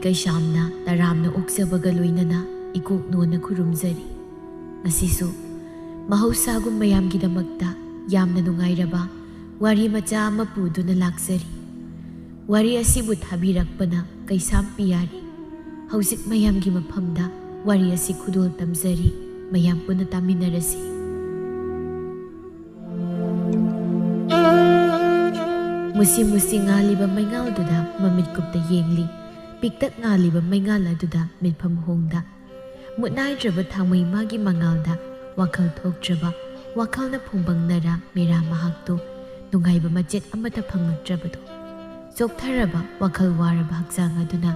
ꯀꯩꯁꯥꯝꯅ ꯇꯔꯥꯝꯅ ꯑꯣꯛꯆꯕꯒ ꯂꯣꯏꯅꯅ ꯏꯀꯣꯛ ꯅꯣꯟꯅ ꯈꯨꯔꯨꯝꯖꯔꯤ꯫ ꯉꯁꯤꯁꯨ ꯃꯍꯧꯁꯥꯒꯨꯝ ꯃꯌꯥꯝꯒꯤꯗꯃꯛꯇ ꯌꯥꯝꯅ ꯅꯨꯡꯉꯥꯏꯔꯕ ꯋꯥꯔꯤ ꯃꯆꯥ ꯑꯃ ꯄꯨꯗꯨꯅ ꯂꯥꯛꯆꯔꯤ꯫ ꯋꯥꯔꯤ ꯑꯁꯤꯕꯨ ꯊꯥꯕꯤꯔꯛꯄꯅ ꯀꯩꯁꯥꯝ ꯄꯤꯌꯥꯔꯤ꯫ ꯍꯧꯖꯤꯛ ꯃꯌꯥꯝꯒꯤ ꯃꯐꯝꯗ ꯋꯥꯔꯤ ꯑꯁꯤ ꯈꯨꯗꯣꯜ ꯇꯝꯖꯔꯤ꯫ ꯃꯌꯥꯝ ꯄꯨꯟꯅ ꯇꯥꯃꯤꯟꯅꯔꯁꯤ꯫ ꯃꯨꯁꯤ ꯃꯨꯁꯤ ꯉꯥꯜꯂꯤꯕ ꯃꯩꯉꯥꯜꯗꯨꯗ ꯃꯃꯤꯠ ꯀꯨꯞꯇ ꯌꯦꯡꯂꯤ꯫ ꯄꯤꯛꯇꯛ ꯉꯥꯜꯂꯤꯕ ꯃꯩꯉꯥꯜ ꯑꯗꯨꯗ ꯃꯤꯠꯐꯝ ꯍꯣꯡꯗ ꯃꯨꯠꯅꯥꯏꯗ꯭ꯔꯕ ꯊꯥꯡꯃꯩ ꯃꯥꯒꯤ ꯃꯉꯥꯜꯗ ꯋꯥꯈꯜ ꯊꯣꯛꯇ꯭ꯔꯕ ꯋꯥꯈꯜꯅ ꯐꯨꯡꯕꯪꯅꯔ ꯃꯦꯔꯥ ꯃꯍꯥꯛꯇꯣ ꯅꯨꯡꯉꯥꯏꯕ ꯃꯆꯦꯠ ꯑꯃꯠꯇ ꯐꯪꯂꯛꯇ꯭ꯔꯕꯗꯣ ꯆꯣꯛꯊꯔꯕ ꯋꯥꯈꯜ ꯋꯥꯔꯕ ꯍꯛꯆꯥꯡ ꯑꯗꯨꯅ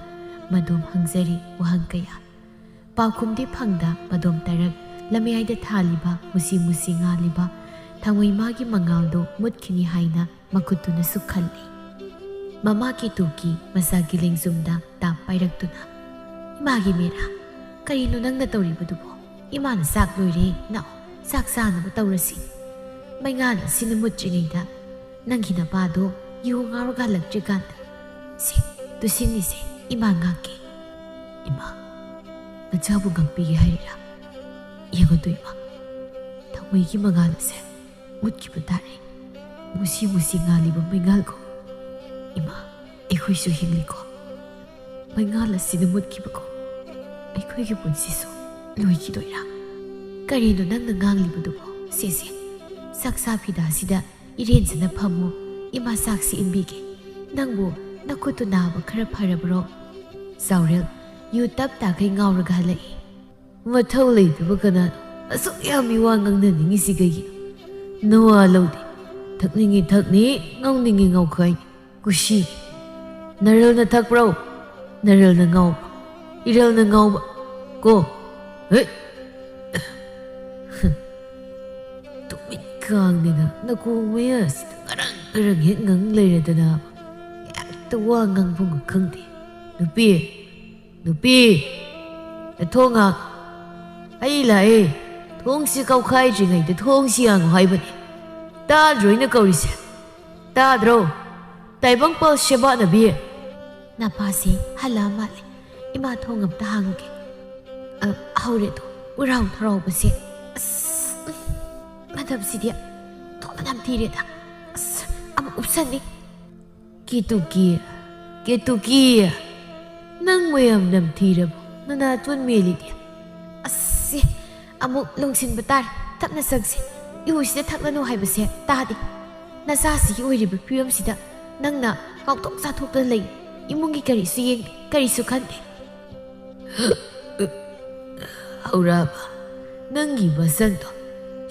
ꯃꯗꯣꯝ ꯍꯪꯖꯔꯤ ꯋꯥꯍꯪ ꯀꯌꯥ꯫ ꯄꯥꯎꯈꯨꯝꯗꯤ ꯐꯪꯗ ꯃꯗꯣꯝ ꯇꯔꯛ ꯂꯝꯌꯥꯏꯗ ꯊꯥꯜꯂꯤꯕ ꯃꯨꯁꯤ ꯃꯨꯁꯤ ꯉꯥꯜꯂꯤꯕ ꯊꯥꯡꯃꯩ ꯃꯥꯒꯤ ꯃꯉꯥꯜꯗꯣ ꯃꯨꯠꯈꯤꯅꯤ ꯍꯥꯏꯅ ꯃꯈꯨꯠꯇꯨꯅꯁꯨ ꯈꯜꯂꯤ꯫ ꯃꯃꯥꯒꯤ ꯇꯨꯀꯤ ꯃꯁꯥꯒꯤ ꯂꯦꯡꯖꯨꯝꯗ ꯇꯥꯞ ꯄꯥꯏꯔꯛꯇꯨꯅ "ꯏꯃꯥꯒꯤ ꯃꯦꯔꯥ, ꯀꯔꯤꯅꯣ ꯅꯪꯅ ꯇꯧꯔꯤꯕꯗꯨꯕꯣ? ꯏꯃꯥꯅ ꯆꯥꯛ ꯂꯣꯏꯔꯦ, ꯂꯥꯛꯑꯣ ꯆꯥꯛ ꯆꯥꯅꯕ ꯇꯧꯔꯁꯤ꯫ ꯃꯩꯉꯥꯜ ꯑꯁꯤꯅ ꯃꯨꯠꯇ꯭ꯔꯤꯉꯩꯗ ꯅꯪꯒꯤ ꯅꯄꯥꯗꯣ ꯌꯨ ꯉꯥꯎꯔꯒ ꯍꯜꯂꯛꯇ꯭ꯔꯤꯀꯥꯟꯗ ꯁꯤ ꯇꯨꯁꯤꯟꯅꯤꯁꯦ ꯏꯃꯥ ꯉꯥꯛꯀꯦ." "ꯏꯃꯥ, ꯅꯆꯥꯕꯨ ꯉꯥꯛꯄꯤꯒꯦ ꯍꯥꯏꯔꯤꯔꯥ? ꯌꯦꯡꯉꯨꯗꯣ ꯏꯃꯥ, ꯊꯥꯡꯃꯩꯒꯤ ꯃꯉꯥꯜ ꯑꯁꯦ ꯃꯨꯠꯈꯤꯕ ꯇꯥꯔꯦ꯫ ꯃꯨꯁꯤ ꯃꯨꯁꯤ ꯉꯥꯜꯂꯤꯕ ꯃꯩꯉꯥꯜꯀꯣ ꯏꯃꯥ, ꯑꯩꯈꯣꯏꯁꯨ ꯍꯤꯡꯂꯤꯀꯣ꯫ ꯃꯩꯉꯥꯜ ꯑꯁꯤꯅ ꯃꯨꯠꯈꯤꯕꯀꯣ ꯑꯩꯈꯣꯏꯒꯤ ꯄꯨꯟꯁꯤꯁꯨ ꯂꯣꯏꯈꯤꯗꯣꯏꯔꯥ? ꯀꯔꯤꯅꯣ ꯅꯪꯅ ꯉꯥꯡꯂꯤꯕꯗꯨꯕꯣ? ꯁꯦ ꯆꯥꯛꯆꯥ ꯐꯤꯗꯥꯁꯤꯗ ꯏꯔꯦꯟꯖꯅ ꯐꯝꯃꯨ, ꯏꯃꯥ ꯆꯥꯛꯁꯤ ꯏꯟꯕꯤꯒꯦ꯫ ꯅꯪꯕꯨ ꯅꯈꯨꯠꯇꯨ ꯅꯥꯕ ꯈꯔ ꯐꯔꯕ꯭ꯔꯣ?" ꯆꯥꯎꯔꯦꯜ ꯌꯨ ꯇꯞ ꯇꯥꯈꯩ ꯉꯥꯎꯔꯒ ꯍꯜꯂꯛꯏ꯫ "ꯃꯊꯧ ꯂꯩꯇꯕ ꯀꯅꯥꯅꯣ ꯑꯁꯨꯛ ꯌꯥꯝ ꯃꯤꯋꯥ ꯉꯥꯡꯅꯅꯤꯡꯉꯤꯁꯤ ꯀꯩꯒꯤꯅꯣ? ꯅꯋꯥ ꯂꯧꯗꯦ, ꯊꯛꯅꯤꯡꯉꯤ ꯊꯛꯅꯤ, ꯉꯥꯎꯅꯤꯡꯉꯤ ꯉꯥꯎꯈꯥꯏꯅꯤ, ꯀꯨꯁꯤ꯫ ꯅꯔꯜꯅ ꯊꯛꯄ꯭ꯔꯣ? ꯅꯔꯜꯅ ꯉꯥꯎꯕ꯭ꯔꯣ? ꯏꯔꯜꯅ ꯉꯥꯎꯕ ꯀꯣ? ꯍꯦ ꯇꯨꯃꯤꯠ ꯀꯥꯡꯅꯤꯅ ꯅꯀꯣꯡ ꯃꯌꯥꯁꯤꯗ ꯉꯔꯪ ꯉꯔꯪ ꯍꯦꯛ ꯉꯪ ꯂꯩꯔꯗꯅ ꯍꯦꯛꯇ ꯋꯥ ꯉꯥꯡꯐꯝꯒ ꯈꯪꯗꯦ꯫ ꯅꯨꯄꯤ, ꯅꯨꯄꯤ, ꯊꯣꯡ ꯉꯥꯛ, ꯑꯩ ꯂꯥꯛꯑꯦ꯫ ꯊꯣꯡꯁꯤ ꯀꯥꯎꯈꯥꯏꯗ꯭ꯔꯤꯉꯩꯗ ꯊꯣꯡꯁꯤ ꯌꯥꯡꯉꯨ ꯍꯥꯏꯕꯅꯤ꯫ ꯇꯥꯗ꯭ꯔꯣ ꯑꯩꯅ ꯀꯧꯔꯤꯁꯦ? ꯇꯥꯗ꯭ꯔꯣ? ꯇꯥꯏꯕꯪꯄꯥꯜ ꯁꯦꯕꯥꯅꯕꯤ." "ꯅꯄꯥꯁꯤ ꯍꯜꯂꯛꯑ ꯃꯥꯜꯂꯦ, ꯏꯃꯥ ꯊꯣꯡ ꯑꯝꯇ ꯍꯥꯡꯉꯨꯒꯦ." "ꯍꯧꯔꯦꯗꯣ ꯎꯔꯥꯎ ꯊꯔꯥꯎꯕꯁꯦ꯫ ꯑꯁ ꯃꯅꯝꯁꯤꯗꯤ ꯊꯣꯛꯅ ꯅꯝꯊꯤꯔꯦꯗ. ꯑꯁ ꯑꯃꯨꯛ ꯎꯞꯁꯟꯅꯤ." "ꯀꯦꯇꯨꯀꯤ, ꯀꯦꯇꯨꯀꯤ, ꯅꯪ ꯃꯌꯥꯝ ꯅꯝꯊꯤꯔꯕꯣ? ꯅꯅꯥꯇꯣꯟ ꯃꯦꯜꯂꯤꯗꯤ." "ꯑꯁ ꯑꯃꯨꯛ ꯂꯣꯡꯁꯤꯟꯕ ꯇꯥꯔꯦ, ꯇꯞꯅ ꯆꯪꯁꯤ꯫ ꯏꯍꯨꯁꯤꯗ ꯊꯛꯂꯅꯨ ꯍꯥꯏꯕꯁꯦ ꯇꯥꯗꯦ. ꯅꯆꯥꯁꯤꯒꯤ ꯑꯣꯏꯔꯤꯕ ꯐꯤꯕꯝꯁꯤꯗ ꯅꯪꯅ ꯀꯥꯎꯊꯣꯛ ꯆꯥꯊꯣꯛꯇꯅ ꯂꯩ. ꯏꯃꯨꯡꯒꯤ ꯀꯔꯤꯁꯨ ꯌꯦꯡꯗꯦ, ꯀꯔꯤꯁꯨ ꯈꯟꯗꯦ." "ꯍꯧꯔꯛꯑꯕ ꯅꯪꯒꯤ ꯃꯁꯪꯗꯣ?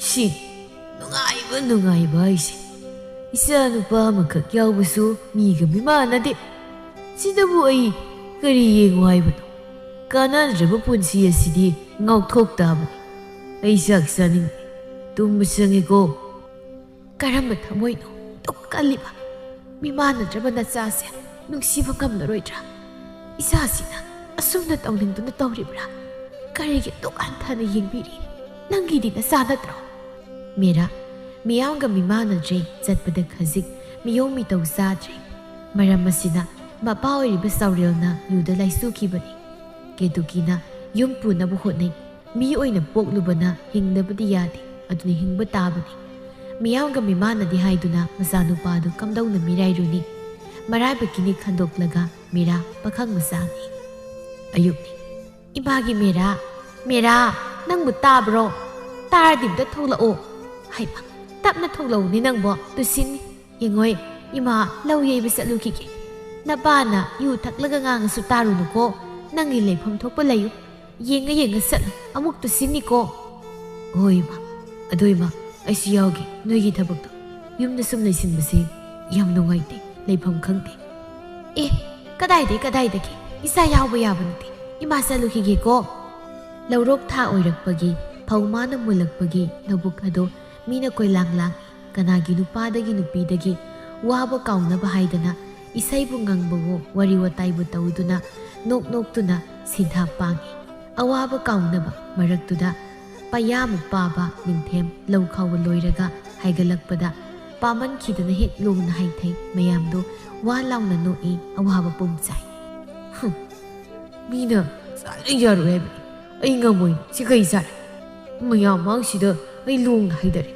ꯁꯤ ꯅꯨꯡꯉꯥꯏꯕ ꯅꯨꯡꯉꯥꯏꯕ ꯍꯥꯏꯁꯦ ꯏꯆꯥ ꯅꯨꯄꯥ ꯑꯃꯈꯛ ꯌꯥꯎꯕꯁꯨ ꯃꯤꯒ ꯃꯤꯃꯥꯟꯅꯗꯦ. ꯁꯤꯗꯕꯨ ꯑꯩ ꯀꯔꯤ ꯌꯦꯡꯉꯨ ꯍꯥꯏꯕꯅꯣ? ꯀꯥꯟꯅꯗ꯭ꯔꯕ ꯄꯨꯟꯁꯤ ꯑꯁꯤꯗꯤ ꯉꯥꯎꯊꯣꯛ ꯇꯥꯕꯅꯤ꯫ ꯑꯩ ꯆꯥꯛ ꯆꯥꯅꯤꯡꯗꯦ, ꯇꯨꯝꯕ ꯆꯪꯉꯦꯀꯣ." "ꯀꯔꯝꯕ ꯊꯃꯣꯏꯅꯣ ꯗꯨꯛ ꯀꯜꯂꯤꯕ? ꯃꯤꯃꯥꯟꯅꯗ꯭ꯔꯕ ꯅꯆꯥꯁꯦ ꯅꯨꯡꯁꯤꯕ ꯉꯝꯂꯔꯣꯏꯗ꯭ꯔꯥ? ꯏꯆꯥꯁꯤꯅ ꯑꯁꯨꯝꯅ ꯇꯧꯅꯤꯡꯗꯨꯅ ꯇꯧꯔꯤꯕ꯭ꯔꯥ? ꯀꯔꯤꯒꯤ ꯗꯨꯛ ꯍꯟꯊꯅ ꯌꯦꯡꯕꯤꯔꯤ? ꯅꯪꯒꯤꯗꯤ ꯅꯆꯥ ꯅꯠꯇ꯭ꯔꯣ?" "ꯃꯦꯔꯥ, ꯃꯤꯌꯥꯝꯒ ꯃꯤꯃꯥꯟꯅꯗ꯭ꯔꯦ, ꯆꯠꯄꯗ ꯈꯖꯤꯛ ꯃꯤꯌꯣꯡ ꯃꯤꯇꯧ ꯆꯥꯗ꯭ꯔꯦ꯫ ꯃꯔꯝ ꯑꯁꯤꯅ ꯃꯄꯥ ꯑꯣꯏꯔꯤꯕ ꯆꯥꯎꯔꯦꯜꯅ ꯌꯨꯗ ꯂꯥꯏꯆꯨꯈꯤꯕꯅꯤ꯫ ꯀꯦꯇꯨꯀꯤꯅ ꯌꯨꯝ ꯄꯨꯅꯕ ꯍꯣꯠꯅꯩ꯫ ꯃꯤ ꯑꯣꯏꯅ ꯄꯣꯛꯂꯨꯕꯅ ꯍꯤꯡꯗꯕꯗꯤ ꯌꯥꯗꯦ, ꯑꯗꯨꯅ ꯍꯤꯡꯕ ꯇꯥꯕꯅꯤ꯫ ꯃꯤꯌꯥꯝꯒ ꯃꯤꯃꯥꯟꯅꯗꯦ ꯍꯥꯏꯗꯨꯅ ꯃꯆꯥꯅꯨꯄꯥꯗꯨ ꯀꯝꯗꯧꯅ ꯃꯤꯔꯥꯏꯔꯨꯅꯤ? ꯃꯔꯥꯏꯕꯛꯀꯤꯅꯤ ꯈꯟꯗꯣꯛꯂꯒ ꯃꯦꯔꯥ ꯄꯥꯈꯪ ꯃꯆꯥꯅꯤ." ꯑꯌꯨꯛꯅꯤ꯫ "ꯏꯃꯥꯒꯤ ꯃꯦꯔꯥ, ꯃꯦꯔꯥ, ꯅꯪꯕꯨ ꯇꯥꯕ꯭ꯔꯣ? ꯇꯥꯔꯗꯤ ꯑꯝꯇ ꯊꯣꯛꯂꯛꯑꯣ." "ꯍꯩꯃꯥ, ꯇꯞꯅ ꯊꯣꯛꯂꯛꯎꯅꯦ ꯅꯪꯕꯣ, ꯇꯨꯁꯤꯟꯅꯤ꯫ ꯌꯦꯡꯉꯣꯏ, ꯏꯃꯥ ꯂꯧ ꯌꯩꯕ ꯆꯠꯂꯨꯈꯤꯒꯦ꯫ ꯅꯄꯥꯅ ꯌꯨ ꯊꯛꯂꯒ ꯉꯥꯡꯉꯁꯨ ꯇꯥꯔꯨꯅꯨꯀꯣ. ꯅꯪꯒꯤ ꯂꯩꯐꯝ ꯊꯣꯛꯄ ꯂꯩꯌꯨ. ꯌꯦꯡꯉ ꯌꯦꯡꯉ ꯆꯠꯂꯨ, ꯑꯃꯨꯛ ꯇꯨꯁꯤꯟꯅꯤꯀꯣ." "ꯍꯣꯏ ꯏꯃꯥ, ꯑꯗꯣ ꯏꯃꯥ ꯑꯩꯁꯨ ꯌꯥꯎꯒꯦ ꯅꯣꯏꯒꯤ ꯊꯕꯛꯇꯣ. ꯌꯨꯝꯗ ꯁꯨꯝ ꯂꯩꯁꯤꯟꯕꯁꯦ ꯌꯥꯝ ꯅꯨꯡꯉꯥꯏꯇꯦ, ꯂꯩꯐꯝ ꯈꯪꯗꯦ." "ꯑꯦ, ꯀꯗꯥꯏꯗꯒꯤ? ꯏꯆꯥ ꯌꯥꯎꯕ ꯌꯥꯕ ꯅꯠꯇꯦ. ꯏꯃꯥ ꯆꯠꯂꯨꯈꯤꯒꯦꯀꯣ." ꯂꯧꯔꯣꯛ ꯊꯥ ꯑꯣꯏꯔꯛꯄꯒꯤ, ꯐꯧ ꯃꯥꯅ ꯃꯨꯜꯂꯛꯄꯒꯤ ꯂꯧꯕꯨꯛ ꯑꯗꯣ ꯃꯤꯅ ꯀꯣꯏꯂꯥꯡ ꯂꯥꯡꯏ꯫ ꯀꯅꯥꯒꯤ ꯅꯨꯄꯥꯗꯒꯤ ꯅꯨꯄꯤꯗꯒꯤ ꯋꯥꯕ ꯀꯥꯎꯅꯕ ꯍꯥꯏꯗꯅ ꯏꯁꯩꯕꯨ ꯉꯪꯕꯋꯣ, ꯋꯥꯔꯤ ꯋꯥꯇꯥꯏꯕꯨ ꯇꯧꯗꯨꯅ ꯅꯣꯛ ꯅꯣꯛꯇꯨꯅ ꯁꯤꯟꯊꯥ ꯄꯥꯡꯏ꯫ ꯑꯋꯥꯕ ꯀꯥꯎꯅꯕ ꯃꯔꯛꯇꯨꯗ ꯄꯩꯌꯥꯃꯨꯛ ꯄꯥꯕ ꯅꯤꯡꯊꯦꯝ ꯂꯧ ꯈꯥꯎꯕ ꯂꯣꯏꯔꯒ ꯍꯥꯏꯒꯠꯂꯛꯄꯗ ꯄꯥꯃꯟꯈꯤꯗꯅ ꯍꯦꯛ ꯂꯨꯅ ꯍꯩꯊꯩ꯫ ꯃꯌꯥꯝꯗꯣ ꯋꯥ ꯂꯥꯎꯅ ꯅꯣꯛꯏ, ꯑꯋꯥꯕ ꯄꯨꯝꯆꯥꯏ꯫ ꯃꯤꯅ ꯁꯥꯏꯗ ꯌꯥꯔꯣꯏ ꯍꯥꯏꯕꯅꯤ ꯑꯩ ꯉꯝꯃꯣꯏ ꯁꯤ ꯀꯩ ꯆꯥꯔꯦ ꯃꯌꯥꯝ ꯃꯥꯡꯁꯤꯗ ꯑꯩ ꯂꯣꯡꯅ ꯍꯩꯗꯔꯦ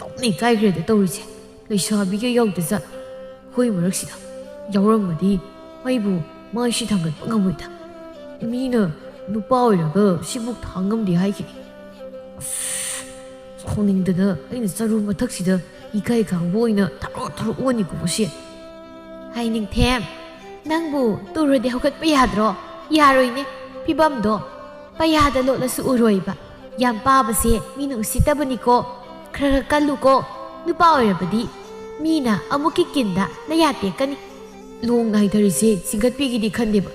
ꯇꯧꯅꯤ ꯀꯥꯏꯈ꯭ꯔꯦꯗ ꯇꯧꯔꯤꯁꯦ ꯂꯩꯁꯥꯕꯤꯒ ꯌꯥꯎꯗ ꯆꯠ ꯑꯩꯈꯣꯏ ꯃꯔꯛꯁꯤꯗ ꯌꯥꯎꯔꯝꯃꯗꯤ ꯑꯩꯕꯨ ꯃꯥꯏꯁꯤ ꯊꯥꯡꯒꯠꯄ ꯉꯝꯃꯣꯏꯗ ꯃꯤꯅ ꯅꯨꯄꯥ ꯑꯣꯏꯔꯒ ꯁꯤꯃꯨꯛ ꯊꯥꯡꯉꯝꯗꯦ ꯍꯥꯏꯈꯤꯅꯤ ꯁꯥꯎꯅꯤꯡꯗꯅ ꯑꯩꯅ ꯆꯔꯨ ꯃꯊꯛꯁꯤꯗ ꯏꯀꯥꯏ ꯈꯥꯡꯕ ꯑꯣꯏꯅ ꯊꯥꯔꯣ ꯊꯥꯔꯣ ꯑꯣꯟꯅꯤꯀꯣ ꯃꯁꯤ ꯍꯥꯏꯅꯤꯡꯊꯦꯝ ꯅꯪꯕꯨ ꯇꯨꯔꯗꯤ ꯍꯧꯒꯠꯄ ꯌꯥꯗ꯭ꯔꯣ ꯌꯥꯔꯣꯏꯅꯦ ꯐꯤꯕꯝꯗꯣ ꯄꯩꯌꯥꯗ ꯂꯣꯠꯂꯁꯨ ꯎꯔꯣꯏꯕ ꯌꯥꯝ ꯄꯥꯕꯁꯦ ꯃꯤꯅ ꯎꯁꯤꯠꯇꯕꯅꯤꯀꯣ ꯈꯔ ꯀꯜꯂꯨꯀꯣ ꯅꯨꯄꯥ ꯑꯣꯏꯔꯕꯗꯤ ꯃꯤꯅ ꯑꯃꯨꯛꯀꯤ ꯀꯤꯟꯗ ꯅꯌꯥ ꯇꯦꯛꯀꯅꯤ ꯂꯣꯡꯅ ꯍꯩꯊꯔꯤꯁꯦ ꯆꯤꯡꯈꯠꯄꯤꯒꯤꯗꯤ ꯈꯟꯗꯦꯕ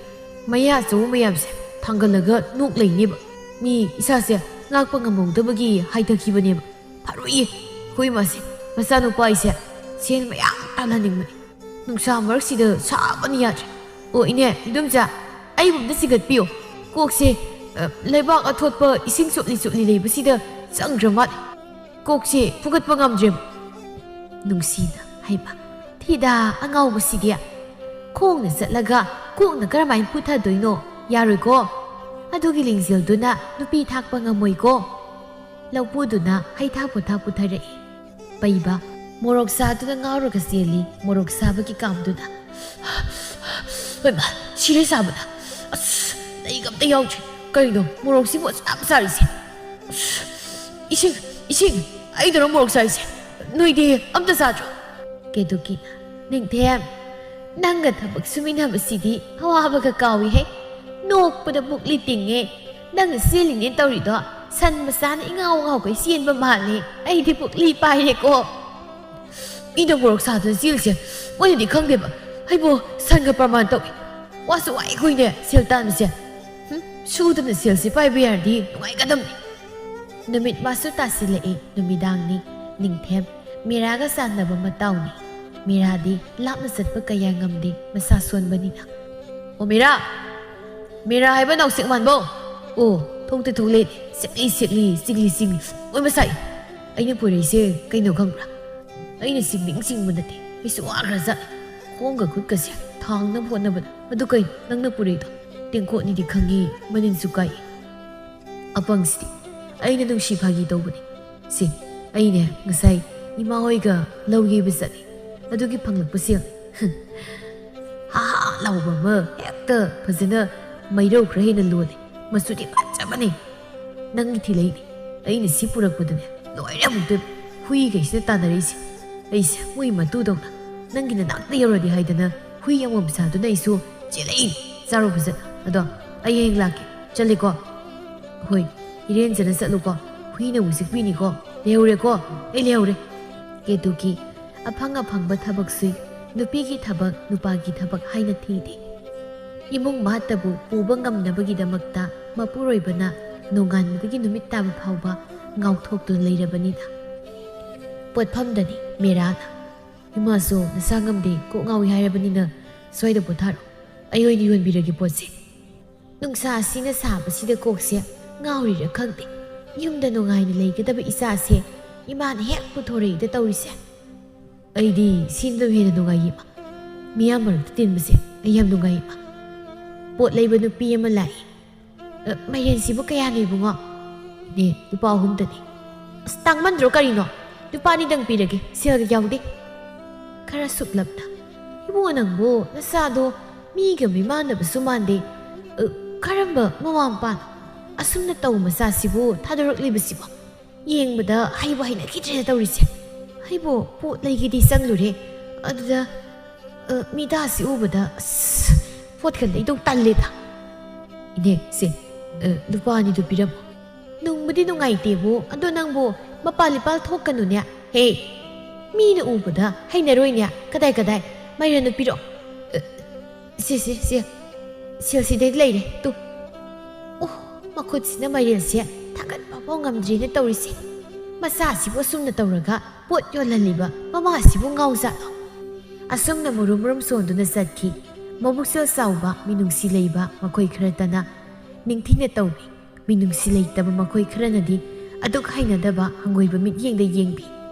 ꯃꯌꯥ ꯑꯆꯧꯕ ꯃꯌꯥꯝꯁꯦ ꯊꯥꯡꯒꯠꯂꯒ ꯅꯣꯛ ꯂꯩꯅꯦꯕ ꯃꯤ ꯏꯁꯥꯁꯦ ꯉꯥꯛꯄ ꯉꯝꯍꯧꯗꯕꯒꯤ ꯍꯥꯏꯊꯈꯤꯕꯅꯦꯕ ꯐꯥꯔꯣꯏꯌꯦ ꯑꯩꯈꯣꯏ ꯃꯥꯁꯦ ꯃꯆꯥꯅꯨꯄꯥ ꯑꯩꯁꯦ ꯁꯦꯟ ꯃꯌꯥꯝ ꯇꯥꯜꯍꯟꯅꯤꯡꯕꯅꯤ ꯅꯨꯡꯁꯥ ꯃꯔꯛꯁꯤꯗ ꯁꯥꯕꯅ ꯌꯥꯗ꯭ꯔꯦ ꯑꯣ ꯏꯅꯦ ꯏꯗꯣꯝꯆꯥ ꯑꯩꯕꯨ ꯑꯝꯇ ꯆꯤꯡꯈꯠꯄꯤꯌꯣ ꯀꯣꯛꯁꯦ ꯂꯩꯕꯥꯛ ꯑꯊꯣꯠꯄ ꯏꯁꯤꯡ ꯆꯣꯠꯂꯤ ꯆꯣꯠꯂꯤ ꯂꯩꯕꯁꯤꯗ ꯆꯪꯗ꯭ꯔ ꯃꯥꯜꯂꯦ ꯀꯣꯛꯁꯦ ꯐꯨꯒꯠꯄ ꯉꯝꯗ꯭ꯔꯦꯕ ꯅꯨꯡꯁꯤꯅ ꯍꯩꯕ ꯊꯤꯗꯥ ꯑꯉꯥꯎꯕꯁꯤꯗꯤ ꯈꯣꯡꯅ ꯆꯠꯂꯒ ꯀꯣꯛꯅ ꯀꯔꯝꯍꯥꯏꯅ ꯄꯨꯊꯗꯣꯏꯅꯣ ꯌꯥꯔꯣꯏꯀꯣ ꯑꯗꯨꯒꯤ ꯂꯤꯡꯖꯦꯜꯗꯨꯅ ꯅꯨꯄꯤ ꯊꯥꯛꯄ ꯉꯝꯃꯣꯏꯀꯣ ꯂꯧꯄꯨꯗꯨꯅ ꯍꯩꯊꯥ ꯄꯣꯊꯥ ꯄꯨꯊꯔꯛꯏ ꯄꯩꯕ ꯃꯣꯔꯣꯛ ꯁꯥꯗꯨꯅ ꯉꯥꯎꯔꯒ ꯆꯦꯜꯂꯤ ꯃꯣꯔꯣꯛ ꯁꯥꯕꯒꯤ ꯀꯥꯝꯗꯨꯅ ꯍꯣꯏꯃ ꯁꯤꯔꯦ ꯁꯥꯕꯗ ꯑꯁ ꯂꯩꯒ ꯑꯝꯇ ꯌꯥꯎꯗ꯭ꯔꯦ ꯀꯔꯤꯅꯣ ꯃꯣꯔꯣꯛꯁꯤꯕꯨ ꯌꯥꯝ ꯁꯥꯔꯤꯁꯦ ꯏꯁꯤꯡ ꯏꯁꯤꯡ ꯑꯩꯗꯔꯣ ꯃꯣꯔꯣꯛ ꯁꯥꯔꯤꯁꯦ ꯅꯣꯏꯗꯤ ꯑꯝꯇ ꯆꯥꯗ꯭ꯔꯣ ꯀꯦꯗꯨꯀꯤꯅ ꯅꯤꯡꯊꯦꯝ ꯅꯪꯒ ꯊꯕꯛ ꯁꯨꯃꯤꯟꯅꯕꯁꯤꯗꯤ ꯑꯋꯥꯕꯒ ꯀꯥꯎꯏꯍꯦ ꯅꯣꯛꯄꯗ ꯄꯨꯛꯂꯤ ꯇꯤꯡꯉꯦ ꯅꯪꯅ ꯆꯦꯜꯂꯤꯅꯦ ꯇꯧꯔꯤꯗꯣ ꯁꯟ ꯃꯆꯥꯅ ꯏꯉꯥꯎ ꯉꯥꯎꯈꯩ ꯆꯦꯟꯕ ꯃꯥꯜꯂꯦ ꯑꯩꯗꯤ ꯄꯨꯛꯂꯤ ꯄꯥꯏꯔꯦꯀꯣ ꯃꯤꯅ ꯃꯣꯔꯣꯛ ꯁꯥꯗꯨꯅ ꯆꯦꯜꯂꯤꯁꯦ ꯃꯣꯏꯅꯗꯤ ꯈꯪꯗꯦꯕ ꯑꯩꯕꯨ ꯁꯟꯒ ꯄ꯭ꯔꯃꯥꯟ ꯇꯧꯏ ꯋꯥꯁꯨ ꯋꯥꯏ ꯑꯩꯈꯣꯏꯅꯦ ꯁꯦꯜ ꯇꯥꯟꯕꯁꯦ ꯁꯨꯗꯅ ꯁꯦꯜꯁꯦ ꯄꯥꯏꯕ ꯌꯥꯔꯗꯤ ꯅꯨꯡꯉꯥꯏꯒꯗꯕꯅꯤ ꯅꯨꯃꯤꯠ ꯃꯥꯁꯨ ꯇꯥꯁꯤꯜꯂꯛꯏ ꯅꯨꯃꯤꯗꯥꯡꯅꯤ ꯅꯤꯡꯊꯦꯝ ꯃꯤꯔꯥꯒ ꯆꯥꯟꯅꯕ ꯃꯇꯥꯎꯅꯤ ꯃꯤꯔꯥꯗꯤ ꯂꯥꯞꯅ ꯆꯠꯄ ꯀꯌꯥ ꯉꯝꯗꯦ ꯃꯁꯥ ꯁꯣꯟꯕꯅꯤꯅ ꯑꯣ ꯃꯤꯔꯥ ꯍꯥꯏꯕ ꯅꯥꯎꯁꯦꯛ ꯃꯥꯟꯕꯣ ꯑꯣ ꯊꯣꯛꯇꯤ ꯊꯣꯛꯂꯦ ꯁꯦꯛꯂꯤ ꯁꯦꯛꯂꯤ ꯆꯤꯡꯂꯤ ꯆꯤꯡꯂꯤ ꯂꯣꯏ ꯃꯁꯥꯏ ꯑꯩꯅ ꯄꯨꯔꯛꯏꯁꯦ ꯀꯩꯅꯣ ꯈꯪꯕ꯭ꯔꯥ ꯑꯩꯅ ꯆꯤꯡꯕ ꯅꯠꯇꯦ ꯑꯩꯁꯨ ꯋꯥꯈ꯭ꯔꯖꯥꯠꯅꯤ ꯈꯣꯡꯒ ꯈꯨꯠꯀꯁꯦ ꯊꯥꯡꯅꯕ ꯍꯣꯠꯅꯕꯗ ꯑꯗꯨ ꯀꯩꯅꯣ ꯅꯪꯅ ꯄꯨꯔꯛꯏꯗꯣ ꯇꯦꯡꯀꯣꯠꯅꯤꯗꯤ ꯈꯪꯉꯤ ꯃꯅꯤꯟꯁꯨ ꯀꯥꯏ ꯑꯄꯪꯁꯤꯗꯤ ꯑꯩꯅ ꯅꯨꯡꯁꯤ ꯐꯥꯒꯤ ꯇꯧꯕꯅꯤ ꯁꯤ ꯑꯩꯅꯦ ꯉꯁꯥꯏ ꯏꯃꯥ ꯍꯣꯏꯒ ꯂꯧ ꯌꯩꯕ ꯆꯠꯂꯤ ꯑꯗꯨꯒꯤ ꯐꯪꯂꯛꯄ ꯁꯦꯜ ꯍꯥ ꯍꯥ ꯂꯥꯎꯕ ꯑꯃ ꯍꯦꯛꯇ ꯐꯖꯅ ꯃꯩꯔꯧ ꯈꯔ ꯍꯦꯟꯅ ꯂꯣꯜꯂꯦ ꯃꯆꯨꯗꯤ ꯐꯖꯕꯅꯦ ꯅꯪꯒꯤ ꯊꯤꯂꯩꯅꯤ ꯑꯩꯅ ꯁꯤ ꯄꯨꯔꯛꯄꯗꯅꯦ ꯂꯣꯏꯔꯦ ꯑꯃꯨꯛꯇ ꯍꯨꯏꯈꯩꯁꯤꯗ ꯇꯥꯟꯅꯔꯛꯏꯁꯦ ꯑꯩꯁꯦ ꯃꯣꯏ ꯃꯇꯨꯗꯧꯅ ꯅꯪꯒꯤ ꯅꯅꯥꯛꯇ ꯌꯧꯔꯗꯤ ꯍꯥꯏꯗꯅ ꯍꯨꯏ ꯑꯃꯃꯝ ꯁꯥꯗꯨꯅ ꯑꯩꯁꯨ ꯆꯦꯜꯂꯛꯏꯅꯤ ꯆꯥꯔꯣ ꯐꯖꯅ ꯑꯗꯣ ꯑꯩ ꯍꯌꯦꯡ ꯂꯥꯛꯀꯦ ꯆꯠꯂꯦꯀꯣ ꯍꯣꯏ ꯏꯔꯦꯟꯖꯅ ꯆꯠꯂꯨꯀꯣ ꯍꯨꯏꯅ ꯑꯃꯨꯛ ꯆꯤꯛꯄꯤꯅꯤꯀꯣ ꯂꯩꯍꯧꯔꯦꯀꯣ ꯑꯩ ꯂꯩꯍꯧꯔꯦ ꯀꯦꯇꯨꯀꯤ ꯑꯐꯪ ꯑꯐꯪꯕ ꯊꯕꯛ ꯁꯨꯏ ꯅꯨꯄꯤꯒꯤ ꯊꯕꯛ ꯅꯨꯄꯥꯒꯤ ꯊꯕꯛ ꯍꯥꯏꯅ ꯊꯤꯗꯦ ꯏꯃꯨꯡ ꯃꯍꯠꯇꯕꯨ ꯄꯨꯕ ꯉꯝꯅꯕꯒꯤꯗꯃꯛꯇ ꯃꯄꯨꯔꯣꯏꯕꯅ ꯅꯣꯡꯉꯥꯟꯕꯗꯒꯤ ꯅꯨꯃꯤꯠ ꯇꯥꯕ ꯐꯥꯎꯕ ꯉꯥꯎꯊꯣꯛꯇꯨꯅ ꯂꯩꯔꯕꯅꯤꯅ ꯄꯣꯠꯐꯝꯗꯅꯤ ꯃꯦꯔꯥꯅ ꯏꯃꯥꯁꯨ ꯅꯁꯥ ꯉꯝꯗꯦ ꯀꯣꯛ ꯉꯥꯎꯏ ꯍꯥꯏꯔꯕꯅꯤꯅ ꯁ꯭ꯋꯥꯏꯗ ꯄꯣꯊꯥꯔꯣ ꯑꯩ ꯑꯣꯏꯅ ꯌꯣꯟꯕꯤꯔꯒꯦ ꯄꯣꯠꯁꯦ ꯅꯨꯡꯁꯥꯁꯤꯅ ꯁꯥꯕꯁꯤꯗ ꯀꯣꯛꯁꯦ ꯉꯥꯎꯔꯤꯔ ꯈꯪꯗꯦ ꯌꯨꯝꯗ ꯅꯨꯡꯉꯥꯏꯅ ꯂꯩꯒꯗꯕ ꯏꯆꯥꯁꯦ ꯏꯃꯥꯅ ꯍꯦꯛ ꯄꯨꯊꯣꯔꯛꯏꯗ ꯇꯧꯔꯤꯁꯦ ꯑꯩꯗꯤ ꯁꯤꯅꯗꯕ ꯍꯦꯟꯅ ꯅꯨꯡꯉꯥꯏꯌꯦꯃ ꯃꯤꯌꯥꯝ ꯃꯔꯛꯇ ꯇꯤꯟꯕꯁꯦ ꯑꯩ ꯌꯥꯝ ꯅꯨꯡꯉꯥꯏꯌꯦꯃ ꯄꯣꯠ ꯂꯩꯕ ꯅꯨꯄꯤ ꯑꯃ ꯂꯥꯛꯏ ꯃꯥꯏꯔꯦꯟꯁꯤꯕꯨ ꯀꯌꯥꯅꯣ ꯏꯕꯨꯡꯉꯣ ꯏꯅꯦ ꯂꯨꯄꯥ 3ꯇꯅꯤ ꯑꯁ ꯇꯥꯡꯃꯟꯗ꯭ꯔꯣ ꯀꯔꯤꯅꯣ ꯂꯨꯄꯥ 2ꯗꯪ ꯄꯤꯔꯒꯦ ꯁꯦꯜꯒ ꯌꯥꯎꯗꯦ ꯈꯔ ꯁꯨꯞꯂꯞꯅ ꯏꯕꯨꯡꯉꯣ ꯅꯪꯕꯨ ꯅꯆꯥꯗꯣ ꯃꯤꯒ ꯃꯤꯃꯥꯟꯅꯕꯁꯨ ꯃꯥꯟꯗꯦ ꯀꯔꯝꯕ ꯃꯃꯥ ꯃꯄꯥꯅꯣ ꯑꯁꯨꯝꯅ ꯇꯧ ꯃꯆꯥꯁꯤꯕꯨ ꯊꯥꯗꯣꯔꯛꯂꯤꯕꯁꯤꯕꯣ ꯌꯦꯡꯕꯗ ꯍꯩꯕꯨ ꯍꯩꯅꯈꯤꯗ꯭ꯔꯦ ꯇꯧꯔꯤꯁꯦ ꯑꯩꯕꯨ ꯄꯣꯠ ꯂꯩꯒꯦꯗꯤ ꯆꯪꯂꯨꯔꯦ ꯑꯗꯨꯗ ꯃꯤꯗꯥꯁꯤ ꯎꯕꯗ ꯑꯁ ꯄꯣꯠꯀ ꯂꯩꯗꯧ ꯇꯜꯂꯦꯗ ꯏꯅꯦ ꯁꯦ ꯂꯨꯄꯥ 2ꯗꯨ ꯄꯤꯔꯝꯃꯣ ꯅꯨꯡꯕꯨꯗꯤ ꯅꯨꯡꯉꯥꯏꯇꯦꯕꯨ ꯑꯗꯣ ꯅꯪꯕꯨ ꯃꯄꯥꯜ ꯂꯤꯄꯥꯜ ꯊꯣꯛꯀꯅꯨꯅꯦ ꯍꯦ ꯃꯤꯅ ꯎꯕꯗ ꯍꯩꯅꯔꯣꯏꯅꯦ ꯀꯗꯥꯏ ꯃꯥꯏꯔꯦꯟꯗꯨ ꯄꯤꯔꯛꯑꯣ ꯁꯦ ꯁꯦꯜꯁꯤꯗꯩ ꯂꯩꯔꯦ ꯇꯨ ꯑꯣ ꯃꯈꯨꯠꯁꯤꯅ ꯃꯥꯏꯔꯦꯟꯁꯦ ꯊꯥꯡꯒꯠꯄ ꯐꯥꯎ ꯉꯝꯗ꯭ꯔꯤꯅ ꯇꯧꯔꯤꯁꯦ ꯃꯆꯥꯁꯤꯕꯨ ꯑꯁꯨꯝꯅ ꯇꯧꯔꯒ ꯄꯣꯠ ꯌꯣꯜꯍꯜꯂꯤꯕ ꯃꯃꯥꯁꯤꯕꯨ ꯉꯥꯎꯖꯥꯠꯂꯣ ꯑꯁꯨꯝꯅ ꯃꯨꯔꯨꯝ ꯁꯣꯟꯗꯨꯅ ꯆꯠꯈꯤ ꯃꯕꯨꯛꯆꯦꯜ ꯆꯥꯎꯕ ꯃꯤꯅꯨꯡꯁꯤ ꯂꯩꯕ ꯃꯈꯣꯏ ꯈꯔꯇꯅ ꯅꯤꯡꯊꯤꯅ ꯇꯧꯕꯤ ꯃꯤꯅꯨꯡꯁꯤ ꯂꯩꯇꯕ ꯃꯈꯣꯏ ꯈꯔꯅꯗꯤ ꯑꯗꯨꯛ ꯍꯩꯅꯗꯕ ꯍꯪꯒꯣꯏꯕ ꯃꯤꯠꯌꯦꯡꯗ ꯌꯦꯡꯕꯤ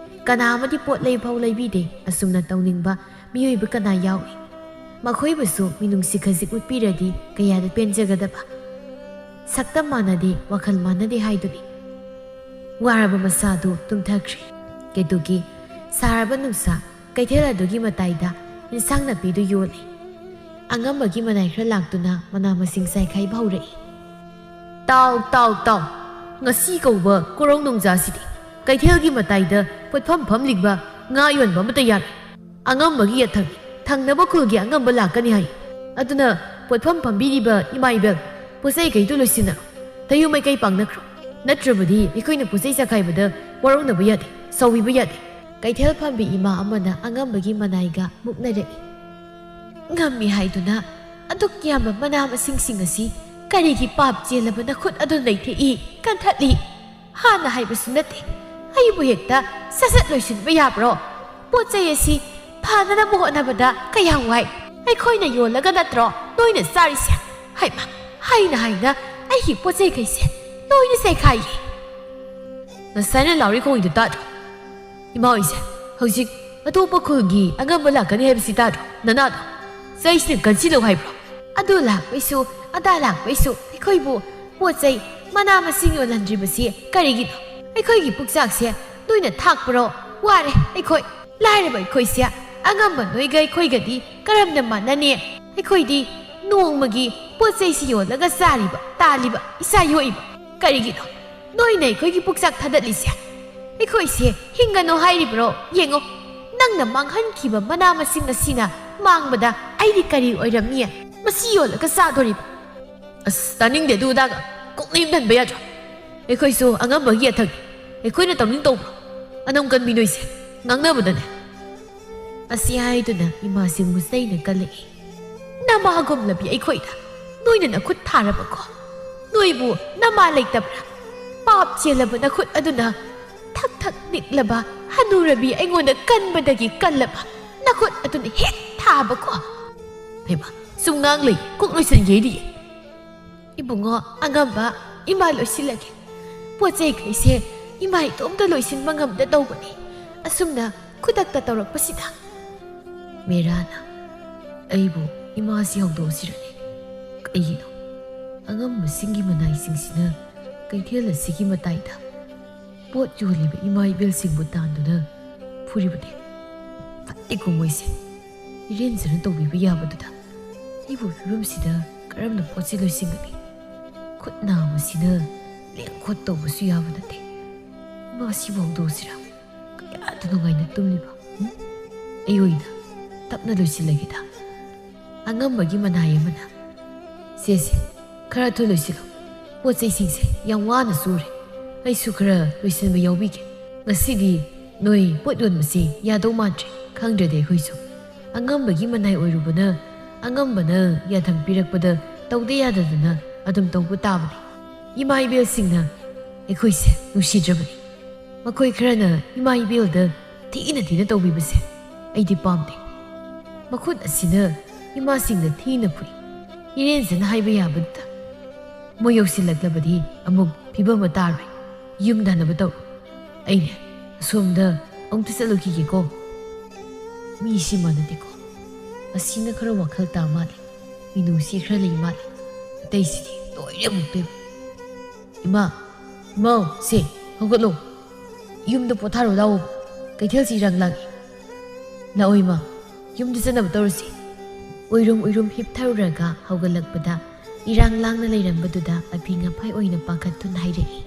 ꯀꯅꯥ ꯑꯃꯗꯤ ꯄꯣꯠ ꯂꯩ ꯐꯥꯎ ꯂꯩꯕꯤꯗꯦ ꯑꯁꯨꯝꯅ ꯇꯧꯅꯤꯡꯕ ꯃꯤꯑꯣꯏꯕ ꯀꯅꯥ ꯌꯥꯎꯏ ꯃꯈꯣꯏꯕꯨꯁꯨ ꯃꯤꯅꯨꯡꯁꯤ ꯈꯖꯤꯛ ꯎꯠꯄꯤꯔꯗꯤ ꯀꯌꯥꯗ ꯄꯦꯟꯖꯒꯗꯕ ꯁꯛꯇꯝ ꯃꯥꯟꯅꯗꯦ ꯋꯥꯈꯜ ꯃꯥꯟꯅꯗꯦ ꯍꯥꯏꯗꯨꯅꯤ ꯋꯥꯔꯕ ꯃꯁꯥꯗꯨ ꯇꯨꯝꯊꯈ꯭ꯔꯦ ꯀꯦꯇꯨꯀꯤ ꯁꯥꯔꯕ ꯅꯨꯡꯁꯥ ꯀꯩꯊꯦꯜ ꯑꯗꯨꯒꯤ ꯃꯇꯥꯏꯗ ꯏꯟꯁꯥꯡ ꯅꯥꯄꯤꯗꯨ ꯌꯣꯜꯂꯤ ꯑꯉꯝꯕꯒꯤ ꯃꯅꯥꯏ ꯈꯔ ꯂꯥꯛꯇꯨꯅ ꯃꯅꯥ ꯃꯁꯤꯡ ꯆꯥꯏꯈꯥꯏꯕ ꯍꯧꯔꯛꯏ ꯇꯥꯎ ꯉꯁꯤ ꯀꯧꯕ ꯀꯣꯔꯧ ꯅꯣꯡꯖꯥꯁꯤꯗꯤ ꯀꯩꯊꯦꯜꯒꯤ ꯃꯇꯥꯏꯗ ꯄꯣꯠꯐꯝ ꯐꯝꯂꯤꯕ ꯉꯥ ꯌꯣꯟꯕ ꯑꯃꯠꯇ ꯌꯥꯔꯣꯏ ꯑꯉꯝꯕꯒꯤ ꯌꯥꯊꯪ ꯊꯪꯅꯕ ꯈꯨꯜꯒꯤ ꯑꯉꯝꯕ ꯂꯥꯛꯀꯅꯤ ꯍꯥꯏ ꯑꯗꯨꯅ ꯄꯣꯠꯐꯝ ꯐꯝꯕꯤꯔꯤꯕ ꯏꯃꯥ ꯏꯕꯦꯜ ꯄꯣꯠꯆꯩ ꯀꯩꯗꯨ ꯂꯣꯏꯁꯤꯟꯅꯔꯣ ꯇꯌꯨꯝ ꯃꯩꯀꯩ ꯄꯥꯡꯅꯈ꯭ꯔꯣ ꯅꯠꯇ꯭ꯔꯕꯗꯤ ꯑꯩꯈꯣꯏꯅ ꯄꯣꯠꯆꯩ ꯆꯈꯥꯏꯕꯗ ꯋꯥꯔꯧꯅꯕ ꯌꯥꯗꯦ ꯁꯥꯎꯕꯤꯕ ꯌꯥꯗꯦ ꯀꯩꯊꯦꯜ ꯐꯝꯕꯤ ꯏꯃꯥ ꯑꯃꯅ ꯑꯉꯝꯕꯒꯤ ꯃꯅꯥꯏꯒ ꯃꯨꯛꯅꯔꯛꯏ ꯉꯝꯃꯤ ꯍꯥꯏꯗꯨꯅ ꯑꯗꯨꯛ ꯌꯥꯝꯕ ꯃꯅꯥ ꯃꯁꯤꯡꯁꯤꯡ ꯑꯁꯤ ꯀꯔꯤꯒꯤ ꯄꯥꯞ ꯆꯦꯜꯂꯕ ꯅꯈꯨꯠ ꯑꯗꯨ ꯂꯩꯊꯦꯛꯏ ꯀꯟꯊꯠꯂꯤ ꯍꯥꯟꯅ ꯍꯥꯏꯕꯁꯨ ꯅꯠꯇꯦ ꯑꯩꯕꯨ ꯍꯦꯛꯇ ꯁꯠ ꯂꯣꯏꯁꯤꯟꯕ ꯌꯥꯕ꯭ꯔꯣ ꯄꯣꯠ ꯆꯩ ꯑꯁꯤ ꯐꯅꯅꯕ ꯍꯣꯠꯅꯕꯗ ꯀꯌꯥ ꯋꯥꯏ ꯑꯩꯈꯣꯏꯅ ꯌꯣꯜꯂꯒ ꯅꯠꯇ꯭ꯔꯣ ꯅꯣꯏꯅ ꯆꯥꯔꯤꯁꯦ ꯍꯥꯏꯃ ꯍꯥꯏꯅ ꯑꯩꯒꯤ ꯄꯣꯠ ꯆꯩ ꯀꯩꯁꯦ ꯂꯣꯏꯅ ꯆꯥꯏꯈꯥꯏꯌꯦ ꯉꯁꯥꯏꯅ ꯂꯥꯎꯔꯤ ꯈꯣꯡꯉꯤꯗꯨ ꯇꯥꯗ꯭ꯔꯣ ꯏꯃꯥ ꯍꯣꯏꯁꯦ ꯍꯧꯖꯤꯛ ꯑꯇꯣꯞꯄ ꯈꯨꯜꯒꯤ ꯑꯉꯝꯕ ꯂꯥꯛꯀꯅꯤ ꯍꯥꯏꯕꯁꯤ ꯇꯥꯗ꯭ꯔꯣ ꯅꯅꯥꯗꯣ ꯆꯩꯁꯤꯅ ꯀꯟꯁꯤꯜꯂꯨ ꯍꯥꯏꯕ꯭ꯔꯣ ꯑꯗꯨ ꯂꯥꯛꯄꯩꯁꯨ ꯑꯗꯥ ꯂꯥꯛꯄꯩꯁꯨ ꯑꯩꯈꯣꯏꯕꯨ ꯄꯣꯠ ꯆꯩ ꯃꯅꯥ ꯃꯁꯤꯡ ꯌꯣꯜꯍꯟꯗ꯭ꯔꯤꯕꯁꯤ ꯀꯔꯤꯒꯤꯅꯣ ꯑꯩꯈꯣꯏꯒꯤ ꯄꯨꯛꯆꯥꯛꯁꯦ ꯅꯣꯏꯅ ꯊꯥꯛꯄ꯭ꯔꯣ ꯋꯥꯔꯦ ꯑꯩꯈꯣꯏ ꯂꯥꯏꯔꯕ ꯑꯩꯈꯣꯏꯁꯦ ꯑꯉꯝꯕ ꯅꯣꯏꯒ ꯑꯩꯈꯣꯏꯒꯗꯤ ꯀꯔꯝꯅ ꯃꯥꯟꯅꯅꯤ ꯑꯩꯈꯣꯏꯗꯤ ꯅꯣꯡꯃꯒꯤ ꯄꯣꯠ ꯆꯩꯁꯤ ꯌꯣꯜꯂꯒ ꯆꯥꯔꯤꯕ ꯇꯥꯜꯂꯤꯕ ꯏꯁꯥ ꯌꯣꯛꯏꯕ ꯀꯔꯤꯒꯤꯅꯣ ꯅꯣꯏꯅ ꯑꯩꯈꯣꯏꯒꯤ ꯄꯨꯛꯆꯥꯛ ꯊꯥꯗꯠꯂꯤꯁꯦ ꯑꯩꯈꯣꯏꯁꯦ ꯍꯤꯡꯒꯅꯣ ꯍꯥꯏꯔꯤꯕ꯭ꯔꯣ ꯌꯦꯡꯉꯣ ꯅꯪꯅ ꯃꯥꯡꯍꯟꯈꯤꯕ ꯃꯅꯥ ꯃꯁꯤꯡ ꯑꯁꯤꯅ ꯃꯥꯡꯕꯗ ꯑꯩꯗꯤ ꯀꯔꯤ ꯑꯣꯏꯔꯝꯅꯤ ꯃꯁꯤ ꯌꯣꯜꯂꯒ ꯆꯥꯗꯣꯔꯤꯕ ꯑꯁ ꯇꯥꯅꯤꯡꯗꯦ ꯑꯗꯨꯗꯥꯒ ꯀꯣꯛꯅ ꯌꯨꯝꯊꯟꯕ ꯌꯥꯗ꯭ꯔꯣ ꯑꯩꯈꯣꯏꯁꯨ ꯑꯉꯝꯕꯒꯤ ꯌꯥꯊꯪ ꯑꯩꯈꯣꯏꯅ ꯇꯧꯅꯤꯡ ꯇꯧꯕ꯭ꯔꯣ ꯑꯅꯝ ꯀꯟꯕꯤ ꯅꯣꯏꯁꯦ ꯉꯥꯡꯅꯕꯗꯅꯦ ꯑꯁꯤ ꯍꯥꯏꯗꯨꯅ ꯏꯃꯥꯁꯤꯡꯕꯨ ꯆꯩꯅ ꯀꯜꯂꯛꯏ ꯅꯃꯥꯒꯨꯝꯂꯕꯤ ꯑꯩꯈꯣꯏꯗ ꯅꯣꯏꯅ ꯅꯈꯨꯠ ꯊꯥꯔꯕꯀꯣ ꯅꯣꯏꯕꯨ ꯅꯃꯥ ꯂꯩꯇꯕ꯭ꯔꯥ ꯄꯥꯞ ꯆꯦꯜꯂꯕ ꯅꯈꯨꯠ ꯑꯗꯨꯅ ꯊꯛ ꯅꯤꯛꯂꯕ ꯍꯅꯨꯔꯕꯤ ꯑꯩꯉꯣꯟꯗ ꯀꯟꯕꯗꯒꯤ ꯀꯜꯂꯕ ꯅꯈꯨꯠ ꯑꯗꯨꯅ ꯍꯦꯛ ꯊꯥꯕꯀꯣ ꯍꯩꯃꯥ ꯁꯨꯝ ꯉꯥꯡꯂꯩ ꯀꯣꯛ ꯂꯣꯏꯁꯤꯟꯒꯦꯗꯤꯌꯦ ꯏꯕꯨꯡꯉꯣ ꯑꯉꯝꯕ ꯏꯃꯥ ꯂꯣꯏꯁꯤꯜꯂꯒꯦ ꯄꯣꯠ ꯆꯩꯈꯩꯁꯦ ꯏꯃꯥ ꯏꯇꯣꯝꯇ ꯂꯣꯏꯁꯤꯟꯕ ꯉꯝꯗ ꯇꯧꯕꯅꯤ ꯑꯁꯨꯝꯅ ꯈꯨꯗꯛꯇ ꯇꯧꯔꯛꯄꯁꯤꯗ ꯃꯦꯔꯥꯅ ꯑꯩꯕꯨ ꯏꯃꯥꯁꯤ ꯍꯧꯗꯣꯛꯑꯁꯤꯔꯅꯤ ꯀꯩꯒꯤꯅꯣ ꯑꯉꯝꯕꯁꯤꯡꯒꯤ ꯃꯅꯥꯏꯁꯤꯡꯁꯤꯅ ꯀꯩꯊꯦꯜ ꯑꯁꯤꯒꯤ ꯃꯇꯥꯏꯗ ꯄꯣꯠ ꯌꯣꯜꯂꯤꯕ ꯏꯃꯥ ꯏꯕꯦꯜꯁꯤꯡꯕꯨ ꯇꯥꯟꯗꯨꯅ ꯐꯨꯔꯤꯕꯅꯤ ꯐꯠꯇꯦꯀꯣ ꯃꯣꯏꯁꯦ ꯏꯔꯦꯟꯖꯅ ꯇꯧꯕꯤꯕ ꯌꯥꯕꯗꯨꯗ ꯑꯩꯕꯨ ꯐꯤꯕꯝꯁꯤꯗ ꯀꯔꯝꯅ ꯄꯣꯠꯁꯤ ꯂꯣꯏꯁꯤꯟꯒꯅꯤ ꯈꯨꯠ ꯅꯥꯝꯃꯁꯤꯅ ꯂꯦꯡꯈꯣꯠ ꯇꯧꯕꯁꯨ ꯌꯥꯕ ꯅꯠꯇꯦ ꯏꯃꯥꯁꯤꯕꯨ ꯍꯧꯗꯣꯛꯑꯁꯤꯔ ꯀꯌꯥꯗ ꯅꯨꯡꯉꯥꯏꯅ ꯇꯨꯝꯂꯤꯕ ꯑꯩ ꯑꯣꯏꯅ ꯇꯞꯅ ꯂꯣꯏꯁꯤꯜꯂꯒꯦꯗ ꯑꯉꯝꯕꯒꯤ ꯃꯅꯥꯏ ꯑꯃꯅ ꯁꯦꯁꯦ ꯈꯔ ꯊꯨꯅ ꯂꯣꯏꯁꯤꯜꯂꯨ ꯄꯣꯠ ꯆꯩꯁꯤꯡꯁꯦ ꯌꯥꯝ ꯋꯥꯅ ꯁꯨꯔꯦ ꯑꯩꯁꯨ ꯈꯔ ꯂꯣꯏꯁꯤꯟꯕ ꯌꯥꯎꯕꯤꯒꯦ ꯉꯁꯤꯗꯤ ꯅꯣꯏ ꯄꯣꯠ ꯌꯣꯟꯕꯁꯤ ꯌꯥꯗꯧ ꯃꯥꯟꯗ꯭ꯔꯦ ꯈꯪꯗ꯭ꯔꯗꯤ ꯑꯩꯈꯣꯏꯁꯨ ꯑꯉꯝꯕꯒꯤ ꯃꯅꯥꯏ ꯑꯣꯏꯔꯨꯕꯅ ꯑꯉꯝꯕꯅ ꯌꯥꯊꯪ ꯄꯤꯔꯛꯄꯗ ꯇꯧꯗ ꯌꯥꯗꯗꯅ ꯑꯗꯨꯝ ꯇꯧꯕ ꯇꯥꯕꯅꯤ ꯏꯃꯥ ꯏꯕꯦꯜꯁꯤꯡꯅ ꯑꯩꯈꯣꯏꯁꯦ ꯅꯨꯡꯁꯤꯗ꯭ꯔꯕꯅꯤ ꯃꯈꯣꯏ ꯈꯔꯅ ꯏꯃꯥ ꯏꯕꯦꯜꯗ ꯊꯤꯅ ꯇꯧꯕꯤꯕꯁꯦ ꯑꯩꯗꯤ ꯄꯥꯝꯗꯦ ꯃꯈꯨꯠ ꯑꯁꯤꯅ ꯏꯃꯥꯁꯤꯡꯅ ꯊꯤꯅ ꯐꯨꯏ ꯏꯔꯦꯟꯖꯅ ꯍꯥꯏꯕ ꯌꯥꯕꯗꯨꯗ ꯃꯣꯏ ꯌꯧꯁꯤꯜꯂꯛꯂꯕꯗꯤ ꯑꯃꯨꯛ ꯐꯤꯕꯝ ꯑꯃ ꯇꯥꯔꯣꯏ ꯌꯨꯝꯗ ꯍꯟꯅꯕ ꯇꯧꯔꯣ ꯑꯩꯅꯦ ꯑꯁꯣꯝꯗ ꯑꯃꯨꯛꯇ ꯆꯠꯂꯨꯈꯤꯒꯦꯀꯣ ꯃꯤꯁꯤ ꯃꯥꯟꯅꯗꯦꯀꯣ ꯑꯁꯤꯅ ꯈꯔ ꯋꯥꯈꯜ ꯇꯥ ꯃꯥꯜꯂꯦ ꯃꯤꯅꯨꯡꯁꯤ ꯈꯔ ꯂꯩ ꯃꯥꯜꯂꯦ ꯑꯇꯩꯁꯤꯗꯤ ꯂꯣꯏꯅ ꯑꯃꯨꯛꯇꯣꯏꯕ ꯏꯃꯥꯎ ꯁꯦ ꯍꯧꯒꯠꯂꯣ ꯌꯨꯝꯗ ꯄꯣꯊꯥꯔꯣ ꯂꯥꯛꯑꯣ ꯀꯩꯊꯦꯜꯁꯤ ꯏꯔꯥꯡ ꯂꯥꯡꯉꯤ ꯂꯥꯛꯑꯣ ꯏꯃꯥ ꯌꯨꯝꯗ ꯆꯠꯅꯕ ꯇꯧꯔꯁꯤ ꯎꯏꯔꯨꯝ ꯍꯤꯞꯊꯔꯨꯔꯒ ꯍꯧꯒꯠꯂꯛꯄꯗ ꯏꯔꯥꯡ ꯂꯥꯡꯅ ꯂꯩꯔꯝꯕꯗꯨꯗ ꯑꯐꯤ ꯉꯐꯥꯏ ꯑꯣꯏꯅ ꯄꯥꯈꯠꯇꯨꯅ ꯍꯥꯏꯔꯛꯏ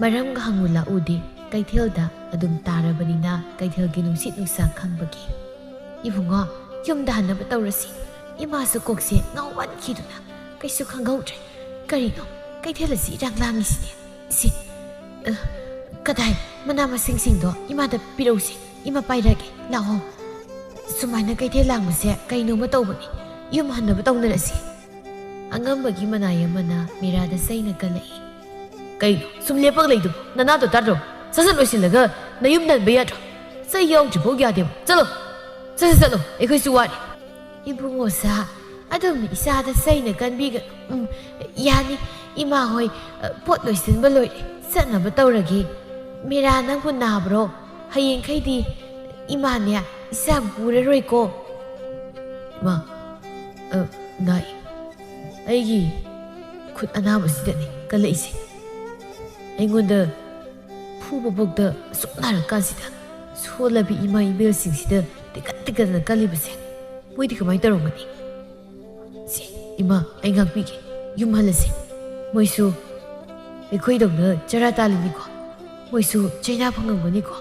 ꯃꯔꯝꯒ ꯍꯪꯉꯨ ꯂꯥꯛꯎꯗꯦ ꯀꯩꯊꯦꯜꯗ ꯑꯗꯨꯝ ꯇꯥꯔꯕꯅꯤꯅ ꯀꯩꯊꯦꯜꯒꯤ ꯅꯨꯡꯁꯤꯠ ꯅꯨꯡꯁꯥ ꯈꯪꯕꯒꯤ 이붕아 yumda hanaba tawrasi imasu kokse ngawwankiduna kaisu khanghaudre karino kaithelasi ranglangisine si kadai mana masing-singdo imada pirausi ima pairage laho sumaina kaithel langmase kainoma tawbani yum hanaba tawnarasi angambagi manaya mana mirada saina kalai kai sum lepak leidu nanado tadro sasal loisilaga nayum nan bayadro sai yaudribo yadem chalo chalo ekhoi suwari ibungosa adum isada saina kanbiga yani ima hoi pot loisinba loire sanaba tawragi mira nangbu nabro hayeng khaidi ima ne isa buraroi ko ꯏꯃꯥ ꯅꯥꯏ ꯑꯩꯒꯤ ꯈꯨꯠ ꯑꯅꯥꯕꯁꯤꯗꯅꯤ ꯀꯜꯂꯛꯏꯁꯦ ꯑꯩꯉꯣꯟꯗ ꯐꯨꯕꯕꯧꯗ ꯑꯁꯨꯛ ꯅꯥꯔꯀꯥꯟꯁꯤꯗ ꯁꯣꯜꯂꯕꯤ ꯏꯃꯥ ꯏꯕꯦꯜꯁꯤꯡꯁꯤꯗ ꯇꯤꯀꯠꯇꯅ ꯀꯜꯂꯤꯕꯁꯦ ꯃꯣꯏꯗꯤ ꯀꯃꯥꯏꯅ ꯇꯧꯔꯝꯒꯅꯤ ꯁꯤ ꯏꯃꯥ ꯑꯩ ꯉꯥꯛꯄꯤꯒꯦ ꯌꯨꯝ ꯍꯜꯂꯁꯤ ꯃꯣꯏꯁꯨ ꯑꯩꯈꯣꯏꯗꯧꯅ ꯆꯔꯥ ꯇꯥꯜꯂꯤꯅꯤꯀꯣ ꯃꯣꯏꯁꯨ ꯆꯩꯅꯥ ꯐꯪꯉꯝꯒꯅꯤꯀꯣ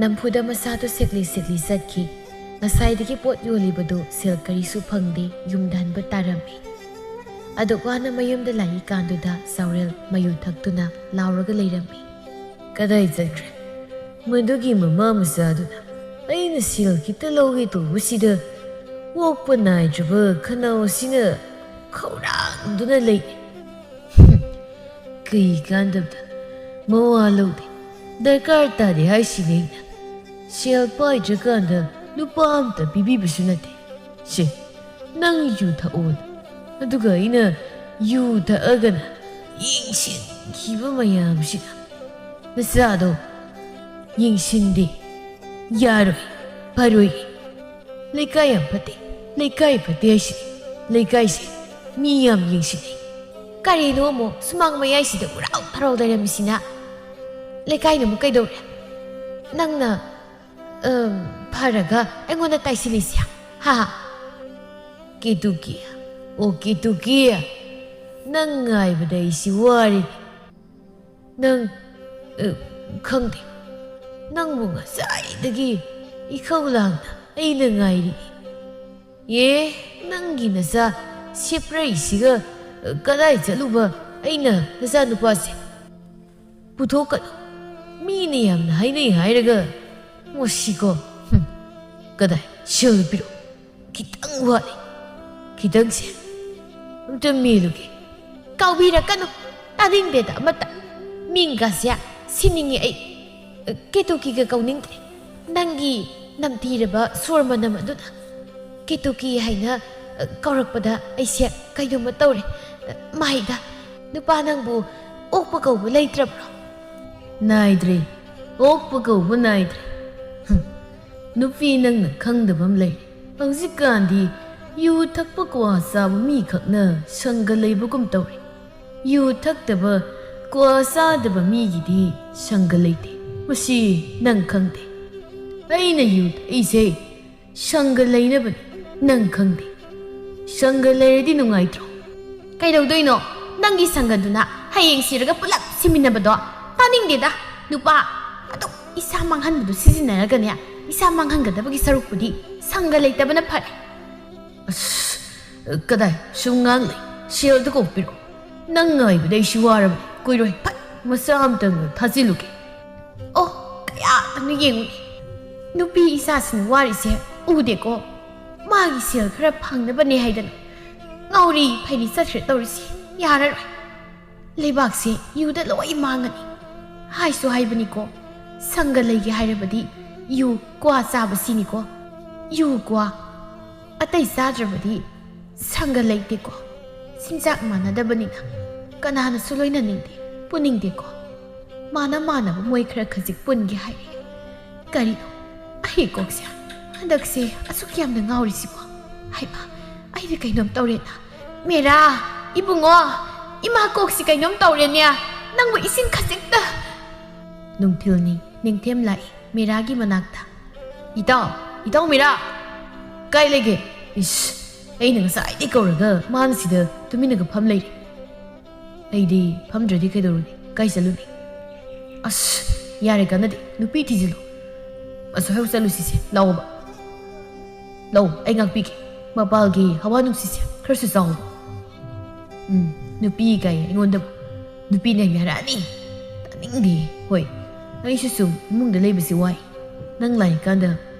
ꯅꯝꯐꯨꯗ ꯃꯁꯥꯗꯨ ꯁꯦꯛꯂꯤ ꯆꯠꯈꯤ ꯉꯁꯥꯏꯗꯒꯤ ꯄꯣꯠ ꯌꯣꯜꯂꯤꯕꯗꯨ ꯁꯦꯜ ꯀꯔꯤꯁꯨ ꯐꯪꯗꯦ ꯌꯨꯝꯗ ꯍꯟꯕ ꯇꯥꯔꯝꯃꯤ ꯑꯗꯨꯛ ꯋꯥꯅ ꯃꯌꯨꯝꯗ ꯂꯥꯛꯏꯀꯥꯟꯗꯨꯗ ꯆꯥꯎꯔꯦꯜ ꯃꯌꯨ ꯊꯛꯇꯨꯅ ꯂꯥꯎꯔꯒ ꯂꯩꯔꯝꯃꯤ ꯀꯗꯥꯏ ꯆꯠꯈ꯭ꯔꯦ ꯃꯗꯨꯒꯤ ꯃꯃꯥ ꯃꯆꯥꯗꯨꯅ ꯑꯩꯅ ꯁꯦꯜ ꯈꯤꯇ ꯂꯧꯒꯦ ꯇꯧꯕꯁꯤꯗ ꯑꯣꯛꯄ ꯅꯥꯏꯗ꯭ꯔꯕ ꯈꯅꯥꯎ ꯑꯁꯤꯅ ꯈꯧꯔꯥꯡꯗꯨꯅ ꯂꯩ ꯀꯩ ꯀꯥꯟꯗꯕꯗ ꯃꯋꯥ ꯂꯧꯗꯦ ꯗꯔꯀꯥꯔ ꯇꯥꯗꯦ ꯍꯥꯏꯁꯤꯅꯦ ꯑꯩꯅ ꯁꯦꯜ ꯄꯥꯏꯗ꯭ꯔꯀꯥꯟꯗ ꯂꯨꯄꯥ ꯑꯝꯇ ꯄꯤꯕꯤꯕꯁꯨ ꯅꯠꯇꯦ ꯁꯦ ꯅꯪ ꯌꯨ ꯊꯛꯑꯣꯅ ꯑꯗꯨꯒ ꯑꯩꯅ ꯌꯨ ꯊꯛꯑꯒꯅ ꯌꯦꯡꯁꯤꯟꯈꯤꯕ ꯃꯌꯥꯝꯁꯤꯅ ꯅꯆꯥꯗꯣ ꯌꯦꯡꯁꯤꯟꯗꯦ ꯌꯥꯔꯣꯏ ꯐꯔꯣꯏ ꯂꯩꯀꯥꯏ ꯌꯥꯝ ꯐꯠꯇꯦ ꯂꯩꯀꯥꯏ ꯐꯠꯇꯦ ꯍꯥꯏꯁꯤꯅꯤ ꯂꯩꯀꯥꯏꯁꯦ ꯃꯤ ꯌꯥꯝ ꯌꯦꯡꯁꯤꯟꯅꯩ ꯀꯔꯤꯅꯣ ꯑꯃꯨꯛ ꯁꯨꯃꯥꯡ ꯃꯌꯥꯏꯁꯤꯗ ꯎꯔꯥꯎ ꯊꯔꯥꯎ ꯂꯩꯔꯝꯃꯤꯁꯤꯅ ꯂꯩꯀꯥꯏꯅ ꯑꯃꯨꯛ ꯀꯩꯗꯧꯔꯦ ꯅꯪꯅ ꯐꯔꯒ ꯑꯩꯉꯣꯟꯗ ꯇꯥꯏꯁꯤꯜꯂꯤꯁꯦ ꯍꯥ ꯀꯦꯇꯨꯀꯤ ꯑꯣ ꯀꯦꯇꯨꯀꯤ ꯅꯪ ꯉꯥꯏꯕꯗ ꯑꯩꯁꯤ ꯋꯥꯔꯤꯅꯤ ꯅꯪ ꯈꯪꯗꯦ ꯅꯪꯕꯨ ꯉꯁꯥꯏꯗꯒꯤ ꯏꯈꯧ ꯂꯥꯡꯅ ꯑꯩꯅ ꯉꯥꯏꯔꯤ ꯅꯪꯒꯤ ꯅꯆꯥ ꯁꯦꯄ꯭ꯔꯩꯁꯤꯒ ꯀꯗꯥꯏ ꯆꯠꯂꯨꯕ ꯑꯩꯅ ꯅꯆꯥ ꯅꯨꯄꯥꯁꯦ ꯄꯨꯊꯣꯛꯀꯅꯨ ꯃꯤꯅ ꯌꯥꯝꯅ ꯍꯥꯏꯅꯩ ꯍꯥꯏꯔꯒ ꯃꯁꯤꯀꯣ ꯀꯗꯥꯏ ꯁꯦꯜ ꯄꯤꯔꯣ ꯈꯤꯇꯪ ꯋꯥꯠꯂꯤ ꯈꯤꯇꯪꯁꯦ ꯑꯝꯇ ꯃꯦꯜꯂꯨꯒꯦ ꯀꯥꯎꯕꯤꯔꯛꯀꯅꯨ ꯇꯥꯅꯤꯡꯗꯦꯗ ꯑꯃꯠꯇ ꯃꯤꯡꯒꯁꯦ ꯁꯤꯅꯤꯡꯉꯤ ꯑꯩ ꯀꯦꯇꯨꯀꯤꯒ ꯀꯧꯅꯤꯡꯗ꯭ꯔꯦ ꯅꯪꯒꯤ ꯅꯝꯊꯤꯔꯕ ꯁꯣꯔ ꯃꯅꯝ ꯑꯗꯨꯅ ꯀꯦꯇꯨꯀꯤ ꯍꯥꯏꯅ ꯀꯧꯔꯛꯄꯗ ꯑꯩꯁꯦ ꯀꯩꯅꯣꯝꯃ ꯇꯧꯔꯦ ꯃꯥꯏꯗ ꯅꯨꯄꯥ ꯅꯪꯕු ꯑꯣꯛꯄ ꯀꯧꯕ ꯂꯩꯇ꯭ꯔꯕ꯭ꯔꯣ ꯅꯥꯏꯗ꯭ꯔꯦ ꯑꯣꯛꯄ ꯀꯧꯕ ꯅꯥꯏꯗ꯭ꯔꯦ ꯅꯨꯄꯤ ꯅꯪꯅ ꯈꯪꯗꯕ ꯑꯃ ꯂꯩꯔꯦ ꯍꯧꯖꯤꯛꯀꯥꯟꯗꯤ ꯌꯨ ꯊꯛꯄ ꯀ꯭ꯋꯥ ꯆꯥꯕ ꯃꯤꯈꯛꯅ ꯁꯪꯒ ꯂꯩꯕꯒꯨꯝ ꯇꯧꯔꯦ ꯌꯨ ꯊꯛꯇꯕ ꯀ꯭ꯋꯥ ꯆꯥꯗꯕ ꯃꯤꯒꯤꯗꯤ ꯁꯪꯒ ꯂꯩꯇꯦ ꯃꯁꯤ ꯅꯪ ꯈꯪꯗꯦ ꯑꯩꯅ ꯌꯨ ꯊꯛꯏꯁꯦ ꯁꯪꯒ ꯂꯩꯅꯕꯅꯤ ꯅꯪ ꯈꯪꯗꯦ ꯁꯪꯒ ꯂꯩꯔꯗꯤ ꯅꯨꯡꯉꯥꯏꯇ꯭ꯔꯣ ꯀꯩꯗꯧꯗꯣꯏꯅꯣ ꯅꯪꯒꯤ ꯁꯪꯒꯗꯨꯅ ꯍꯌꯦꯡ ꯁꯤꯔꯒ ꯄꯨꯂꯞ ꯁꯤꯃꯤꯟꯅꯕꯗꯣ ꯇꯥꯅꯤꯡꯗꯦꯗ ꯅꯨꯄꯥ ꯑꯗꯨ ꯏꯁꯥ ꯃꯥꯡꯍꯟꯕꯗꯨ ꯁꯤꯖꯤꯟꯅꯔꯒꯅꯦ ꯏꯁꯥ ꯃꯥꯡꯍꯟꯒꯗꯕꯒꯤ ꯁꯔꯨꯛꯄꯨꯗꯤ ꯁꯪꯒ ꯂꯩꯇꯕꯅ ꯐꯔꯦ ꯑꯁ ꯀꯗꯥꯏ ꯁꯨꯝ ꯉꯥꯡ ꯂꯩ ꯁꯦꯜꯗꯨ ꯀꯣꯛꯄꯤꯔꯣ ꯅꯪ ꯉꯥꯏꯕꯗ ꯑꯩꯁꯨ ꯋꯥꯔꯕꯅꯤ ꯀꯨꯏꯔꯣꯏ ꯐꯠ ꯃꯆꯥ ꯑꯃꯇꯪ ꯊꯥꯖꯤꯜꯂꯨꯒꯦ ꯑꯣ ꯀꯌꯥꯇꯪꯅ ꯌꯦꯡꯉꯨꯅꯤ ꯅꯨꯄꯤ ꯏꯆꯥꯁꯤꯅ ꯋꯥꯔꯤꯁꯦ ꯎꯗꯦꯀꯣ ꯃꯥꯒꯤ ꯁꯦꯜ ꯈꯔ ꯐꯪꯅꯕꯅꯦ ꯍꯥꯏꯗꯅ ꯉꯥꯎꯔꯤ ꯐꯩꯔꯤ ꯆꯠꯈ꯭ꯔꯦ ꯇꯧꯔꯤꯁꯤ ꯌꯥꯔꯔꯣꯏ ꯂꯩꯕꯥꯛꯁꯦ ꯌꯨꯗ ꯂꯣꯏ ꯃꯥꯡꯒꯅꯤ ꯍꯥꯏꯁꯨ ꯍꯥꯏꯕꯅꯤꯀꯣ ꯁꯪꯒ ꯂꯩꯒꯦ ꯍꯥꯏꯔꯕꯗꯤ ꯌꯨ ꯀ꯭ꯋꯥ ꯆꯥꯕꯁꯤꯅꯤꯀꯣ ꯌꯨ ꯀ꯭ꯋꯥ ꯑꯇꯩ ꯆꯥꯗ꯭ꯔꯕꯗꯤ ꯁꯪꯒ ꯂꯩꯇꯦꯀꯣ ꯆꯤꯟꯖꯥꯛ ꯃꯥꯟꯅꯗꯕꯅꯤꯅ ꯀꯅꯥꯅꯁꯨ ꯂꯣꯏꯅꯅꯤꯡꯗꯦ ꯄꯨꯅꯤꯡꯗꯦꯀꯣ ꯃꯥꯟꯅꯕ ꯃꯣꯏ ꯈꯔ ꯈꯖꯤꯛ ꯄꯨꯟꯒꯦ ꯍꯥꯏꯔꯦ ꯀꯔꯤꯅꯣ ꯑꯩ ꯀꯣꯛꯁꯦ ꯍꯟꯗꯛꯁꯦ ꯑꯁꯨꯛ ꯌꯥꯝꯅ ꯉꯥꯎꯔꯤꯁꯤꯕꯣ ꯍꯩꯃꯥ ꯑꯩꯗꯤ ꯀꯩꯅꯣꯝ ꯇꯧꯔꯦꯅ ꯃꯦꯔꯥ ꯏꯕꯨꯡꯉꯣ ꯏꯃꯥ ꯀꯣꯛꯁꯤ ꯀꯩꯅꯣꯝ ꯇꯧꯔꯦꯅꯦ ꯅꯪꯕꯨ ꯏꯁꯤꯡ ꯈꯖꯤꯛꯇ ꯅꯨꯡꯊꯤꯜꯅꯤ ꯅꯤꯡꯊꯦꯝ ꯂꯥꯛꯏ ꯃꯦꯔꯥꯒꯤ ꯃꯅꯥꯛꯇ ꯏꯇꯥꯎ ꯃꯦꯔꯥ ꯀꯥꯏ ꯂꯩꯒꯦ ꯏꯁ ꯑꯩꯅ ꯉꯁꯥꯏꯗꯒꯤ ꯀꯧꯔꯒ ꯃꯥꯅ ꯁꯤꯗ ꯇꯨꯃꯤꯟꯅꯒ ꯐꯝ ꯂꯩꯔꯦ ꯑꯩꯗꯤ ꯐꯝꯗ꯭ꯔꯗꯤ ꯀꯩꯗꯧꯔꯨꯅꯤ ꯀꯥꯏ ꯆꯠꯂꯨꯅꯤ ꯑꯁ ꯌꯥꯔꯦ ꯀꯥꯟꯅꯗꯦ ꯅꯨꯄꯤ ꯊꯤꯖꯤꯜꯂꯨ ꯑꯁ꯭ꯋꯥꯏꯐꯥꯎ ꯆꯠꯂꯨꯁꯤꯁꯦ ꯂꯥꯛꯑꯣꯕ ꯂꯧ ꯑꯩ ꯉꯥꯛꯄꯤꯒꯦ ꯃꯄꯥꯜꯒꯤ ꯍꯋꯥ ꯅꯨꯡꯁꯤꯠꯁꯦ ꯈꯔꯁꯨ ꯆꯥꯎꯕ ꯅꯨꯄꯤ ꯀꯥꯏ ꯑꯩꯉꯣꯟꯗꯕꯨ ꯅꯨꯄꯤꯅ ꯍꯥꯏꯔꯛꯑꯅꯤ ꯇꯥꯅꯤꯡꯗꯦ ꯍꯣꯏ ꯑꯩꯁꯨ ꯁꯨꯝ ꯏꯃꯨꯡꯗ ꯂꯩꯕꯁꯤ ꯋꯥꯏ ꯅꯪ ꯂꯥꯛꯏꯀꯥꯟꯗ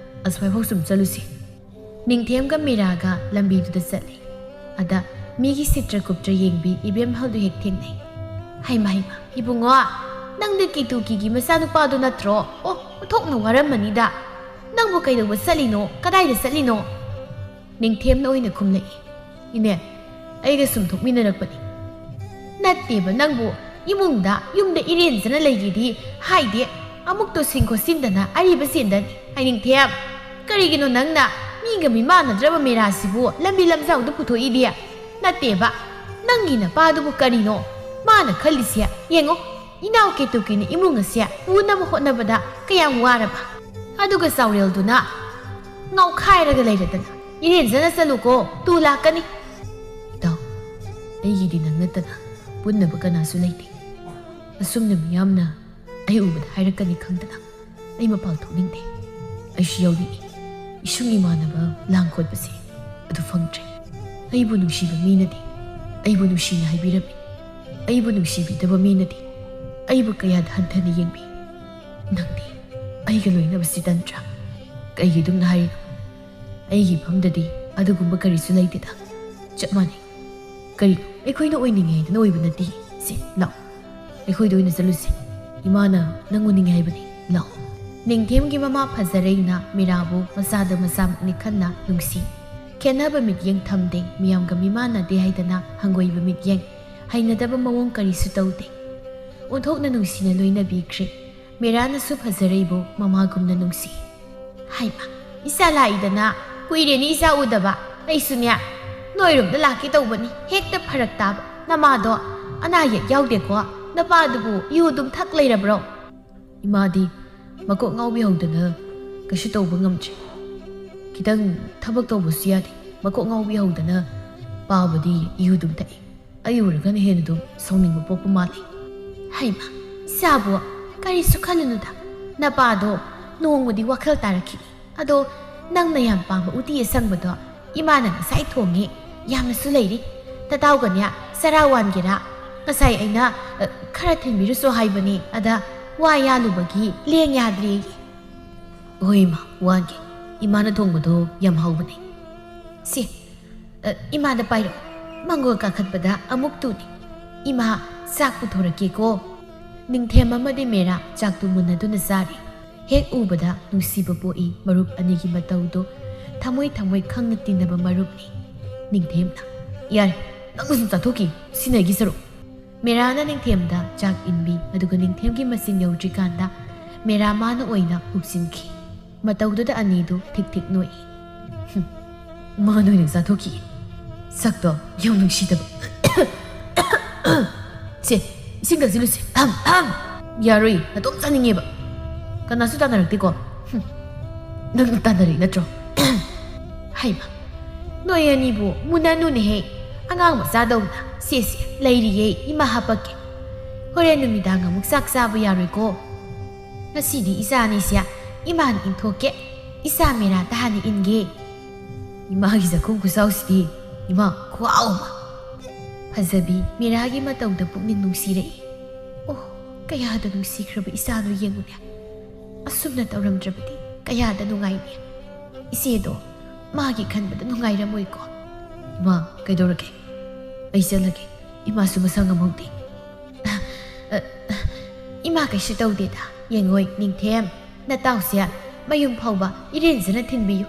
ꯑꯁ꯭ꯋꯥꯏꯐꯥꯎ ꯁꯨꯝ ꯆꯠꯂꯨꯁꯤ ꯅꯤꯡꯊꯦꯝꯒ ꯃꯤꯔꯥꯒ ꯂꯝꯕꯤꯗꯨꯗ ꯆꯠꯂꯤ ꯑꯗ ꯃꯤꯒꯤ ꯁꯤꯇ꯭ꯔ ꯀꯨꯞꯇ꯭ꯔ ꯌꯦꯡꯕꯤ ꯏꯕꯦꯝꯍꯜꯗꯨ ꯍꯦꯛ ꯊꯦꯡꯅꯩ ꯍꯩꯃꯥ ꯏꯕꯨꯡꯉꯣ ꯅꯪꯗꯤ ꯀꯦꯇꯨꯀꯤꯒꯤ ꯃꯆꯥꯅꯨꯄꯥꯗꯨ ꯅꯠꯇ꯭ꯔꯣ ꯑꯣ ꯑꯣꯟꯊꯣꯛꯅ ꯋꯥꯔꯝꯃꯅꯤꯗ ꯅꯪꯕꯨ ꯀꯩꯗꯧꯕ ꯆꯠꯂꯤꯅꯣ ꯀꯗꯥꯏꯗ ꯆꯠꯂꯤꯅꯣ ꯅꯤꯡꯊꯦꯝꯅ ꯑꯣꯏꯅ ꯈꯨꯝꯂꯛꯏ ꯏꯅꯦ ꯑꯩꯒ ꯁꯨꯝ ꯊꯣꯛꯃꯤꯟꯅꯔꯛꯄꯅꯤ ꯅꯠꯇꯦꯕ ꯅꯪꯕꯨ ꯏꯃꯨꯡꯗ ꯌꯨꯝꯗ ꯏꯔꯦꯟꯖꯅ ꯂꯩꯒꯦꯗꯤ ꯍꯥꯏꯗꯦ ꯑꯃꯨꯛꯇꯣ ꯁꯤꯟ ꯈꯣꯠꯆꯤꯟꯗꯅ ꯑꯔꯤꯕ ꯆꯦꯟꯗꯅꯤ ꯍꯥꯏꯅꯤꯡꯊꯦꯝ ꯀꯔꯤꯒꯤꯅꯣ ꯅꯪꯅ ꯃꯤꯒ ꯃꯤꯃꯥꯟꯅꯗ꯭ꯔꯕ ꯃꯦꯔꯥꯁꯤꯕꯨ ꯂꯝꯕꯤ ꯂꯝꯖꯥꯎꯗ ꯄꯨꯊꯣꯛꯏꯗꯤ ꯅꯠꯇꯦꯕ ꯅꯪꯒꯤ ꯅꯄꯥꯗꯨꯕꯨ ꯀꯔꯤꯅꯣ ꯃꯥꯅ ꯈꯜꯂꯤꯁꯦ ꯌꯦꯡꯉꯣ ꯏꯅꯥꯎ ꯀꯦꯇꯨꯀꯤꯅ ꯏꯃꯨꯡ ꯑꯁꯦ ꯄꯨꯅꯕ ꯍꯣꯠꯅꯕꯗ ꯀꯌꯥꯝ ꯋꯥꯔꯕ ꯑꯗꯨꯒ ꯆꯥꯎꯔꯦꯜꯗꯨꯅ ꯉꯥꯎꯈꯥꯏꯔꯒ ꯂꯩꯔꯗꯅ ꯏꯔꯦꯟꯖꯅ ꯆꯠꯂꯨꯀꯣ ꯇꯨ ꯂꯥꯛꯀꯅꯤ ꯏꯇꯥꯎ ꯑꯩꯒꯤꯗꯤ ꯅꯪ ꯅꯠꯇꯅ ꯄꯨꯟꯅꯕ ꯀꯅꯥꯁꯨ ꯂꯩꯇꯦ ꯑꯁꯨꯝꯅ ꯃꯤꯌꯥꯝꯅ ꯑꯩ ꯎꯕꯗ ꯍꯥꯏꯔꯛꯀꯅꯤ ꯈꯪꯗꯅ ꯑꯩ ꯃꯄꯥꯜ ꯊꯣꯛꯅꯤꯡꯗꯦ ꯑꯩꯁꯨ ꯌꯥꯎꯔꯛꯏ ꯏꯁꯨꯡ ꯏꯃꯥꯟꯅꯕ ꯂꯥꯡ ꯈꯣꯠꯄꯁꯦ ꯑꯗꯨ ꯐꯪꯗ꯭ꯔꯦ ꯑꯩꯕꯨ ꯅꯨꯡꯁꯤꯕ ꯃꯤꯅꯗꯤ ꯑꯩꯕꯨ ꯅꯨꯡꯁꯤꯅ ꯍꯥꯏꯕꯤꯔꯝꯃꯤ ꯑꯩꯕꯨ ꯅꯨꯡꯁꯤꯕꯤꯗꯕ ꯃꯤꯅꯗꯤ ꯑꯩꯕꯨ ꯀꯌꯥꯗ ꯍꯟꯊꯅ ꯌꯦꯡꯕꯤ ꯅꯪꯗꯤ ꯑꯩꯒ ꯂꯣꯏꯅꯕꯁꯤ ꯇꯟꯗ꯭ꯔꯥ ꯀꯩꯒꯤ ꯑꯗꯨꯝꯅ ꯍꯥꯏꯔꯤꯅꯣ ꯑꯩꯒꯤ ꯏꯐꯝꯗꯗꯤ ꯑꯗꯨꯒꯨꯝꯕ ꯀꯔꯤꯁꯨ ꯂꯩꯇꯦꯗ ꯆꯞ ꯃꯥꯟꯅꯩ ꯀꯔꯤꯅꯣ ꯑꯩꯈꯣꯏꯅ ꯑꯣꯏꯅꯤꯡꯉꯦ ꯍꯥꯏꯗꯅ ꯑꯣꯏꯕ ꯅꯠꯇꯦ ꯁꯦ ꯂꯥꯛꯑꯣ ꯑꯩꯈꯣꯏꯗ ꯑꯣꯏꯅ ꯆꯠꯂꯨꯁꯤ ꯏꯃꯥꯅ ꯅꯪ ꯎꯅꯤꯡꯉꯦ ꯍꯥꯏꯕꯅꯤ ꯂꯥꯛꯑꯣ ꯅꯤꯡꯊꯦꯝꯒꯤ ꯃꯃꯥ ꯐꯖꯔꯩꯅ ꯃꯤꯔꯥꯕꯨ ꯃꯆꯥꯗ ꯃꯆꯥꯃꯛꯅꯤ ꯈꯟꯅ ꯅꯨꯡꯁꯤ ꯈꯦꯟꯅꯕ ꯃꯤꯠꯌꯦꯡ ꯊꯝꯗꯦ ꯃꯤꯌꯥꯝꯒ ꯃꯤꯃꯥꯟꯅꯗꯦ ꯍꯥꯏꯗꯅ ꯍꯪꯒꯣꯏꯕ ꯃꯤꯠꯌꯦꯡ ꯍꯩꯅꯗꯕ ꯃꯑꯣꯡ ꯀꯔꯤꯁꯨ ꯇꯧꯗꯦ ꯑꯣꯟꯊꯣꯛꯅ ꯅꯨꯡꯁꯤꯅ ꯂꯣꯏꯅꯕꯤꯈ꯭ꯔꯦ ꯃꯤꯔꯥꯅꯁꯨ ꯐꯖꯔꯩꯕꯨ ꯃꯃꯥꯒꯨꯝꯅ ꯅꯨꯡꯁꯤ ꯍꯥꯏꯃ ꯏꯆꯥ ꯂꯥꯛꯏꯗꯅ ꯀꯨꯏꯔꯦꯅꯤ ꯏꯆꯥ ꯎꯗꯕ ꯑꯩꯁꯨꯅꯦ ꯅꯣꯏꯔꯣꯝꯗ ꯂꯥꯛꯀꯦ ꯇꯧꯕꯅꯤ ꯍꯦꯛꯇ ꯐꯔꯛ ꯇꯥꯕ ꯅꯃꯥꯗꯣ ꯑꯅꯥ ꯑꯌꯦꯛ ꯌꯥꯎꯗꯦꯀꯣ ꯅꯄꯥꯗꯨꯕꯨ ꯌꯨ ꯑꯗꯨꯝ ꯊꯛ ꯂꯩꯔꯕ꯭ꯔꯣ ꯏꯃꯥꯗꯤ ꯃꯀꯣꯛ ꯉꯥꯎꯕꯤꯍꯧꯗꯅ ꯀꯩꯁꯨ ꯇꯧꯕ ꯉꯝꯗ꯭ꯔꯦ ꯈꯤꯇꯪ ꯊꯕꯛ ꯇꯧꯕꯁꯨ ꯌꯥꯗꯦ ꯃꯀꯣꯛ ꯉꯥꯎꯕꯤꯍꯧꯗꯅ ꯄꯥꯕꯗꯤ ꯌꯨ ꯑꯗꯨꯝ ꯊꯛꯏ ꯑꯩ ꯎꯔꯒꯅ ꯍꯦꯟꯅ ꯑꯗꯨꯝ ꯁꯥꯎꯅꯤꯡꯕ ꯄꯣꯛꯄ ꯃꯥꯜꯂꯤ ꯍꯩꯃ ꯏꯆꯥꯕꯨ ꯀꯔꯤꯁꯨ ꯈꯜꯂꯨꯅꯨꯗ ꯅꯄꯥꯗꯣ ꯅꯣꯡꯃꯗꯤ ꯋꯥꯈꯜ ꯇꯥꯔꯛꯈꯤꯅꯤ ꯑꯗꯣ ꯅꯪꯅ ꯌꯥꯝ ꯄꯥꯝꯕ ꯎꯇꯤ ꯑꯁꯪꯕꯗꯣ ꯏꯃꯥꯅ ꯉꯁꯥꯏ ꯊꯣꯡꯉꯦ ꯌꯥꯝꯅꯁꯨ ꯂꯩꯔꯤ ꯇꯇꯥꯎꯒꯅꯦ ꯆꯔꯥ ꯋꯥꯟꯒꯦꯔꯥ ꯉꯁꯥꯏ ꯑꯩꯅ ꯈꯔ ꯊꯤꯟꯕꯤꯔꯨꯁꯨ ꯍꯥꯏꯕꯅꯤ ꯑꯗ ꯋꯥ ꯌꯥꯜꯂꯨꯕꯒꯤ ꯂꯦꯡ ꯌꯥꯗ꯭ꯔꯦ ꯍꯣꯏ ꯏꯃꯥ ꯋꯥꯟꯒꯦ ꯏꯃꯥꯅ ꯊꯣꯡꯕꯗꯣ ꯌꯥꯝ ꯍꯥꯎꯕꯅꯤ ꯁꯤ ꯏꯃꯥꯗ ꯄꯥꯏꯔꯛꯑꯣ ꯃꯪꯒꯣꯜ ꯀꯥꯈꯠꯄꯗ ꯑꯃꯨꯛ ꯇꯨꯅꯤ ꯏꯃꯥ ꯆꯥꯛ ꯄꯨꯊꯣꯔꯛꯀꯦꯀꯣ ꯅꯤꯡꯊꯦꯝ ꯑꯃꯗꯤ ꯃꯦꯔꯥ ꯆꯥꯛꯇꯨ ꯃꯨꯟꯅꯗꯨꯅ ꯆꯥꯔꯤ ꯍꯦꯛ ꯎꯕꯗ ꯅꯨꯡꯁꯤꯕ ꯄꯣꯛꯏ ꯃꯔꯨꯞ ꯑꯅꯤꯒꯤ ꯃꯇꯧꯗꯣ ꯊꯃꯣꯏ ꯊꯃꯣꯏ ꯈꯪꯅ ꯇꯤꯟꯅꯕ ꯃꯔꯨꯞꯅꯤ ꯅꯤꯡꯊꯦꯝꯅ ꯌꯥꯔꯦ ꯅꯪꯅ ꯁꯨꯝ ꯆꯥꯊꯣꯛꯈꯤ ꯁꯤꯅ ꯑꯩꯒꯤ ꯁꯔꯨꯛ ꯃꯦꯔꯥꯅ ꯅꯤꯡꯊꯦꯝꯗ ꯆꯥꯛ ꯏꯟꯕꯤ ꯑꯗꯨꯒ ꯅꯤꯡꯊꯦꯝꯒꯤ ꯃꯁꯤꯡ ꯌꯧꯗ꯭ꯔꯤꯀꯥꯟꯗ ꯃꯦꯔꯥ ꯃꯥꯅ ꯑꯣꯏꯅ ꯍꯨꯞꯆꯤꯟꯈꯤ ꯃꯇꯧꯗꯨꯗ ꯑꯅꯤꯗꯨ ꯊꯤꯛ ꯊꯤꯛ ꯅꯣꯛꯏ ꯃꯥꯅ ꯑꯣꯏꯅ ꯆꯥꯊꯣꯛꯈꯤ ꯁꯛꯇꯣ ꯌꯥꯝ ꯅꯨꯡꯁꯤꯗꯕ ꯁꯦ 이싱 당신루시 야로이 나 똥 짜닝해봐 까나수 따나락대고 넌 따나리 나죠 하이마 너희 아니부 무나누네 안강 마사도나 세세 레이리에 이마 하밖에 호레 누미당가 묵삭사부 야로이고 나시디 이사니시야 이만 인토게 이사미라 다하니 인게 이마기자 콩쿠사우시디 이마 고아오마 ꯐꯖꯕꯤ ꯃꯤꯔꯥꯒꯤ ꯃꯇꯧꯗ ꯄꯨꯛꯅꯤꯡ ꯅꯨꯡꯁꯤꯔꯛꯏ ꯑꯣ ꯀꯌꯥꯗ ꯅꯨꯡꯁꯤꯈ꯭ꯔꯕ ꯏꯆꯥꯗꯣ ꯌꯦꯡꯉꯨꯅꯦ ꯑꯁꯨꯝꯅ ꯇꯧꯔꯝꯗ꯭ꯔꯕꯗꯤ ꯀꯌꯥꯗ ꯅꯨꯡꯉꯥꯏꯅꯤ ꯏꯆꯦꯗꯣ ꯃꯥꯒꯤ ꯈꯟꯕꯗ ꯅꯨꯡꯉꯥꯏꯔꯝꯃꯣꯏꯀꯣ ꯏꯃꯥ ꯀꯩꯗꯧꯔꯒꯦ ꯑꯩ ꯆꯠꯂꯒꯦ ꯏꯃꯥꯁꯨ ꯃꯁꯥ ꯉꯝꯍꯧꯗꯦ ꯏꯃꯥ ꯀꯩꯁꯨ ꯇꯧꯗꯦꯗ ꯌꯦꯡꯉꯣꯏ ꯅꯤꯡꯊꯦꯝ ꯅꯇꯥꯎꯁꯦ ꯃꯌꯨꯝ ꯐꯥꯎꯕ ꯏꯔꯦꯟꯖꯅ ꯊꯤꯟꯕꯤꯌꯨ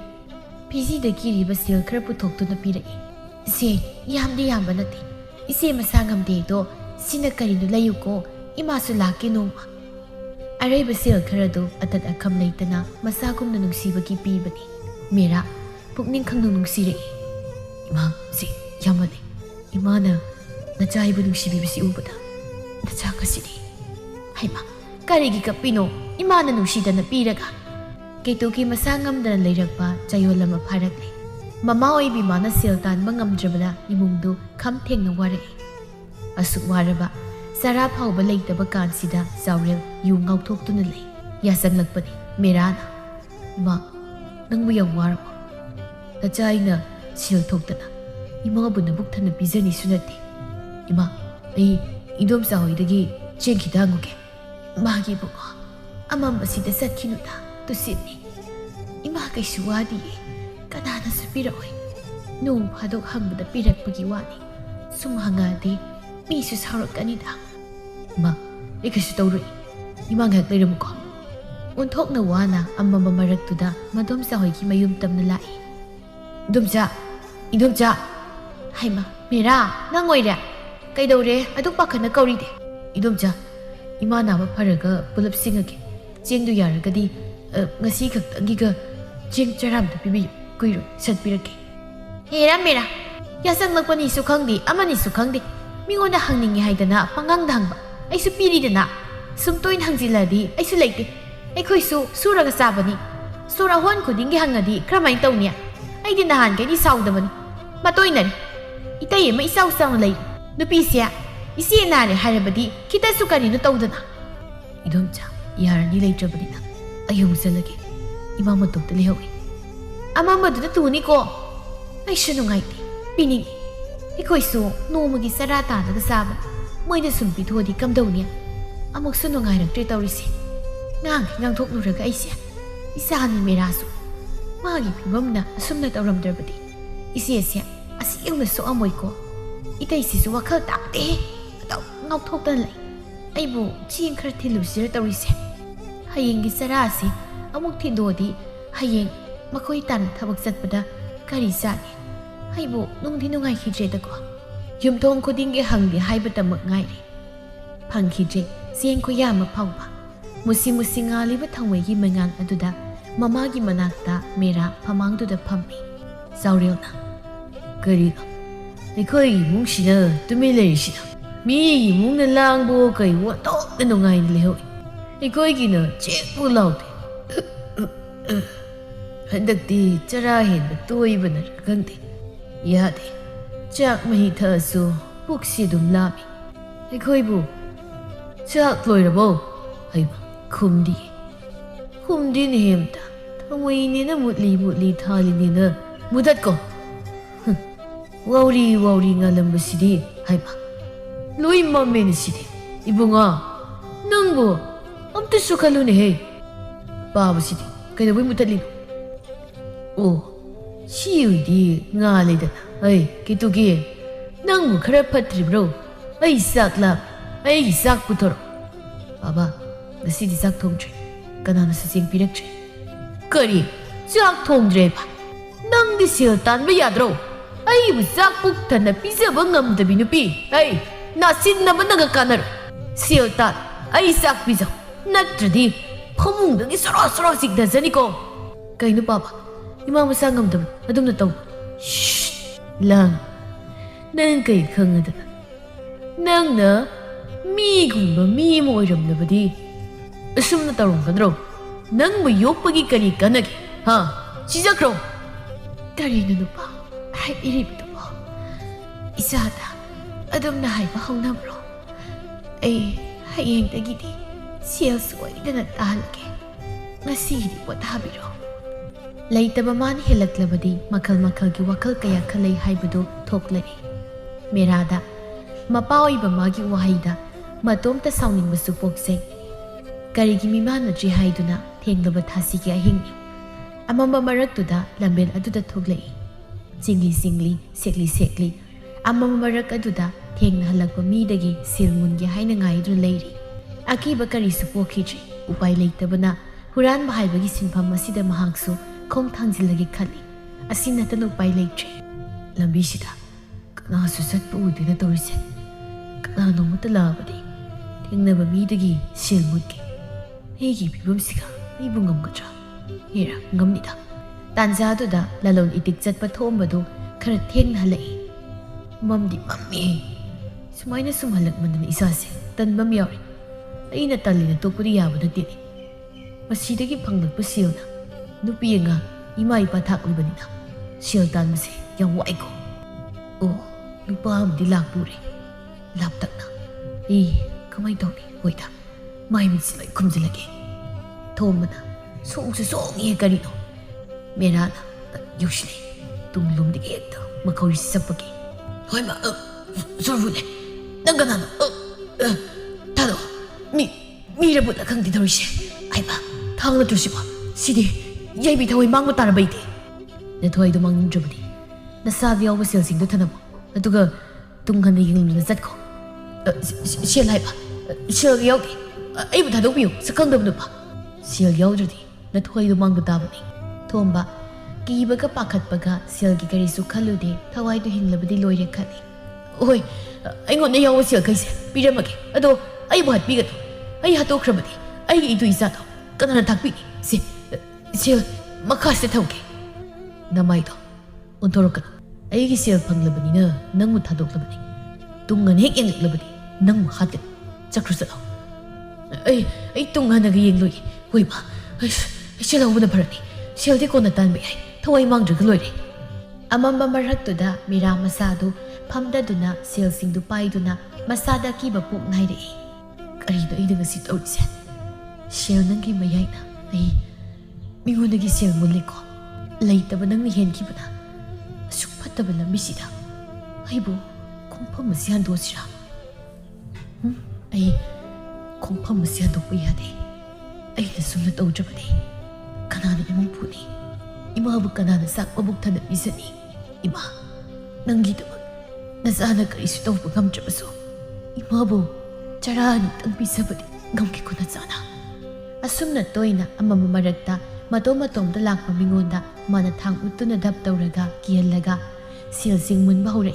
ꯐꯤꯖꯤꯗ ꯀꯤꯔꯤꯕ ꯁꯦꯜ ꯈꯔ ꯄꯨꯊꯣꯛꯇꯨꯅ ꯄꯤꯔꯛꯏ ꯏꯆꯦ ꯌꯥꯝꯗꯤ ꯌꯥꯝꯕ ꯅꯠꯇꯦ 이세 마상암데도 시나 까리노 라유고 이마수 라케 노마 아레이바 셀 khara도 atat akham leitana masagum na nungsibagi pibani mera pukning khangnu nungsire ima si yamane imana nachaibu nungsibibisi ubada nachakasidi haima karigi kapino imana nungsidana piraga ketuki masangam dana leirakpa chayolama pharakle ꯃꯃꯥ ꯑꯣꯏꯕꯤ ꯃꯥꯅ ꯁꯦꯜ ꯇꯥꯟꯕ ꯉꯝꯗ꯭ꯔꯕꯗ ꯏꯃꯨꯡꯗꯨ ꯈꯝ ꯊꯦꯡꯅ ꯋꯥꯔꯛꯏ ꯑꯁꯨꯛ ꯋꯥꯔꯕ ꯆꯔꯥ ꯐꯥꯎꯕ ꯂꯩꯇꯕ ꯀꯥꯟꯁꯤꯗ ꯆꯥꯎꯔꯦꯜ ꯌꯨ ꯉꯥꯎꯊꯣꯛꯇꯨꯅ ꯂꯩ ꯌꯥꯆꯪꯂꯛꯄꯅꯤ ꯃꯦꯔꯥꯅ ꯏꯃꯥ ꯅꯪꯕꯨ ꯌꯥꯝ ꯋꯥꯔꯕꯣ ꯅꯆꯥ ꯑꯩꯅ ꯁꯦꯜ ꯊꯣꯛꯇꯅ ꯏꯃꯥꯕꯨ ꯅꯕꯨꯛ ꯊꯟꯅ ꯄꯤꯖꯅꯤꯁꯨ ꯅꯠꯇꯦ ꯏꯃꯥ ꯑꯩ ꯏꯗꯣꯝꯆꯥ ꯍꯣꯏꯗꯒꯤ ꯆꯦꯡ ꯈꯤꯇ ꯍꯪꯉꯨꯒꯦ ꯃꯥꯒꯤ ꯕꯨꯡꯉꯣ ꯑꯃꯝꯕꯁꯤꯗ ꯆꯠꯈꯤꯅꯨꯗ ꯇꯨꯁꯤꯠꯅꯤ ꯏꯃꯥ ꯀꯩꯁꯨ ꯋꯥꯗꯤꯌꯦ ꯀꯅꯥꯅꯁꯨ ꯄꯤꯔꯛꯑꯣꯏ ꯅꯣꯡ ꯐꯥꯗꯣꯛ ꯍꯪꯕꯗ ꯄꯤꯔꯛꯄꯒꯤ ꯋꯥꯅꯤ ꯁꯨꯝ ꯍꯪꯉꯛꯑꯗꯤ ꯃꯤꯁꯨ ꯁꯥꯎꯔꯛꯀꯅꯤꯗ ꯏꯃꯥ ꯑꯩ ꯀꯩꯁꯨ ꯇꯧꯔꯣꯏ ꯏꯃꯥ ꯉꯥꯏꯍꯥꯛ ꯂꯩꯔꯝꯃꯨꯀꯣ ꯑꯣꯟꯊꯣꯛꯅ ꯋꯥꯅ ꯑꯃꯝꯕ ꯃꯔꯛꯇꯨꯗ ꯃꯗꯣꯝꯆꯥ ꯍꯣꯏꯒꯤ ꯃꯌꯨꯝ ꯇꯝꯅ ꯂꯥꯛꯏ ꯏꯗꯣꯝꯆꯥ ꯍꯩꯃ ꯃꯦꯔꯥ ꯅꯪ ꯑꯣꯏꯔꯦ ꯀꯩꯗꯧꯔꯦ ꯑꯗꯨꯛ ꯄꯥꯈꯠꯅ ꯀꯧꯔꯤꯗꯦ ꯏꯗꯣꯝꯆꯥ ꯏꯃꯥ ꯅꯥꯕ ꯐꯔꯒ ꯄꯨꯂꯞ ꯁꯤꯡꯉꯒꯦ ꯆꯦꯡꯗꯨ ꯌꯥꯔꯒꯗꯤ ꯉꯁꯤ ꯈꯛꯇꯪꯒꯤꯒ ꯆꯦꯡ ꯆꯔꯥꯝꯇ ꯄꯤꯕꯤꯌꯨ kuiro satpirake. Hera mera, yasang magpanisu khangdi, amanisu khangdi. Mingonda hangningi haidana pangangda hangba. Aisu piridana. Sumtoin hangziladi, aisu leite. Aikhoisu suraga sabani. Sura hon khudingi hangadi kramain tawniya. Aidi nahan kay ni saudamani. Matoy nari. Itay ma isaw sang lay. Nupisya, isi nari harabadi kita sukari no tawdana. Idomcha, yarani lay trabadina. Ayaw salagi. Imamatok talihawi. Amamadu na tuni ko. Ay siya nungayti. Piningi. Ikhoisu nomagi sarata nagasaba. Mo'y nasumpito di kamdaw niya. Amok sunungay nagtri tawrisi. Ngang thok nuraga ay siya. Isa ni Merasu. Magi pibam na asum na tawram darbadi. Isi siya. Asi yung naso amoy ko. Itay sisu wakal takte. Ataw ngaw thok talay. Ay bu chiyeng kartilu sir tawrisi. Hayeng gisarasi. Amok tidodi. Hayeng makoy tan tabag satpada. Karisani. Hay bu nung dinungay hijreda ko. Yumtong ko dingi hangdi hay bata magngayri. Pang hijre, siyeng ko yama pawpa. Musi-musi nga libat hangway himangang aduda, mamagi manakta mera pamangduda pampi. Sauril na. Kariga, iko'y imong sina, tumilay sina. Mi imong nalangbo kay watok na nungay nilihoy. Iko'y gina, chik po laute. Handak di tsarahin na tuway ba na rakante. Yate, chak mahita so, puksi dumlami. Iko'y bu, chak loy rabo. Ay ba, kumdi. Kumdi ni himta. Tangway ni na mutli thali ni na. Mudat ko. Wawri nga lang ba sidi. Ay ba, loy mami ni sidi. Ibu nga, nang bu, amta sukalo ni hey. Baba sidi, kaya boy mutalino. Oh, siyoy di nga lida. Ay, kitugi. Nang mo karapatri bro. Ay, sak lab. Ay, sak putoro. Baba, nasi di sak tongdre. Kanana sa siyang pinagdre. Kari, sak tongdre pa. Nang di siya tan ba yadro. Ay, sak puktan na pisa ba ngamda binupi. Ay, nasin na ba nagakanar. Siya tan, ay sak pisa. Natradi, pamungdang isoro-soro sigdasan ko. Kaya no, Papa, imamasa ngamda ba? Adong na tao. Shhh! Lang. Nang kay kangada. Nang na, mi gumba mi mo iram na ba di? Asum na tarong ka na. Nang mayok pagi kani ka nagi. Ha? Sisak ro. Dari na pa. Ay irip ito po. Isada. Adong na hay mahong na bro. Ay, hayeng tagiti. Siya suway na natalagi. Ngasidi po tabi ro. Laitaba man hilaglabadi makal-makal gi wakal kaya kalay haibado toklari. Merada, mapaoy ba magi wahayda, matomta sauning masupoksay. Karigi mimana ji haiduna, tenglaba tasigi ahingni. Amamba maraktuda, lambel aduda toglay. Singli-singli, sekli-sekli. Amamba marak aduda, teng na halagpa midagi, silmun gi hay na ngaydo layri. Akiba kari supokiji, upay laitaba na, huran mahaybagi sinpam masida mahangso, kong tangzilagi kali. Asin na tanong pay laytre. Lambi sida. Nakasusat pa udi na tawrisin. Kananong matalabadi. Tingna ba midagi silmud ki. Hegi bibam sika. Ibungam ka siya. Hira, ngam nita. Tanzado da lalon itiksat pa toomba do karateng na halay. Mamdi mami. Sumay na sumalag man na isasi. Tanbam yawin. Ay natali na to puri yawa na tini. Masidagi pang nagpasil na. Nupiya nga, ima ipatakli ba nila? Siyaltan mo si yang wai ko. Oh, lupa mo di lakpuri. Laptak na. Eh, kamay daw ni. Wait ha. Mahimit sila kumsilagi. Toma na. Soong sa soong iya kanino. Mera na. Usually, tumulong di kaya ito. Makawisi sa pagi. Hoy ma, sorvule. Nangganan. Tado, mirabot akang ditawishi. Ay ba, tawang na tusi ba? Sidi. Yay bitaw ay mango tarabayte. Natuhay do mangong drabadi. Nasabi ako silsing do tanamo. Natuga tunghan na yung nasat ko. Siyal hay pa. Siyal yaw di. Ay ba tadong miyo sa kang damno pa. Siyal yaw dradi. Natuhay do mango tabani. Tomba, kiiba ka pakat baga siyal gigari su kalude taway do hinlabadi loyre kani. Oy, ay ngon na yaw siyal kayse. Piramagi. Ado, ay buhat bigat. Ay hato krabadi. Ay ito isa to. Kanana takpi. Si, makasta tawke. Namaido, Untorka, Aigisiel Panglabani, Namu Tadoklabani, Tungan Hik and Labadi, Namu Hatit, Chakrusalo. I Tunganagi Lui, Wiba, I shall open the party, shall take on the time behind, Tawai Mang Glory. Amamba Maraktuda, Mira Masado, Pamda Duna, Selsing Dupai Duna, Masada Kiba Puk Naide. Karida eating a sit out said. Shell Nanki Mayana, ay, Mingunagi Sel Muliko. Later, when we hand Kibana, Supatabala Misida. Aibo, Compamasian dosra. Ay, Compamasian do Puyade. Ay, the Sulat Ojabadi. Kanana Imupuni. Imabu Kanana Sak Obuktan Isani. Ima Nangita Nazana Karisito Bukam Jabaso. Imabu Charani Tanpisabadi Gamki Kunatsana. Asumna Toina Amamamarata, Matomatom the Lak Mingonda, Manatang Utuna Dab Tauraga, Kielaga, Sil Sing Mun Baure.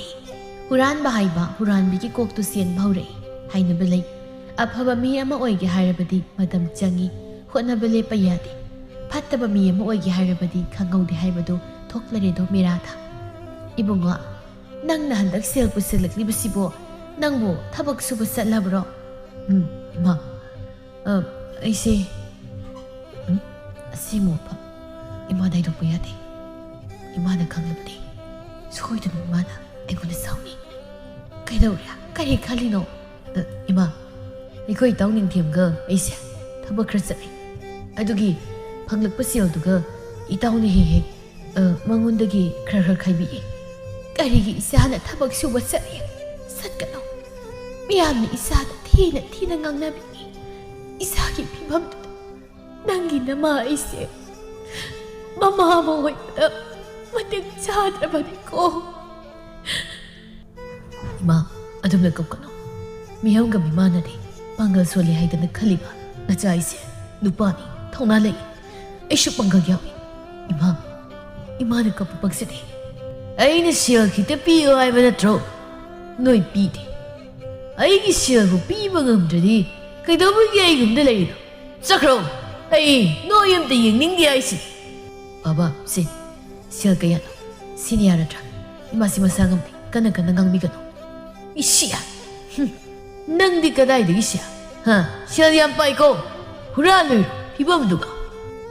Huran Bahaiba, Huran Biki Kok to Sien Baure. Hainabele. Abhava Miyama Oigi Harabadi, Madam Jangi, Honabele Payadi. Pataba Miyama Oigi Harabadi, Kango de Haibado, Toklaredo Mirata. Ibunga, Nang Nandak Sil Pusilak Libasibo, Nangbo, Tabak Super Sat Labro. Ma, I say, Simo Pap, Imada do Puyati, Imada Kangabadi, Soy to Mana, I could sound me. Kaidoria, Kai Kalino, Ima, I go down in Tim girl, I said, Tabakrasai. I do give Panglak Pasil to girl, Itauni he, Mangundagi, Krakar Kaibi. Karigi Sana Tabak Suba Sari, Satkano. Miami Isada Tina Nabi Isaki Pimam Nangi Nama I say, Mamma, wait up, Matin Sada Badiko. Ma, Adum the Cocono. Mianga Mimanadi, Bangal Soli Hide the Kaliba, Najaisi, Lupani, Tonale, Eshupangayawi, Imana Kapupak City. I ain't a shield, hit a peel, I will throw. No, it beat. I ain't a shield who people come to thee. Kadobu gave the lady. Sakro, hey, no, I'm the young the icy. Baba, say, Silkayano, Seniorata, Massima Sangam, Kanakanang Migano. Ishia. Nang di Kadai the Isha. Ha, Shaliam Paiko. Huranu, Pibamduga.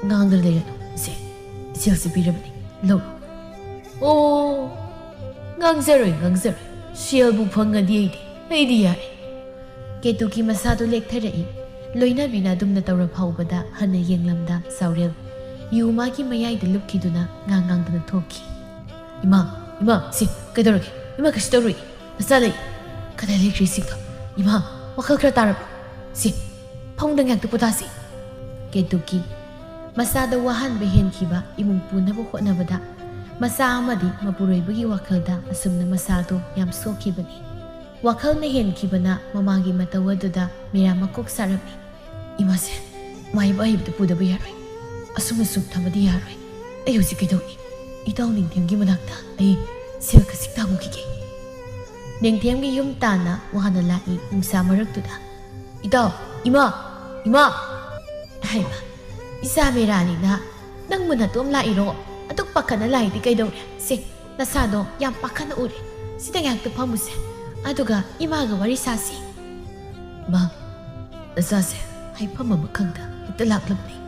Nang the lady, say, Silsi Pyramid, low. Oh, Gangzer, Shield Bupanga deity, Adia. Ketuki Masado Lake Terei, Loina Vinadum the Tower of Haubada, Hana Yanglamda, Saurel. You maki mayai the Lukiduna, Gangang the Toki. Ima, see, Kadorki, Imaka story, the Sally, Kadalek Sika, Ima, Wakakra see, Pongdang to Potasi. Ketuki Masada Wahan Behen Kiba, Imumpu Navada. Masa amadi mapuroybagi wakalda asumna masado yam sokibani. Wakal na hen kibana mamagi matawaduda mira makok sarabi. Imase, may bahib da puda bayaroi. Asum tamadi yaroi. Ayo si kidoni. Itaw ningtiyam gi manakta ay sila kasikta mo kiki. Ningtiyam gi yung tana wakana lai yung samarak tuda. Itaw, ima. Ay ma, isa mirani na nang munatom lairo. Atuk pakana lai di kay daw si nasado yang pakana uri si tayang to pamuse aduga imaga wari sasi ma nasase ay pamamakangda italaklap ni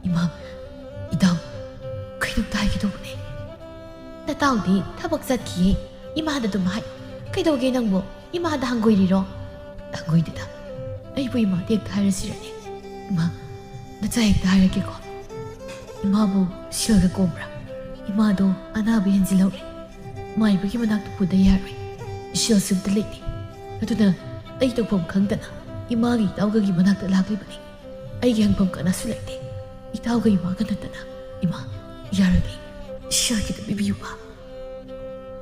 ima idaw kay daw tayo daw ni nataw di tabak sat ki imada dumahay kay daw ginang mo imada hanggoy riro hanggoy dita ay po ima diag tayo sila ni ima natsayag tayo kiko ima mo siya ka cobra Imado, anabi yan silaw rin. May bagi manakto po dayari. Siya simtalik ni. Ato na, ay itagpam kang dana. Imagi itaw kagi manakto lagli ba ni. Ay gihangpam ka na sulay ni. Itaw kagi mga kanatana. Ima, yarabi. Siya kita bibiyo pa.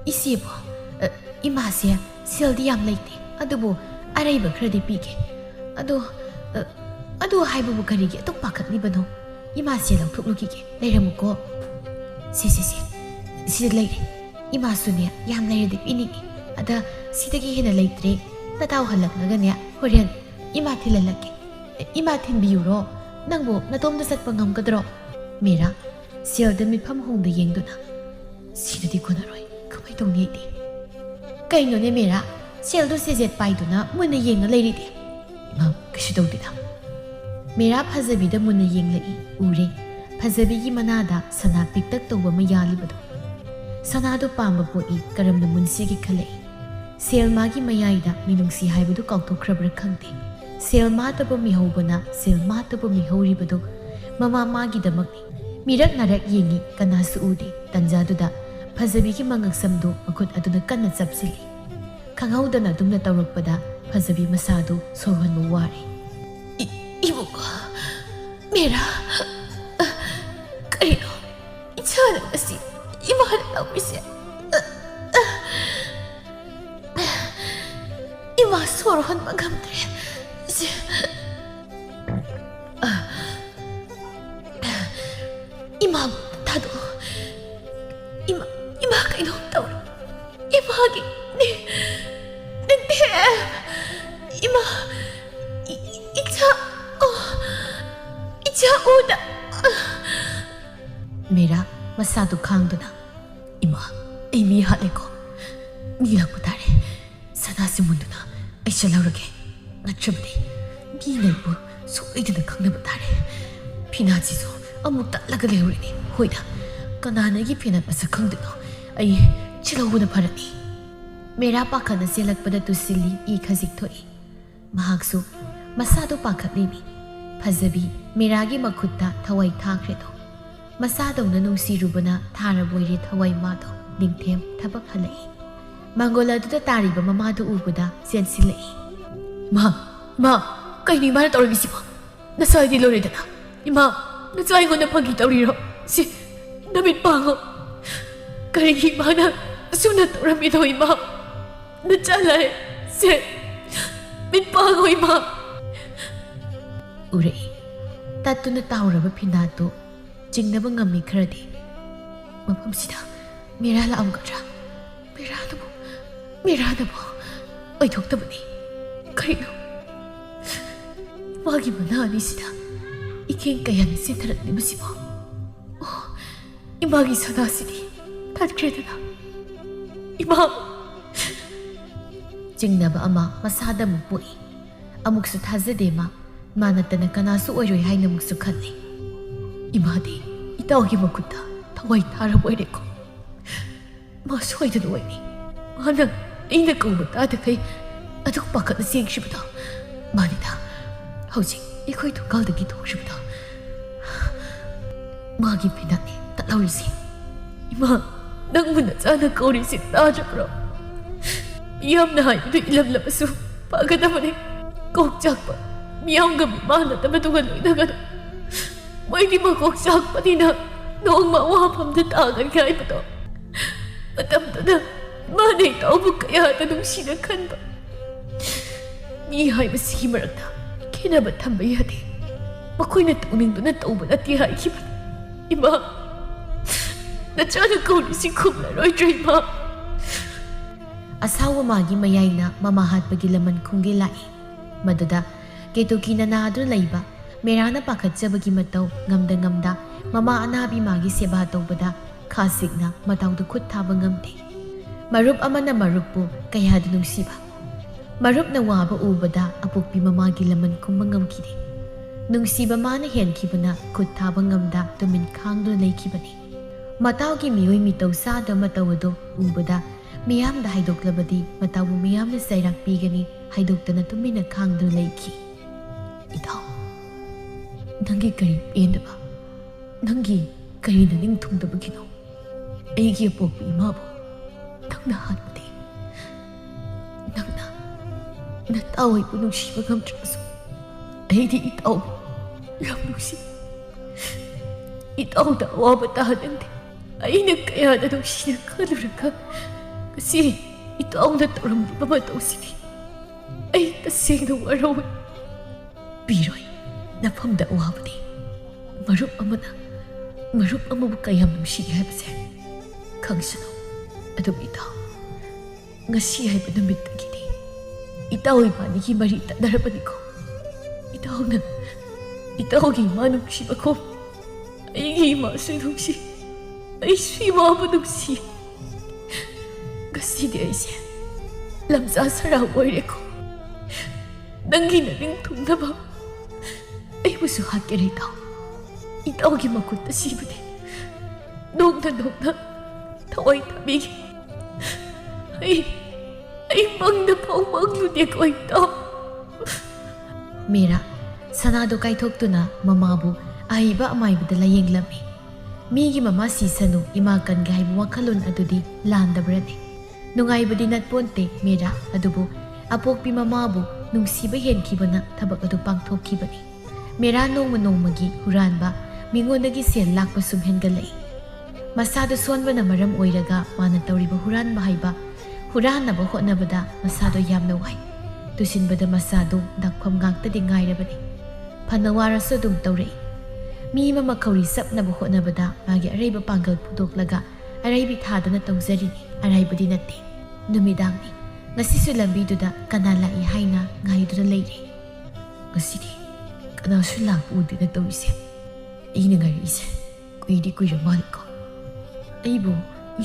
Isiya po, ima siya, sildiyam lay ni. Ato po, aray ba kredi pike. Ato haibu mo karigi atong pakat ni ba no. Ima siya lang tuklukiki. Layra mo ko. Si lady, imasunya, yam lady dip inigi. Ada sitagi hina lady, nataw halak na ganya, Korean, imatin lalaki. Imatin biyuro, nangbo, natom dasat pangam kadro. Mira, siya dan mi pamhong da yeng duna. ꯁꯤꯗꯗꯤ ꯀꯣꯟꯅꯔꯣꯏ ꯀꯃꯥꯏ ꯇꯧꯅꯤ ꯑꯩꯗꯤ ꯀꯩꯅꯣꯅꯦ ꯃꯦꯔꯥ ꯁꯦꯜꯗꯣ ꯁꯦꯖꯦꯠ ꯄꯥꯏꯗꯨꯅ ꯃꯨꯟꯅ ꯌꯦꯡꯉ ꯂꯩꯔꯤꯗꯤ ꯏꯃꯥ ꯀꯩꯁꯨ ꯇꯧꯗꯦꯗ ꯃꯦꯔꯥ ꯐꯖꯕꯤꯗ ꯃꯨꯟꯅ ꯌꯦꯡꯂꯛꯏ ꯎꯔꯦ ꯐꯖꯕꯤꯒꯤ ꯃꯅꯥꯗ ꯁꯅꯥ ꯄꯤꯛꯇꯛ ꯇꯧꯕ ꯑꯃ ꯌꯥꯜꯂꯤꯕꯗꯣ ꯁꯅꯥꯗꯣ ꯄꯥꯝꯕ ꯄꯣꯛꯏ ꯀꯔꯝꯅ ꯃꯨꯟꯁꯤꯒꯦ ꯈꯜꯂꯛꯏ ꯁꯦꯜ ꯃꯥꯒꯤ ꯃꯌꯥꯏꯗ ꯃꯤꯅꯨꯡꯁꯤ ꯍꯥꯏꯕꯗꯨ ꯀꯥꯎꯊꯣꯛꯈ꯭ꯔꯕ꯭ꯔꯥ ꯈꯪꯗꯦ ꯁꯦꯜ ꯃꯥꯇꯕ ꯃꯤꯍꯧꯕꯅ ꯁꯦꯜ ꯃꯥꯇꯕ ꯃꯤꯍꯧꯔꯤꯕꯗꯣ ꯃꯃꯥ ꯃꯥꯒꯤꯗꯃꯛꯅꯤ ꯃꯤꯔꯛ ꯅꯥꯔꯛ ꯌꯦꯡꯉꯤ ꯀꯅꯥꯁꯨ ꯎꯗꯦ ꯇꯟꯖꯥꯗꯨꯗ ꯐꯖꯕꯤꯒꯤ ꯃꯉꯛꯁꯝꯗꯣ ꯃꯈꯨꯠ ꯑꯗꯨꯅ ꯀꯟꯅ ꯆꯞꯁꯤꯜꯂꯤ ꯈꯪꯍꯧꯗꯅ ꯑꯗꯨꯝꯅ ꯇꯧꯔꯛꯄꯗ ꯐꯖꯕꯤ ꯃꯁꯥꯗꯣ ꯁꯣꯔꯍꯣꯟꯕ ꯋꯥꯔꯦ 이모가 메라 그리노 이차는 것이 이 말을 하고 있어 이마 서로 한만 감들이 이마 다도 이마가 이놈 떠오르 이마하기 내 이마 이차 이차오다 메라 마사도 강도나 이마 이미 하래고 미라고 다래 사다스 문두나 아이샬라우르게 나트럽디 미네고 소이드나 강나부 다래 피나지소 아무 딸라가 레우리니 호이다 까나나기 피나빠서 강도나 아이 치라우나 바라니 메라 파카나 셀락바다 투실리 이 카직 토이 마학수 마사도 파카리니 ꯐꯖꯕꯤ ꯃꯤꯔꯥꯒꯤ ꯃꯈꯨꯠꯇ ꯊꯋꯥꯏ ꯊꯥꯈ꯭ꯔꯦꯗꯣ ꯃꯁꯥꯗꯧꯅ ꯅꯨꯡꯁꯤꯔꯨꯕꯅ ꯊꯥꯔꯕꯣꯏꯔꯦ ꯊꯋꯥꯏ ꯃꯥꯗꯣ ꯅꯤꯡꯊꯦꯝ ꯊꯕꯛ ꯍꯜꯂꯛꯏ ꯃꯥꯡꯒꯣꯜ ꯑꯗꯨꯗ ꯇꯥꯔꯤꯕ ꯃꯃꯥꯗꯨ ꯎꯕꯗ ꯆꯦꯟꯁꯤꯜꯂꯛꯏ ꯃꯥ ꯀꯩꯅꯣ ꯏꯃꯥꯅ ꯇꯧꯔꯤꯕꯁꯤꯕꯣ ꯅꯁꯥꯏꯗꯤ ꯂꯣꯏꯔꯦꯗꯅ ꯏꯃꯥ ꯅꯆꯥ ꯑꯩꯉꯣꯟꯗ ꯐꯥꯒꯤ ꯇꯧꯔꯤꯔꯣ ꯁꯤ ꯅꯃꯤꯠ ꯄꯥꯡꯉꯣ ꯀꯔꯤꯒꯤ ꯏꯃꯥꯅ ꯑꯁꯨꯝꯅ ꯇꯧꯔꯝꯃꯤꯅꯣ ꯏꯃꯥ ꯅꯆꯥ ꯂꯥꯏ ꯁꯦ ꯃꯤꯠ ꯄꯥꯡꯉꯣ ꯏꯃꯥ ꯎꯔꯛꯏ ꯇꯠꯇꯨꯅ ꯇꯥꯎꯔꯕ ꯐꯤꯅꯥꯠꯇꯨ ꯆꯤꯡꯅꯕ ꯉꯝꯃꯤ ꯈꯔꯗꯤ ꯃꯐꯝꯁꯤꯗ ꯃꯦꯔꯥ ꯂꯥꯛꯑꯝꯒꯗ꯭ꯔꯥ ꯃꯦꯔꯥꯅꯕꯨ ꯑꯣꯏꯊꯣꯛꯇꯕꯅꯤ ꯀꯔꯤꯅꯣ ꯃꯥꯒꯤ ꯃꯅꯥ ꯑꯅꯤꯁꯤꯗ ꯏꯀꯦꯡ ꯀꯌꯥꯅ ꯆꯦꯟꯊꯔꯛꯂꯤꯕꯁꯤꯕꯣ ꯑꯣ ꯏꯃꯥꯒꯤ ꯁꯅꯥꯁꯤꯗꯤ ꯇꯠꯈ꯭ꯔꯦꯗꯅ ꯏꯃꯥ ꯆꯤꯡꯅꯕ ꯑꯃ ꯃꯁꯥꯗ ꯑꯃꯨꯛ ꯄꯣꯛꯏ ꯑꯃꯨꯛꯁꯨ ꯊꯥꯖꯗꯦ ꯃꯥ ꯅꯠꯇꯅ ꯀꯅꯥꯁꯨ ꯑꯣꯏꯔꯣꯏ ꯍꯥꯏꯅ ꯑꯃꯨꯛꯁꯨ ꯈꯜꯂꯤ ꯏꯃꯥꯗꯤ ꯏꯇꯥꯎꯒꯤ ꯃꯈꯨꯠꯇ ꯊꯋꯥꯏ ꯊꯥꯔꯕ ꯑꯣꯏꯔꯦꯀꯣ ꯃꯥ ꯁꯣꯏꯗꯅ ꯑꯣꯏꯅꯤ ꯃꯥꯅ ꯑꯩꯅ ꯀꯧꯕ ꯇꯥꯗꯈꯩ ꯑꯗꯨꯛ ꯄꯥꯈꯠꯅ ꯆꯦꯟꯈ꯭ꯔꯤꯕꯗꯣ ꯃꯥꯅꯤꯗ ꯍꯧꯖꯤꯛ ꯑꯩꯈꯣꯏ ꯊꯣꯡꯒꯥꯜꯗꯒꯤ ꯊꯣꯛꯈ꯭ꯔꯤꯕꯗꯣ ꯃꯥꯒꯤ ꯐꯤꯅꯥꯠꯅꯤ ꯇꯠꯍꯧꯔꯤꯁꯤ ꯏꯃꯥ ꯅꯪꯕꯨ ꯅꯆꯥꯅ ꯀꯧꯔꯤꯁꯤ ꯇꯥꯗ꯭ꯔꯕ꯭ꯔꯣ ꯃꯤꯌꯥꯝꯅ ꯍꯥꯏꯕꯗꯨ ꯏꯜꯂꯝꯂꯕꯁꯨ ꯐꯒꯗꯕꯅꯤ ꯀꯣꯛ ꯆꯥꯛꯄ ꯃꯤꯌꯥꯝꯒ ꯃꯤꯃꯥꯟꯅꯗꯕꯗꯨꯒ ꯂꯣꯏꯅꯒꯅꯨ ꯃꯣꯏꯗꯤ ꯃꯀꯣꯛ ꯆꯥꯛꯄꯅꯤꯅ ꯅꯣꯡꯃ ꯋꯥꯐꯝꯗ ꯇꯥꯒꯅꯤ ꯍꯥꯏꯕꯗꯣ ꯃꯇꯝꯗꯨꯗ ꯃꯥꯅ ꯏꯇꯥꯎꯕꯨ ꯀꯌꯥꯗ ꯅꯨꯡꯁꯤꯅ ꯈꯟꯕ ꯃꯤ ꯍꯥꯏꯕꯁꯤꯒꯤ ꯃꯔꯛꯇ ꯈꯦꯟꯅꯕ ꯊꯝꯕ ꯌꯥꯗꯦ ꯃꯈꯣꯏꯅ ꯇꯧꯅꯤꯡꯗꯨꯅ ꯇꯧꯕ ꯅꯠꯇꯦ ꯍꯥꯏꯈꯤꯕꯅꯤ ꯏꯃꯥ ꯅꯆꯥꯅ ꯀꯧꯔꯤꯁꯤ ꯈꯨꯝꯂꯔꯣꯏꯗ꯭ꯔ ꯏꯃꯥ ꯑꯁꯥꯎꯕ ꯃꯥꯒꯤ ꯃꯌꯥꯏꯅ ꯃꯃꯥ ꯍꯥꯠꯄꯒꯤ ꯂꯃꯟ ꯈꯨꯝꯒꯦ ꯂꯥꯛꯏ ꯃꯗꯨꯗ ꯀꯦꯇꯨꯀꯤ ꯅꯅꯥꯗꯨꯅ ꯂꯩꯕ ꯃꯦꯔꯥꯅ ꯄꯥꯈꯠꯆꯕꯒꯤ ꯃꯇꯧ ꯉꯝꯗ ꯃꯃꯥ ꯑꯅꯥꯕꯤ ꯃꯥꯒꯤ ꯁꯦꯕꯥ ꯇꯧꯕꯗ ꯈꯥꯁꯤꯛꯅ ꯃꯇꯥꯎꯗ ꯈꯨꯠ ꯊꯥꯕ ꯉꯝꯗꯦ ꯃꯔꯨꯞ ꯑꯃꯅ ꯃꯔꯨꯞꯄꯨ ꯀꯌꯥꯗ ꯅꯨꯡꯁꯤꯕ ꯃꯔꯨꯞꯅ ꯋꯥꯕ ꯎꯕꯗ ꯑꯄꯣꯛꯄꯤ ꯃꯃꯥꯒꯤ ꯂꯃꯟ ꯈꯨꯝꯕ ꯉꯝꯈꯤꯗꯦ ꯅꯨꯡꯁꯤꯕ ꯃꯥꯅ ꯍꯦꯟꯈꯤꯕꯅ ꯈꯨꯠ ꯊꯥꯕ ꯉꯝꯗ ꯇꯨꯃꯤꯟ ꯈꯥꯡꯗꯨꯅ ꯂꯩꯈꯤꯕꯅꯤ ꯃꯇꯥꯎꯒꯤ ꯃꯤꯑꯣꯏ ꯃꯤꯇꯧ ꯆꯥꯗꯕ ꯃꯇꯧ ꯑꯗꯨ ꯎꯕꯗ ꯃꯤꯌꯥꯝꯗ ꯍꯥꯏꯗꯣꯛꯂꯕꯗꯤ ꯃꯇꯥꯎꯕꯨ ꯃꯤꯌꯥꯝꯅ ꯆꯩꯔꯥꯛ ꯄꯤꯒꯅꯤ ꯍꯥꯏꯗꯣꯛꯇꯅ ꯇꯨꯃꯤꯟꯅ ꯈꯥꯡꯗꯨꯅ ꯂꯩꯈꯤ ꯏꯇꯥꯎ ꯅꯪꯒꯤ ꯀꯔꯤ ꯄꯦꯟꯗꯕ ꯅꯪꯒꯤ ꯀꯔꯤꯅ ꯅꯤꯡꯊꯨꯡꯗꯕꯒꯤꯅꯣ ꯑꯩꯒꯤ ꯑꯄꯣꯛꯄ ꯏꯃꯥꯕꯨ ꯅꯪꯅ ꯍꯥꯠꯄꯗꯤ ꯅꯪꯅ ꯅꯇꯥꯎ ꯑꯩꯕꯨ ꯅꯨꯡꯁꯤꯕ ꯉꯝꯗ꯭ꯔꯕꯁꯨ ꯑꯩꯗꯤ ꯏꯇꯥꯎꯕꯨ ꯌꯥꯝ ꯅꯨꯡꯁꯤ ꯏꯇꯥꯎꯗ ꯑꯋꯥꯕ ꯇꯥꯍꯟꯅꯤꯡꯗꯦ ꯑꯩꯅ ꯀꯌꯥꯗ ꯅꯨꯡꯁꯤꯅ ꯈꯜꯂꯨꯔꯒ ꯉꯁꯤ ꯏꯇꯥꯎꯅ ꯇꯧꯔꯝꯂꯤꯕ ꯃꯇꯧꯁꯤꯗꯤ ꯑꯩ ꯇꯁꯦꯡꯅ ꯋꯥꯔꯧꯏ ꯄꯤꯔꯣꯏ ꯅꯐꯝꯗ ꯑꯋꯥꯕꯗꯤ ꯃꯔꯨꯞ ꯑꯃꯅ ꯃꯔꯨꯞ ꯑꯃꯕꯨ ꯀꯌꯥꯝ ꯅꯨꯡꯁꯤꯒꯦ ꯍꯥꯏꯕꯁꯦ ꯈꯪꯁꯅꯨ ꯑꯗꯨꯕꯨ ꯏꯇꯥꯎ ꯉꯁꯤ ꯍꯥꯏꯕ ꯅꯨꯃꯤꯠꯇꯒꯤꯗꯤ ꯏꯇꯥꯎ ꯏꯕꯥꯅꯤꯒꯤ ꯃꯔꯤ ꯇꯠꯅꯔꯕꯅꯤꯀꯣ ꯏꯇꯥꯎꯅ ꯏꯇꯥꯎꯒꯤ ꯏꯃꯥ ꯅꯨꯡꯁꯤꯕꯈꯣ ꯑꯩꯒꯤ ꯏꯃꯥꯁꯨ ꯅꯨꯡꯁꯤ ꯑꯩꯁꯨ ꯏꯃꯥꯕꯨ ꯅꯨꯡꯁꯤ ꯉꯁꯤꯗꯤ ꯑꯩꯁꯦ ꯂꯝꯖꯥ ꯁꯔꯥꯎ ꯑꯣꯏꯔꯦꯀꯣ ꯅꯪꯒꯤ ꯅꯅꯤꯡ ꯊꯨꯡꯅꯕ ꯑꯩꯕꯨꯁꯨ ꯍꯥꯠꯀꯦꯔꯦ ꯏꯇꯥꯎ ꯏꯇꯥꯎꯒꯤ ꯃꯈꯨꯠꯇ ꯁꯤꯕꯗꯤ ꯅꯣꯡꯅ ꯅꯣꯡꯅ ꯊꯋꯥꯏ ꯊꯥꯕꯤꯒꯦ ꯑꯩ ꯃꯪꯗ ꯐꯥꯎ ꯃꯪꯂꯨꯗꯦꯀꯣ ꯏꯇꯥꯎ ꯃꯦꯔꯥ ꯁꯅꯥꯗꯣ ꯀꯥꯏꯊꯣꯛꯇꯨꯅ ꯃꯃꯥꯕꯨ ꯑꯍꯩꯕ ꯑꯃꯥꯏꯕꯗ ꯂꯥꯌꯦꯡꯂꯝꯃꯤ ꯃꯤꯒꯤ ꯃꯃꯥ ꯁꯤꯁꯅꯨ ꯏꯃꯥ ꯀꯟꯒꯦ ꯍꯥꯏꯕ ꯋꯥꯈꯜꯂꯣꯟ ꯑꯗꯨꯗꯤ ꯂꯥꯟꯗꯕ꯭ꯔꯅꯤ ꯅꯨꯡꯉꯥꯏꯕꯗꯤ ꯅꯠꯄꯣꯟꯇꯦ ꯃꯦꯔꯥ ꯑꯗꯨꯕꯨ ꯑꯄꯣꯛꯄꯤ ꯃꯃꯥꯕꯨ ꯅꯨꯡꯁꯤꯕ ꯍꯦꯟꯈꯤꯕꯅ ꯊꯕꯛ ꯑꯗꯨ ꯄꯥꯡꯊꯣꯛꯈꯤꯕꯅꯤ ꯃꯦꯔꯥ ꯅꯣꯡꯃ ꯅꯣꯡꯃꯒꯤ ꯍꯨꯔꯥꯟꯕ ꯃꯤꯉꯣꯟꯗꯒꯤ ꯁꯦꯜ ꯂꯥꯛꯄ ꯁꯨꯝ ꯍꯦꯟꯒꯠꯂꯛꯏ ꯃꯁꯥꯗꯨ ꯁꯣꯟꯕꯅ ꯃꯔꯝ ꯑꯣꯏꯔꯒ ꯃꯥꯅ ꯇꯧꯔꯤꯕ ꯍꯨꯔꯥꯟꯕ ꯍꯥꯏꯕ ꯍꯨꯔꯥꯟꯅꯕ ꯍꯣꯠꯅꯕꯗ ꯃꯁꯥꯗꯣ ꯌꯥꯝꯅ ꯋꯥꯏ ꯇꯨꯁꯤꯟꯕꯗ ꯃꯁꯥꯗꯣ ꯗꯥꯛꯐꯝ ꯉꯥꯛꯇꯗꯤ ꯉꯥꯏꯔꯕꯅꯤ ꯐꯅ ꯋꯥꯔꯁꯨ ꯑꯗꯨꯝ ꯇꯧꯔꯛꯏ ꯃꯤ ꯑꯃ ꯃꯈꯧꯔꯤ ꯁꯞꯅꯕ ꯍꯣꯠꯅꯕꯗ ꯃꯥꯒꯤ ꯑꯔꯩꯕ ꯄꯥꯡꯒꯜ ꯐꯨꯗꯣꯛꯂꯒ ꯑꯔꯩꯕꯤ ꯊꯥꯗꯨꯅ ꯇꯧꯖꯔꯤꯅꯤ ꯑꯔꯥꯏꯕꯗꯤ ꯅꯠꯇꯦ ꯅꯨꯃꯤꯗꯥꯡꯅꯤ ꯉꯁꯤꯁꯨ ꯂꯝꯕꯤꯗꯨꯗ ꯀꯅꯥ ꯂꯥꯛꯏ ꯍꯥꯏꯅ ꯉꯥꯏꯗꯨꯅ ꯂꯩꯔꯦ ꯉꯁꯤꯗꯤ ꯀꯅꯥꯁꯨ ꯂꯥꯛꯄ ꯎꯗꯦꯅ ꯇꯧꯔꯤꯁꯦ ꯑꯩꯅ ꯉꯥꯏꯔꯛꯏꯁꯦ ꯀꯨꯏꯗꯤ ꯀꯨꯏꯔ ꯃꯥꯜꯂꯦꯀꯣ ꯑꯩꯕꯨ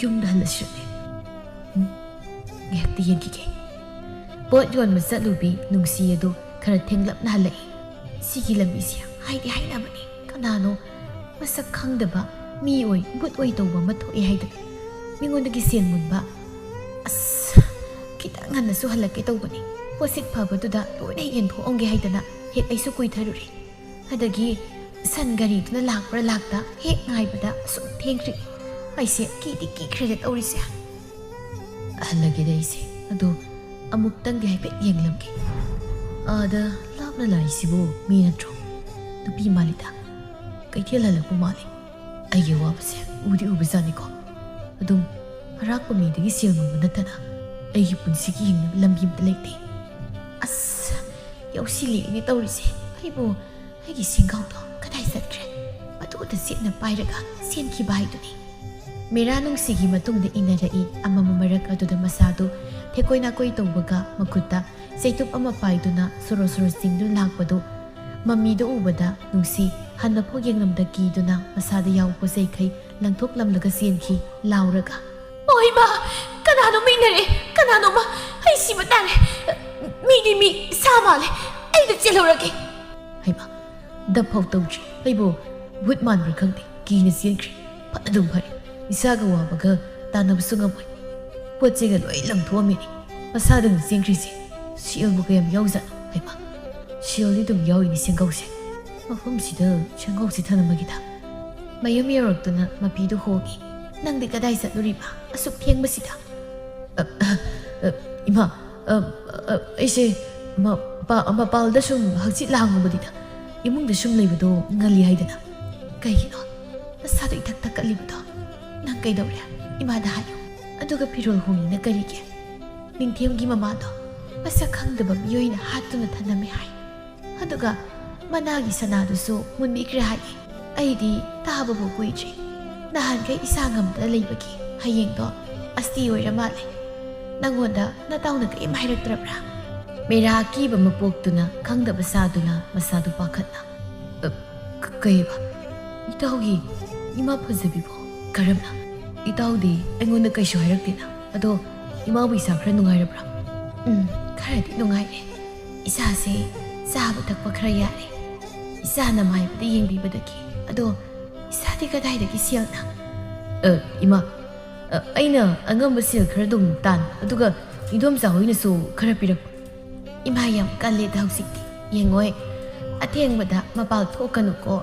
ꯌꯨꯝꯗ ꯍꯜꯂꯁꯤꯔꯅꯦ ꯉꯥꯏꯍꯥꯛꯇꯤ ꯌꯦꯡꯈꯤꯒꯦ ꯄꯣꯠ ꯌꯣꯟꯕ ꯆꯠꯂꯨꯕꯤ ꯅꯨꯡꯁꯤ ꯑꯗꯨ ꯈꯔ ꯊꯦꯡꯂꯞꯅ ꯍꯜꯂꯛꯏ ꯁꯤꯒꯤ ꯂꯝꯕꯤꯁꯦ ꯍꯥꯏꯗꯤ ꯍꯥꯏꯅꯕꯅꯤ ꯀꯅꯥꯅꯣ ꯃꯁꯛ ꯈꯪꯗꯕ ꯃꯤ ꯑꯣꯏ ꯕꯨꯠ ꯑꯣꯏ ꯇꯧꯕ ꯑꯃ ꯊꯣꯛꯏ ꯍꯥꯏꯗꯅ ꯃꯤꯉꯣꯟꯗꯒꯤ ꯁꯦꯟ ꯃꯨꯟꯕ ꯑꯁ ꯈꯤꯇꯪ ꯉꯟꯅꯁꯨ ꯍꯜꯂꯛꯀꯦ ꯇꯧꯕꯅꯤ ꯄꯣꯠꯁꯤꯠ ꯐꯕꯗꯨꯗ ꯂꯣꯏꯅ ꯌꯦꯟꯊꯣꯛꯑꯝꯒꯦ ꯍꯥꯏꯗꯅ ꯍꯦꯛ ꯑꯩꯁꯨ ꯀꯨꯏꯊꯔꯨꯔꯦ ꯑꯗꯒꯤ ꯁꯟ ꯒꯥꯔꯤꯗꯨꯅ ꯂꯥꯛꯄ꯭ꯔꯥ ꯂꯥꯛꯇ ꯍꯦꯛ ꯉꯥꯏꯕꯗ ꯑꯁꯨꯝ ꯊꯦꯡꯈ꯭ꯔꯤ ꯑꯩꯁꯦ ꯀꯤꯗꯤ ꯀꯤꯈ꯭ꯔꯦꯗ ꯇꯧꯔꯤꯁꯦ ꯍꯜꯂꯒꯦꯗ ꯑꯩꯁꯦ ꯑꯗꯣ ꯑꯃꯨꯛꯇꯪꯗꯤ ꯍꯥꯏꯐꯦꯠ ꯌꯦꯡꯂꯝꯒꯦ ꯑꯥꯗ ꯂꯥꯞꯅ ꯂꯥꯛꯏꯁꯤꯕꯨ ꯃꯤ ꯅꯠꯇ꯭ꯔꯣ ꯅꯨꯄꯤ ꯃꯥꯜꯂꯤꯗ ꯀꯩꯊꯦꯜ ꯍꯜꯂꯛꯄ ꯃꯥꯜꯂꯤ ꯑꯩꯒꯤ ꯑꯋꯥꯕꯁꯦ ꯎꯗꯤ ꯎꯕꯖꯥꯠꯅꯤꯀꯣ ꯑꯗꯨꯝ ꯑꯔꯥꯛꯄ ꯃꯤꯗꯒꯤ ꯁꯦꯜ ꯃꯨꯟꯕ ꯅꯠꯇꯅ ꯑꯩꯒꯤ ꯄꯨꯟꯁꯤꯒꯤ ꯍꯤꯡꯅꯕ ꯂꯝꯕꯤ ꯑꯃꯇ ꯂꯩꯇꯦ ꯑꯁ ꯌꯧꯁꯤꯜꯂꯛꯏꯅꯦ ꯇꯧꯔꯤꯁꯦ ꯑꯩꯕꯨ ꯑꯩꯒꯤ ꯁꯦꯡꯒꯥꯎꯗꯣ ꯀꯗꯥꯏ ꯆꯠꯈ꯭ꯔꯦ ꯃꯗꯨꯗ ꯆꯦꯠꯅ ꯄꯥꯏꯔꯒ ꯆꯦꯟꯈꯤꯕ ꯍꯥꯏꯗꯨꯅꯤ ꯃꯦꯔꯥ ꯅꯨꯡꯁꯤꯒꯤ ꯃꯇꯨꯡꯗ ꯏꯟꯅꯔꯛꯏ ꯑꯃꯃ ꯃꯔꯛ ꯑꯗꯨꯗ ꯃꯁꯥꯗꯨ ꯊꯦꯛꯀꯣꯏ ꯅꯥꯀꯣꯏ ꯇꯧꯕꯒ ꯃꯈꯨꯠꯇ ꯆꯩꯇꯨꯞ ꯑꯃ ꯄꯥꯏꯗꯨꯅ ꯁꯣꯔꯣ ꯁꯣꯔꯣ ꯆꯤꯡꯗꯨꯅ ꯂꯥꯛꯄꯗꯨ ꯃꯃꯤꯗ ꯎꯕꯗ ꯅꯨꯡꯁꯤ ꯍꯟꯅꯐꯥꯎ ꯌꯦꯡꯂꯝꯗ ꯀꯤꯗꯨꯅ ꯃꯁꯥꯗ ꯌꯥꯎꯕ ꯄꯣꯠꯆꯩꯈꯩ ꯂꯪꯊꯣꯛꯂꯝꯂꯒ ꯆꯦꯟꯈꯤ ꯂꯥꯎꯔꯒ ꯑꯣ ꯏꯃꯥ ꯀꯅꯥꯅꯣꯃ ꯏꯟꯅꯔꯦ ꯀꯅꯥꯅꯣꯃ ꯑꯩ ꯁꯤꯕ ꯇꯥꯔꯦ ꯃꯤꯗꯤ ꯃꯤ ꯁꯥ ꯃꯥꯜꯂꯦ ꯑꯩꯗ ꯆꯦꯜꯍꯧꯔꯒꯦ ꯍꯩꯃꯥ ꯗꯞꯐꯥꯎ ꯇꯧꯗ꯭ꯔꯤ ꯑꯩꯕꯨ ꯚꯨꯠ ꯃꯥꯟꯕ꯭ꯔꯥ ꯈꯪꯗꯦ ꯀꯤꯅ ꯆꯦꯟꯈ꯭ꯔꯤ ꯐꯠ ꯑꯗꯨꯝ ꯐꯔꯦ ꯏꯁꯥꯒ ꯋꯥꯕꯒ ꯇꯥꯟꯅꯕꯁꯨ ꯉꯝꯃꯣꯏ ꯄꯣꯠ ꯆꯩꯒ ꯂꯣꯏ ꯂꯪꯊꯣꯛꯑꯝꯃꯤꯅꯤ ꯃꯁꯥꯗꯪ ꯆꯦꯟꯈ꯭ꯔꯤꯁꯦ ꯁꯦꯜꯕꯨ ꯀꯌꯥꯝ ꯌꯥꯎꯖꯥꯠꯅꯣ ꯍꯩꯃꯥ ꯁꯦꯜꯗꯤ ꯑꯗꯨꯝ ꯌꯥꯎꯏꯅꯤ ꯁꯦꯡꯒꯧꯁꯦ ꯃꯐꯝꯁꯤꯗ ꯁꯦꯡꯒꯧꯁꯦ ꯊꯅꯝꯃꯒꯤꯗ ꯃꯌꯨꯝ ꯌꯧꯔꯛꯇꯨꯅ ꯃꯄꯤꯗꯨ ꯍꯣꯡꯉꯤ ꯅꯪꯗꯤ ꯀꯗꯥꯏ ꯆꯠꯂꯨꯔꯤꯕ ꯑꯁꯨꯛ ꯊꯦꯡꯕꯁꯤꯗ ꯏꯃꯥ ꯑꯩꯁꯦ ꯃꯄꯥꯜꯗ ꯁꯨꯝ ꯍꯛꯆꯤꯠ ꯂꯥꯡꯉꯨꯕꯅꯤꯗ ꯏꯃꯨꯡꯗ ꯁꯨꯝ ꯂꯩꯕꯗꯣ ꯉꯜꯂꯤ ꯍꯥꯏꯗꯅ ꯀꯩꯒꯤꯅꯣ ꯅꯁꯥꯗꯣ ꯏꯊꯛ ꯊꯛꯀꯠꯂꯤꯕꯗꯣ ꯅꯪ ꯀꯩꯗꯧꯔꯦ ꯏꯃꯥꯗ ꯍꯥꯏꯌꯨ ꯑꯗꯨꯒ ꯐꯤꯔꯣꯜ ꯍꯣꯡꯉꯤꯅ ꯀꯔꯤꯒꯤ ꯅꯤꯡꯊꯦꯝꯒꯤ ꯃꯃꯥꯗꯣ ꯃꯁꯛ ꯈꯪꯗꯕ ꯃꯤꯑꯣꯏꯅ ꯍꯥꯠꯇꯨꯅ ꯊꯅꯝꯃꯦ ꯍꯥꯏ ꯑꯗꯨꯒ ꯃꯅꯥꯒꯤ ꯁꯅꯥꯗꯨꯁꯨ ꯃꯨꯟꯕꯤꯈ꯭ꯔꯦ ꯍꯥꯏꯌꯦ ꯑꯩꯗꯤ ꯇꯥꯕꯕꯨ ꯀꯨꯏꯗ꯭ꯔꯤ ꯅꯍꯥꯟꯈꯩ ꯏꯁꯥ ꯉꯝꯗ ꯂꯩꯕꯒꯤ ꯍꯌꯦꯡꯗꯣ ꯑꯁꯇꯤ ꯑꯣꯏꯔ ꯃꯥꯜꯂꯦ ꯅꯪꯉꯣꯟꯗ ꯅꯇꯥꯎꯅ ꯀꯔꯤꯝ ꯍꯥꯏꯔꯛꯇ꯭ꯔꯕ꯭ꯔꯥ ꯃꯦꯔꯥ ꯑꯀꯤꯕ ꯃꯄꯣꯛꯇꯨꯅ ꯈꯪꯗꯕ ꯁꯥꯗꯨꯅ ꯃꯁꯥꯗꯨ ꯄꯥꯈꯠꯅ ꯀꯩꯕ ꯏꯇꯥꯎꯒꯤ ꯏꯃꯥ ꯐꯖꯕꯤꯕꯣ ꯀꯔꯝꯅ ꯏꯇꯥꯎꯗꯤ ꯑꯩꯉꯣꯟꯗ ꯀꯩꯁꯨ ꯍꯥꯏꯔꯛꯇꯦꯅ ꯑꯗꯣ ꯏꯃꯥꯕꯨ ꯏꯁꯥ ꯈꯔ ꯅꯨꯡꯉꯥꯏꯔꯕ꯭ꯔꯥ ꯈꯔꯗꯤ ꯅꯨꯡꯉꯥꯏꯔꯦ ꯏꯁꯥꯁꯦ ꯆꯥꯕ ꯊꯛꯄ ꯈꯔ ꯌꯥꯔꯦ ꯏꯆꯥꯅ ꯃꯥꯏꯕꯗ ꯌꯦꯡꯕꯤꯕꯗꯒꯤ ꯑꯗꯣ ꯏꯁꯥꯗꯤ ꯀꯗꯥꯏꯗꯒꯤ ꯁꯦꯜꯅ ꯏꯃꯥ ꯑꯩꯅ ꯑꯉꯝꯕ ꯁꯦꯜ ꯈꯔ ꯑꯗꯨꯝ ꯇꯥꯟ ꯑꯗꯨꯒ ꯏꯗꯣꯝꯆꯥ ꯍꯣꯏꯅꯁꯨ ꯈꯔ ꯄꯤꯔꯛꯄ ꯏꯃꯥ ꯌꯥꯝ ꯀꯜꯂꯦꯗ ꯍꯧꯖꯤꯛꯇꯤ ꯌꯦꯡꯉꯣꯏ ꯑꯊꯦꯡꯕꯗ ꯃꯄꯥꯜ ꯊꯣꯛꯀꯅꯨꯀꯣ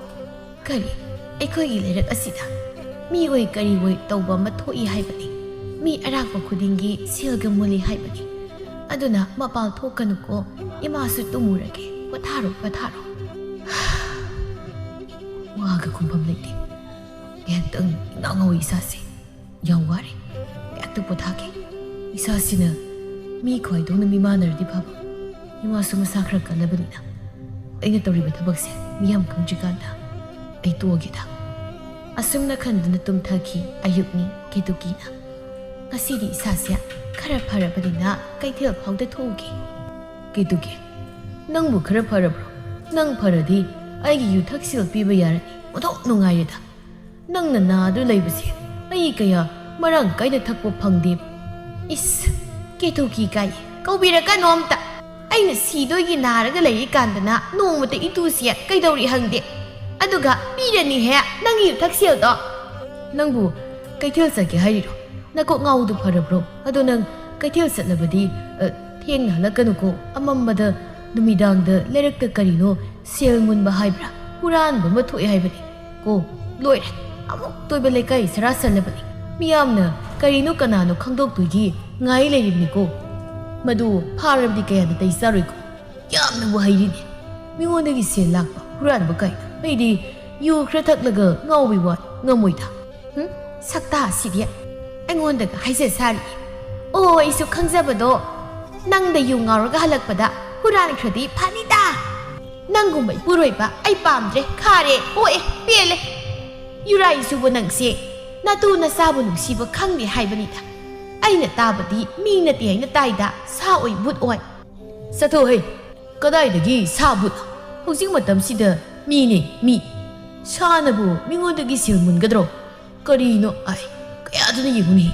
ꯀꯔꯤ ꯑꯩꯈꯣꯏꯒꯤ ꯂꯩꯔꯛ ꯑꯁꯤꯗ ꯃꯤ ꯑꯣꯏ ꯀꯔꯤ ꯑꯣꯏ ꯇꯧꯕ ꯑꯃ ꯊꯣꯛꯏ ꯍꯥꯏꯕꯅꯤ ꯃꯤ ꯑꯔꯥꯛꯄ ꯈꯨꯗꯤꯡꯒꯤ ꯁꯦꯜꯒ ꯃꯨꯜꯂꯤ ꯍꯥꯏꯕꯅꯤ ꯑꯗꯨꯅ ꯃꯄꯥꯜ ꯊꯣꯛꯀꯅꯨꯀꯣ ꯏꯃꯥꯁꯨ ꯇꯨꯝꯃꯨꯔꯒꯦ ꯄꯣꯊꯥꯔꯣ ꯄꯣꯊꯥꯔꯣ ꯋꯥꯒ ꯈꯨꯝꯐꯝ ꯂꯩꯇꯦ ꯉꯥꯏꯍꯥꯛꯇꯪ ꯏꯉꯥꯎ ꯉꯥꯎꯏ ꯏꯁꯥꯁꯦ ꯌꯥꯝ ꯋꯥꯔꯦ ꯉꯥꯏꯍꯥꯛꯇꯪ ꯄꯣꯊꯥꯒꯦ ꯏꯁꯥꯁꯤꯅ ꯃꯤ ꯈ꯭ꯋꯥꯏꯗꯧꯅ ꯃꯤꯃꯥꯟꯅꯔꯗꯤ ꯐꯕ ꯏꯃꯥꯁꯨ ꯃꯁꯥ ꯈꯔ ꯀꯜꯂꯕꯅꯤꯅ ꯑꯩꯅ ꯇꯧꯔꯤꯕ ꯊꯕꯛꯁꯦ ꯃꯤꯌꯥꯝ ꯈꯪꯗ꯭ꯔꯤꯀꯥꯟꯗ ꯑꯩ ꯇꯣꯛꯑꯒꯦꯗ ꯑꯁꯨꯝꯅ ꯈꯟꯗꯨꯅ ꯇꯨꯝꯊꯈꯤ ꯑꯌꯨꯛꯅꯤ ꯀꯦꯇꯨꯀꯤꯅ ꯉꯁꯤꯗꯤ ꯏꯁꯥꯁꯦ ꯈꯔ ꯐꯔꯕꯅꯤꯅ ꯀꯩꯊꯦꯜ ꯐꯥꯎꯗ ꯊꯣꯛꯎꯒꯦ ꯀꯦꯇꯨꯀꯤ ꯅꯪꯕꯨ ꯈꯔ ꯐꯔꯕ꯭ꯔꯣ ꯅꯪ ꯐꯔꯗꯤ ꯑꯩꯒꯤ ꯌꯨꯊꯛ ꯁꯦꯜ ꯄꯤꯕ ꯌꯥꯔꯅꯤ ꯑꯣꯟꯊꯣꯛ ꯅꯨꯡꯉꯥꯏꯔꯦꯗ ꯅꯪꯅ ꯅꯥꯗꯨ ꯂꯩꯕꯁꯦ ꯃꯍꯤ ꯀꯌꯥ ꯃꯔꯥꯡ ꯀꯥꯏꯅ ꯊꯛꯄ ꯐꯪꯗꯦ꯫ ꯏꯁ ꯀꯦꯇꯨꯀꯤ ꯀꯥꯏ ꯀꯧꯕꯤꯔꯛꯀꯅꯣ ꯑꯝꯇ ꯑꯩꯅ ꯁꯤꯗꯣꯏꯒꯤ ꯅꯥꯔꯒ ꯂꯩꯔꯤꯀꯥꯟꯗꯅ ꯅꯣꯡꯃꯇ ꯏꯇꯨꯁꯤ ꯀꯩꯗꯧꯔꯤ ꯍꯪꯗꯦ ꯑꯗꯨꯒ ꯄꯤꯔꯅꯤꯍꯦ ꯅꯪꯒꯤ ꯌꯨꯊꯛꯁꯦꯜꯗꯣ꯫ ꯅꯪꯕꯨ ꯀꯩꯊꯦꯜ ꯆꯠꯀꯦ ꯍꯥꯏꯔꯤꯔꯣ? ꯅꯀꯣꯛ ꯉꯥꯎꯕꯗꯨ ꯐꯔꯕ꯭ꯔꯣ? ꯑꯗꯣ ꯅꯪ ꯀꯩꯊꯦꯜ ꯆꯠꯂꯕꯗꯤ ꯊꯦꯡꯅ ꯍꯜꯂꯛꯀꯅꯨꯀꯣ꯫ ꯑꯃꯝꯕꯗ ꯅꯨꯃꯤꯗꯥꯡꯗ ꯂꯩꯔꯛꯇ ꯀꯔꯤꯅꯣ ꯁꯦꯜ ꯃꯨꯟꯕ ꯍꯥꯏꯕ꯭ꯔꯥ ꯍꯨꯔꯥꯟꯕ ꯑꯃ ꯊꯣꯛꯑꯦ ꯍꯥꯏꯕꯅꯤ ꯀꯣ꯫ ꯂꯣꯏꯔꯦ, ꯑꯃꯨꯛ ꯇꯣꯏꯕ ꯂꯩꯀꯥꯏ ꯁꯔꯥ ꯁꯜꯂꯕꯅꯤ꯫ ꯃꯤꯌꯥꯝꯅ ꯀꯔꯤꯅꯣ ꯀꯅꯥꯅꯣ ꯈꯪꯗꯣꯛꯇꯣꯏꯒꯤ ꯉꯥꯏ ꯂꯩꯔꯤꯕꯅꯤꯀꯣ꯫ ꯃꯗꯨ ꯐꯥꯔꯕꯗꯤ ꯀꯌꯥ ꯅꯥꯇꯩ ꯆꯥꯔꯣꯏꯀꯣ꯫ ꯌꯥꯝꯅꯕꯨ ꯍꯩꯔꯤꯅꯦ ꯃꯤꯉꯣꯟꯗꯒꯤ ꯁꯦꯜ ꯂꯥꯛꯄ ꯍꯨꯔꯥꯟꯕ ꯀꯥꯏꯅ꯫ ꯑꯩꯗꯤ ꯌꯨ ꯈꯔ ꯊꯛꯂꯒ ꯉꯥꯎꯕꯩ ꯋꯥꯅꯤ, ꯉꯝꯃꯣꯏꯗ꯫ ꯁꯛꯇꯥꯁꯤꯗꯤ ꯑꯩꯉꯣꯟꯗꯒ ꯍꯥꯏꯖ ꯁꯥꯔꯤ꯫ ꯑꯣ ꯑꯩꯁꯨ ꯈꯪꯖꯕꯗꯣ ꯅꯪꯗ ꯌꯨ ꯉꯥꯎꯔꯒ ꯍꯜꯂꯛꯄꯗ ꯍꯨꯔꯥꯟꯈ꯭ꯔꯗꯤ ꯐꯅꯤꯗ꯫ ꯅꯪꯒꯨꯝꯕ ꯏꯄꯨꯔꯣꯏꯕ ꯑꯩ ꯄꯥꯝꯗ꯭ꯔꯦ, ꯈꯥꯔꯦ, ꯑꯣꯛꯑꯦ, ꯄꯦꯜꯂꯦ꯫ ꯌꯨꯔꯥꯏꯁꯨꯕꯨ ꯅꯪꯁꯦ ꯅꯇꯨ ꯅꯆꯥꯕꯨ ꯅꯨꯡꯁꯤꯕ ꯈꯪꯗꯦ ꯍꯥꯏꯕꯅꯤꯗ꯫ ꯑꯩꯅ ꯇꯥꯕꯗꯤ ꯃꯤ ꯅꯠꯇꯦ ꯍꯥꯏꯅ ꯇꯥꯏꯗ, ꯁꯥ ꯑꯣꯏ ꯕꯨꯠ ꯑꯣꯏ꯫ ꯆꯠꯊꯣꯛꯍꯩ, ꯀꯗꯥꯏꯗꯒꯤ ꯁꯥ ꯕꯨꯠ? ꯍꯧꯖꯤꯛ ꯃꯇꯝꯁꯤꯗ ꯃꯤꯅꯦ ꯃꯤ꯫ ꯁꯥꯅꯕꯨ ꯃꯤꯉꯣꯟꯗꯒꯤ ꯁꯦꯜ ꯃꯨꯟꯒꯗ꯭ꯔꯣ? ꯀꯔꯤꯅꯣ ꯑꯥꯏ ꯀꯌꯥꯗꯨꯅ ꯌꯦꯡꯉꯨꯅꯤ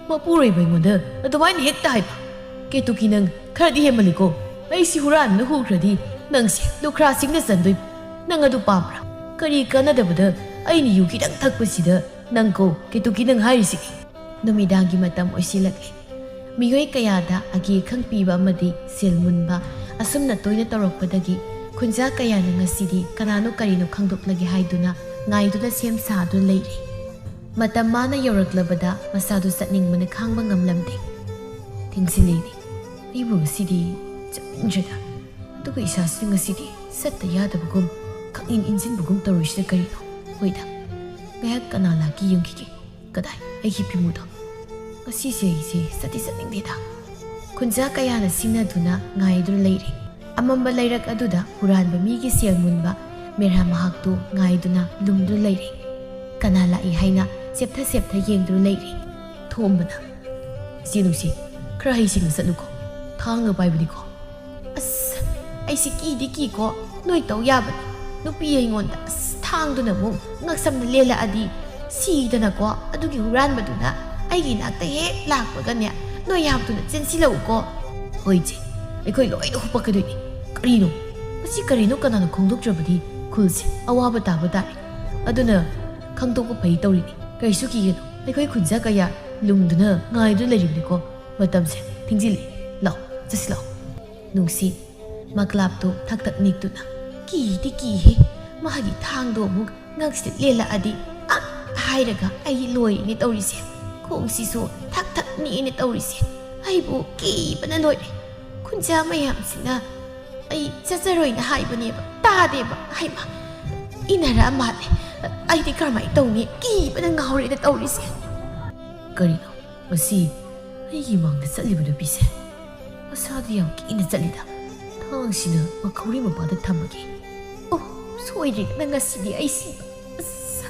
ꯃꯄꯨꯔꯣꯏꯕ ꯑꯩꯉꯣꯟꯗ ꯑꯗꯨꯃꯥꯏꯅ ꯍꯦꯛꯇ ꯍꯥꯏꯕ꯫ ꯀꯦꯇꯨꯀꯤ ꯅꯪ ꯈꯔꯗꯤ ꯍꯦꯟꯃꯜꯂꯤꯀꯣ꯫ ꯑꯩꯁꯤ ꯍꯨꯔꯥꯟꯕꯅ ꯍꯨꯈ꯭ꯔꯗꯤ ꯅꯪꯁꯦ ꯂꯨꯈ꯭ꯔꯥꯁꯤꯡꯅ ꯆꯟꯗꯣꯏ꯫ ꯅꯪ ꯑꯗꯨ ꯄꯥꯝꯕ꯭ꯔꯥ? ꯀꯔꯤ ꯀꯥꯟꯅꯗꯕꯗ ꯑꯩꯅ ꯌꯨ ꯈꯤꯇꯪ ꯊꯛꯄꯁꯤꯗ ꯅꯪꯀꯣ ꯀꯦꯇꯨꯀꯤ ꯅꯪ ꯍꯥꯏꯔꯤꯁꯤꯒꯤ꯫ ꯅꯨꯃꯤꯗꯥꯡꯒꯤ ꯃꯇꯝ ꯑꯣꯏꯁꯤꯜꯂꯛꯂꯦ꯫ ꯃꯤꯑꯣꯏ ꯀꯌꯥꯗ ꯑꯒꯦ ꯈꯪ ꯄꯤꯕ ꯑꯃꯗꯤ ꯁꯦꯜ ꯃꯨꯟꯕ ꯑꯁꯨꯝꯅ ꯇꯣꯏꯅ ꯇꯧꯔꯛꯄꯗꯒꯤ ꯈꯨꯟꯖꯥ ꯀꯌꯥꯅ ꯉꯁꯤꯗꯤ ꯀꯅꯥꯅꯣ ꯀꯔꯤꯅꯣ ꯈꯪꯗꯣꯛꯂꯒꯦ ꯍꯥꯏꯗꯨꯅ ꯉꯥꯏꯗꯨꯅ ꯁꯦꯝ ꯁꯥꯗꯨꯅ ꯂꯩꯔꯤ꯫ ꯃꯇꯝ ꯃꯥꯅ ꯌꯧꯔꯛꯂꯕꯗ ꯃꯁꯥꯗꯨ ꯆꯠꯅꯤꯡꯕꯅ ꯈꯥꯡꯕ ꯉꯝꯂꯝꯗꯦ꯫ ꯊꯦꯡꯖꯤꯜꯂꯛꯏꯅꯤ, ꯑꯩꯕꯨ ꯉꯁꯤꯗꯤ ꯆꯠꯅꯤꯡꯗ꯭ꯔꯦꯗ꯫ ꯑꯗꯨꯒ ꯏꯁꯥꯁꯤ ꯉꯁꯤꯗꯤ ꯆꯠꯇ ꯌꯥꯗꯕꯒꯨꯝ ꯈꯪꯏꯟ ꯏꯟꯁꯤꯟꯕꯒꯨꯝ ꯇꯧꯔꯤꯁꯤꯅ ꯀꯔꯤꯅꯣ? ꯍꯣꯏꯗ, ꯉꯥꯏꯍꯥꯛ ꯀꯅꯥ ꯂꯥꯛꯀꯦ ꯌꯦꯡꯈꯤꯒꯦ꯫ ꯀꯗꯥꯏ ꯑꯩꯒꯤ ꯐꯤꯃꯨꯗꯣ? ꯉꯁꯤꯁꯦ ꯑꯩꯁꯦ ꯆꯠꯇꯤ ꯆꯠꯅꯤꯡꯗꯦꯗ꯫ ꯈꯨꯟꯖꯥ ꯀꯌꯥꯅ ꯁꯤꯡꯅꯗꯨꯅ ꯉꯥꯏꯗꯨꯅ ꯂꯩꯔꯤ꯫ ꯑꯃꯝꯕ ꯂꯩꯔꯛ ꯑꯗꯨꯗ ꯍꯨꯔꯥꯟꯕ ꯃꯤꯒꯤ ꯁꯦꯜ ꯃꯨꯟꯕ ꯃꯦꯔꯥ ꯃꯍꯥꯛꯇꯨ ꯉꯥꯏꯗꯨꯅ ꯂꯨꯝꯗꯨꯅ ꯂꯩꯔꯤ꯫ ꯀꯅꯥ ꯂꯥꯛꯏ ꯍꯥꯏꯅ ꯁꯦꯞꯊ ꯁꯦꯞꯊ ꯌꯦꯡꯗꯨꯅ ꯂꯩꯔꯤ꯫ ꯊꯣꯝꯕꯅ, ꯏꯆꯦ ꯅꯨꯡꯁꯤ, ꯈꯔ ꯍꯩꯁꯤꯡꯅ ꯆꯠꯂꯨꯀꯣ, ꯊꯥꯡꯒ ꯄꯥꯏꯕꯅꯤꯀꯣ꯫ ꯑꯁ ꯑꯩꯁꯤ ꯀꯤꯗꯤ ꯀꯤꯀꯣ, ꯅꯣꯏ ꯇꯧ ꯌꯥꯕꯅꯤ꯫ ꯅꯨꯄꯤ ꯑꯩꯉꯣꯟꯗ ꯊꯥꯡꯗꯨꯅ ꯑꯃꯨꯛ ꯉꯛꯁꯝꯗ ꯂꯦꯜꯂꯛꯑꯗꯤ ꯁꯤꯗꯅꯀꯣ꯫ ꯑꯗꯨꯒꯤ ꯍꯨꯔꯥꯟꯕꯗꯨꯅ ꯑꯩꯒꯤ ꯅꯥꯛꯇ ꯍꯦꯛ ꯂꯥꯛꯄꯒꯅꯦ ꯅꯣꯏ ꯌꯥꯝ ꯊꯨꯅ ꯆꯦꯟꯁꯤꯜꯂꯛꯎꯀꯣ꯫ ꯍꯣꯏ ꯏꯆꯦ, ꯑꯩꯈꯣꯏ ꯂꯣꯏꯅ ꯍꯨꯞꯄꯛꯀꯗꯣꯏꯅꯤ꯫ ꯀꯔꯤꯅꯣ ꯃꯁꯤ? ꯀꯔꯤꯅꯣ ꯀꯅꯥꯅꯣ ꯈꯪꯗꯣꯛꯇ꯭ꯔꯕꯗꯤ ꯈꯨꯜꯁꯦ ꯑꯋꯥꯕ ꯇꯥꯕ ꯇꯥꯔꯦ꯫ ꯑꯗꯨꯅ ꯈꯪꯗꯣꯛꯄ ꯐꯩ ꯇꯧꯔꯤꯅꯤ꯫ ꯀꯔꯤꯁꯨ ꯀꯤꯒꯅꯨ, ꯑꯩꯈꯣꯏ ꯈꯨꯟꯖꯥ ꯀꯌꯥ ꯂꯨꯝꯗꯨꯅ ꯉꯥꯏꯗꯨꯅ ꯂꯩꯔꯤꯕꯅꯤꯀꯣ꯫ ꯃꯇꯝꯁꯦ ꯊꯦꯡꯖꯤꯜꯂꯦ, ꯂꯥꯛꯑꯣ ꯆꯠꯁꯤ ꯂꯥꯛꯑꯣ꯫ ꯅꯨꯡꯁꯤꯠ ꯃꯀ꯭ꯂꯥꯞꯇꯣ ꯊꯛ ꯊꯛ ꯅꯤꯛꯇꯨꯅ, ꯀꯤꯗꯤ ꯀꯤꯍꯦ, ꯃꯥꯒꯤ ꯊꯥꯡꯗꯣ ꯑꯃꯨꯛ ꯉꯛꯁꯤꯗ ꯂꯦꯜꯂꯛꯑꯗꯤ ꯍꯥꯏꯔꯒ ꯑꯩ ꯂꯣꯏꯔꯤꯅꯦ ꯇꯧꯔꯤꯁꯦ꯫ ꯈꯣꯡꯁꯤꯁꯨ ꯊꯛ ꯊꯛ ꯅꯤꯛꯏꯅꯦ ꯇꯧꯔꯤꯁꯦ꯫ ꯑꯩꯕꯨ ꯀꯤꯕꯅ ꯂꯣꯏꯔꯦ꯫ ꯈꯨꯟꯖꯥ ꯃꯌꯥꯝꯁꯤꯅ ꯑꯩ ꯆꯠꯆꯔꯣꯏꯅ ꯍꯥꯏꯕꯅꯦꯕ, ꯇꯥꯗꯦꯕ꯫ ꯍꯩꯃ, ꯏꯅꯔꯛꯑ ꯃꯥꯜꯂꯦ꯫ ꯑꯩꯗꯤ ꯀꯔꯝꯍꯥꯏꯅ ꯇꯧꯅꯤ? ꯀꯤꯕꯅ ꯉꯥꯎꯔꯦꯅ ꯇꯧꯔꯤꯁꯦ꯫ ꯀꯔꯤꯅꯣ ꯃꯁꯤ? ꯑꯩꯒꯤ ꯃꯥꯡꯗ ꯆꯠꯂꯤꯕ ꯅꯨꯄꯤꯁꯦ ꯃꯁꯥꯗ ꯌꯥꯝ ꯀꯤꯅ ꯆꯠꯂꯤꯗ꯫ ꯊꯥꯡꯁꯤꯅ ꯃꯈꯧꯔꯤ ꯃꯄꯥꯗ ꯊꯝꯃꯒꯦ꯫ ꯑꯣ ꯁꯣꯏꯗ꯭ꯔꯦꯗꯅ ꯉꯁꯤꯗꯤ ꯑꯩ ꯁꯤꯕ꯫ ꯑꯁ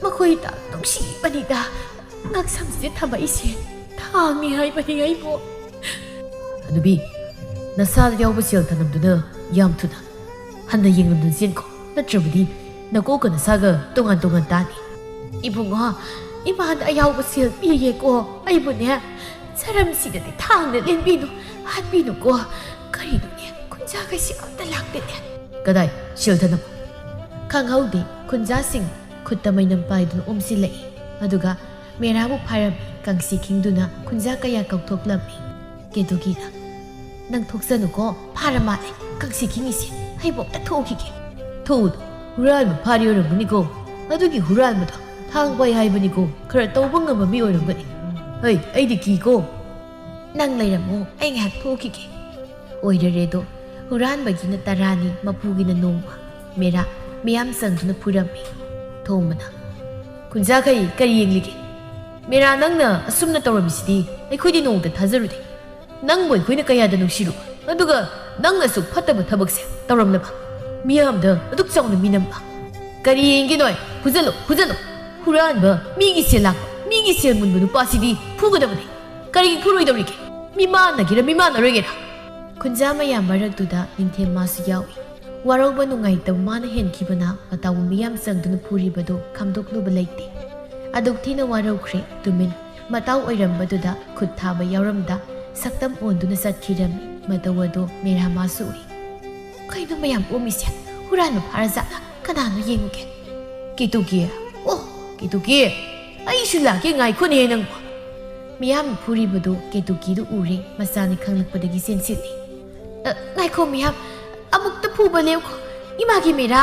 ꯃꯈꯣꯏꯗ ꯅꯨꯡꯁꯤꯕꯅꯤꯗ ꯉꯛꯁꯝꯁꯤꯗ ꯊꯝꯃꯛꯏꯁꯦ꯫ ꯊꯥꯡꯅꯤ ꯍꯥꯏꯕꯅꯤ ꯑꯩꯕꯨ꯫ ꯅꯨꯄꯤ, ꯅꯁꯥꯗ ꯌꯥꯎꯕ ꯁꯦꯜ ꯊꯅꯝꯗꯨꯅ ꯌꯥꯝ ꯊꯨꯅ ꯍꯟꯅ ꯌꯦꯡꯂꯝꯗꯨꯅ ꯆꯦꯟꯈꯣ꯫ ꯅꯠꯇ꯭ꯔꯕꯗꯤ ꯅꯀꯣꯛꯀ ꯅꯁꯥꯒ ꯇꯣꯉꯥꯟ ꯇꯣꯉꯥꯟ ꯇꯥꯅꯤ꯫ ꯏꯕꯨꯡꯉꯣ, ꯏꯃꯥꯗ ꯑꯌꯥꯎꯕ ꯁꯦꯜ ꯄꯤꯒꯦꯀꯣ꯫ ꯑꯩꯕꯨꯅꯦ ꯁꯔꯝꯁꯤꯗꯗꯤ ꯊꯥꯡꯅ ꯂꯦꯟꯕꯤꯅꯨ, ꯍꯥꯠꯄꯤꯅꯨꯀꯣ꯫ ꯀꯔꯤꯅꯣꯅꯦ, ꯈꯨꯟꯖꯥꯈꯩꯁꯤ ꯑꯝꯇ ꯂꯥꯛꯇꯦꯅꯦ꯫ ꯀꯗꯥꯏ ꯁꯦꯜ ꯊꯅꯝ? ꯈꯪꯍꯧꯗꯦ꯫ ꯈꯨꯟꯖꯥꯁꯤꯡ ꯈꯨꯠꯇ ꯃꯩꯅꯝ ꯄꯥꯏꯗꯨꯅ ꯑꯣꯝꯁꯤꯜꯂꯛꯏ꯫ ꯑꯗꯨꯒ ꯃꯦꯔꯥꯕꯨ ꯐꯥꯔꯝꯃꯤ ꯀꯪꯁꯤ ꯈꯤꯡꯗꯨꯅ ꯈꯨꯟꯖꯥ ꯀꯌꯥ ꯀꯧꯊꯣꯛꯂꯝꯃꯤ꯫ ꯀꯦꯇꯨꯀꯤꯅ, ꯅꯪ ꯊꯣꯛꯆꯅꯨꯀꯣ, ꯐꯥꯔ ꯃꯥꯜꯂꯦ ꯀꯪꯁꯤ ꯈꯤꯡꯉꯤꯁꯦ꯫ ꯑꯩꯕꯨ ꯑꯝꯇ ꯊꯣꯛꯈꯤꯒꯦ꯫ ꯊꯣꯛꯎꯗꯣ, ꯍꯨꯔꯥꯟꯕ ꯐꯥꯔꯤ ꯑꯣꯏꯔꯝꯒꯅꯤꯀꯣ꯫ ꯑꯗꯨꯒꯤ ꯍꯨꯔꯥꯟꯕꯗꯣ ꯊꯥꯡ ꯄꯥꯏ ꯍꯥꯏꯕꯅꯤꯀꯣ, ꯈꯔ ꯇꯧꯕ ꯉꯝꯕ ꯃꯤ ꯑꯣꯏꯔꯝꯒꯅꯤ꯫ ꯍꯩ, ꯑꯩꯗꯤ ꯀꯤꯀꯣ꯫ ꯅꯪ ꯂꯩꯔꯝꯃꯣ, ꯑꯩ ꯉꯥꯏꯍꯥꯛ ꯊꯣꯛꯈꯤꯒꯦ꯫ ꯑꯣꯏꯔꯔꯦꯗꯣ, ꯍꯨꯔꯥꯟꯕꯒꯤꯅ 10ꯅꯤ, ꯃꯄꯨꯒꯤꯅ ꯅꯣꯡꯃ꯫ ꯃꯦꯔꯥ ꯃꯤꯌꯥꯝ ꯆꯪꯗꯨꯅ ꯐꯨꯔꯝꯃꯤ꯫ ꯊꯣꯝꯕꯅ, ꯈꯨꯟꯖꯥꯈꯩ ꯀꯔꯤ ꯌꯦꯡꯂꯤꯒꯦ? ꯃꯦꯔꯥ, ꯅꯪꯅ ꯑꯁꯨꯝꯅ ꯇꯧꯔꯝꯃꯤꯁꯤꯗꯤ ꯑꯩꯈꯣꯏꯗꯤ ꯅꯣꯡꯃꯇ ꯊꯥꯖꯔꯨꯗꯦ꯫ ꯅꯪꯕꯨ ꯑꯩꯈꯣꯏꯅ ꯀꯌꯥꯗ ꯅꯨꯡꯁꯤꯔꯨꯕ, ꯑꯗꯨꯒ ꯅꯪꯅꯁꯨ ꯐꯠꯇꯕ ꯊꯕꯛꯁꯦ ꯇꯧꯔꯝꯂꯕ, ꯃꯤꯌꯥꯝꯗ ꯑꯗꯨꯛ ꯆꯥꯎꯅ ꯃꯤꯅꯝꯕ꯫ ꯀꯔꯤ ꯌꯦꯡꯒꯦ ꯅꯣꯏ? ꯐꯨꯖꯜꯂꯨ ꯐꯨꯖꯜꯂꯨ! ꯍꯨꯔꯥꯟꯕ, ꯃꯤꯒꯤ ꯁꯦꯜ ꯂꯥꯛꯄ, ꯃꯤꯒꯤ ꯁꯦꯜ ꯃꯨꯟꯕ ꯅꯨꯄꯥꯁꯤꯗꯤ ꯐꯨꯒꯗꯕꯅꯤ꯫ ꯀꯔꯤꯒꯤ ꯐꯨꯔꯣꯏꯗꯧꯔꯤꯒꯦ? ꯃꯤꯃꯥꯟꯅꯒꯦꯔꯥ ꯃꯤꯃꯥꯟꯅꯔꯣꯏꯒꯦꯔꯥ? ꯈꯨꯟꯖꯥ ꯃꯌꯥꯝ ꯃꯔꯛꯇꯨꯗ ꯅꯤꯡꯊꯦꯝ ꯃꯥꯁꯨ ꯌꯥꯎꯏ꯫ ꯋꯥꯔꯧꯕ ꯅꯨꯡꯉꯥꯏꯇꯕ ꯃꯥꯅ ꯍꯦꯟꯈꯤꯕꯅ ꯃꯇꯥꯎ ꯃꯤꯌꯥꯝ ꯆꯪꯗꯨꯅ ꯐꯨꯔꯤꯕꯗꯨ ꯈꯪꯗꯣꯛꯂꯨꯕ ꯂꯩꯇꯦ꯫ ꯑꯗꯨꯛ ꯊꯤꯅ ꯋꯥꯔꯧꯈ꯭ꯔꯦ ꯇꯨꯃꯤꯟ ꯃꯇꯥꯎ ꯑꯣꯏꯔꯝꯕꯗꯨꯗ ꯈꯨꯠ ꯊꯥꯕ ꯌꯥꯎꯔꯝꯗ ꯁꯛꯇꯝ ꯑꯣꯟꯗꯨꯅ ꯆꯠꯈꯤꯔꯝꯃꯤ ꯃꯇꯧ ꯑꯗꯨ ꯃꯦꯔꯥ ꯃꯥꯁꯨ ꯎꯏ ꯀꯩꯅꯣ ꯃꯌꯥꯝ ꯑꯣꯝꯃꯤꯁꯦ ꯍꯨꯔꯥꯟꯕ ꯐꯥꯔꯖꯥꯠꯂ ꯀꯅꯥꯅꯣ ꯌꯦꯡꯉꯨꯒꯦ ꯀꯦꯇꯨꯀꯤ ꯑꯣ ꯀꯦꯇꯨꯀꯤ ꯑꯩꯁꯨ ꯂꯥꯛꯀꯦ ꯉꯥꯏꯈꯣꯅꯦ ꯅꯪꯕꯨ ꯃꯤꯌꯥꯝꯅ ꯐꯨꯔꯤꯕꯗꯨ ꯀꯦꯇꯨꯀꯤꯗꯨ ꯎꯔꯦ ꯃꯆꯥꯅꯤ ꯈꯪꯂꯛꯄꯗꯒꯤ ꯆꯦꯟꯁꯤꯜꯂꯤ ꯉꯥꯏꯈꯣ ꯃꯤꯌꯥꯝ ꯑꯃꯨꯛꯇ ꯐꯨꯕ ꯂꯦꯞꯈꯣ 이마기 메라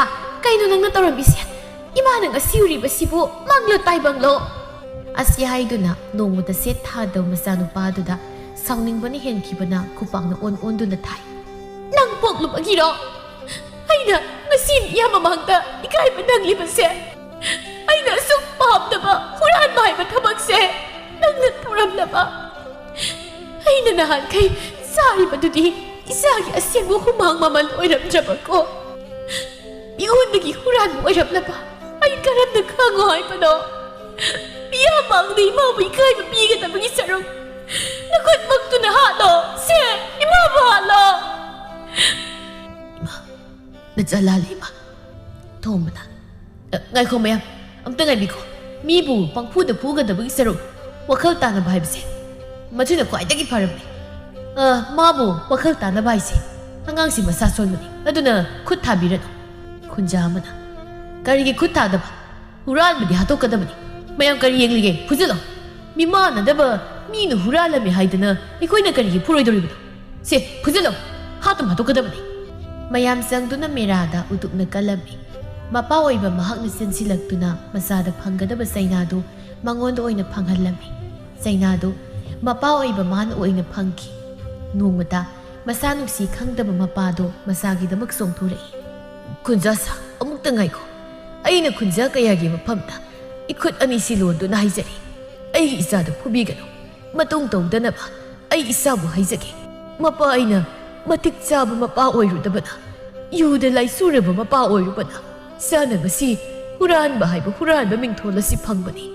까이노 낭나 떨어미세 이마는 시우리바시보 망로 따이방로 아시아 하이두나 노무다 세타도 마사누파두다 사우닝바니 헨키바나 쿠팡나 온온두나 타이 낭 뻑루바기로 아이나 ngasin 야마망다 이카이바 낭리바세 아이나 쑥 마음다바 후란 마이바 타박세 낭나 토람나바 아이나 나한 카이 사리바두디 이사기 아시아고 후망마만 오이람자바고 미혼득이 후란 오이랍나봐 아이 가람나 강어 하이바노 미야망도 이마부 이카이바 미게다부기 사롱 나곧 먹두나 하노 세 이마부 하노 이마 나 잘랄리 이마 도움나 ngaiko mayam amta ngai biko mibu pangphuda phugadabugi saru wakhal tana bhaibse machina khwaidagi pharamne mabu wakhal tana bhaise angang si masa solmani aduna khut thabirano kunja amana karigi khut thadaba huran bidi hatokadabani mayam kari yenglige phujalo mimana daba minu huralami haidana ikoina karigi phuroidoribado se phujalo hatum hatokadabani mayam sangduna merada utukna kalami mapa oiba mahakna sensilaktuna masada phangadaba sainadu mangonda oina phanghalami sainadu mapa oiba man oina phangki nongmata masanuksi khangdaba mapado masagidamak songthorei kunjasa amukta ngaiko aina kunja kayagi maphamda ikhut ani siloduna haijari ai isada phubigano matung tongdanaba ai isabu haijage mapa aina matik chaba mapa oirudabana yuda lai suraba mapa oirubana sana ngasi huranba haiba huranba mingtholasi phangbani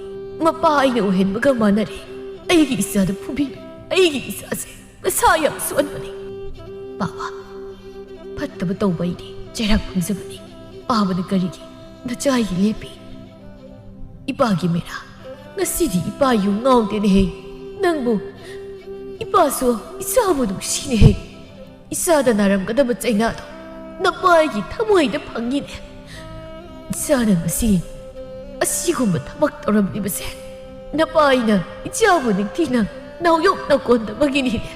mapa aina ohenbaga manare aigi isada phubi aigi isase masa yam sonbani baba fattaba tawbaidi cherak phunjabani pabana karigi nachai lepi ipagi mera ngasidi ipa yu ngaude ne he nangbu ipa so isabu du sine he isada naram kadaba chaina do napai gi thamoi da phangi ne isana ngasi asigumba thamak toram ibase napai na ichabu niktina nauyok na konda magini ne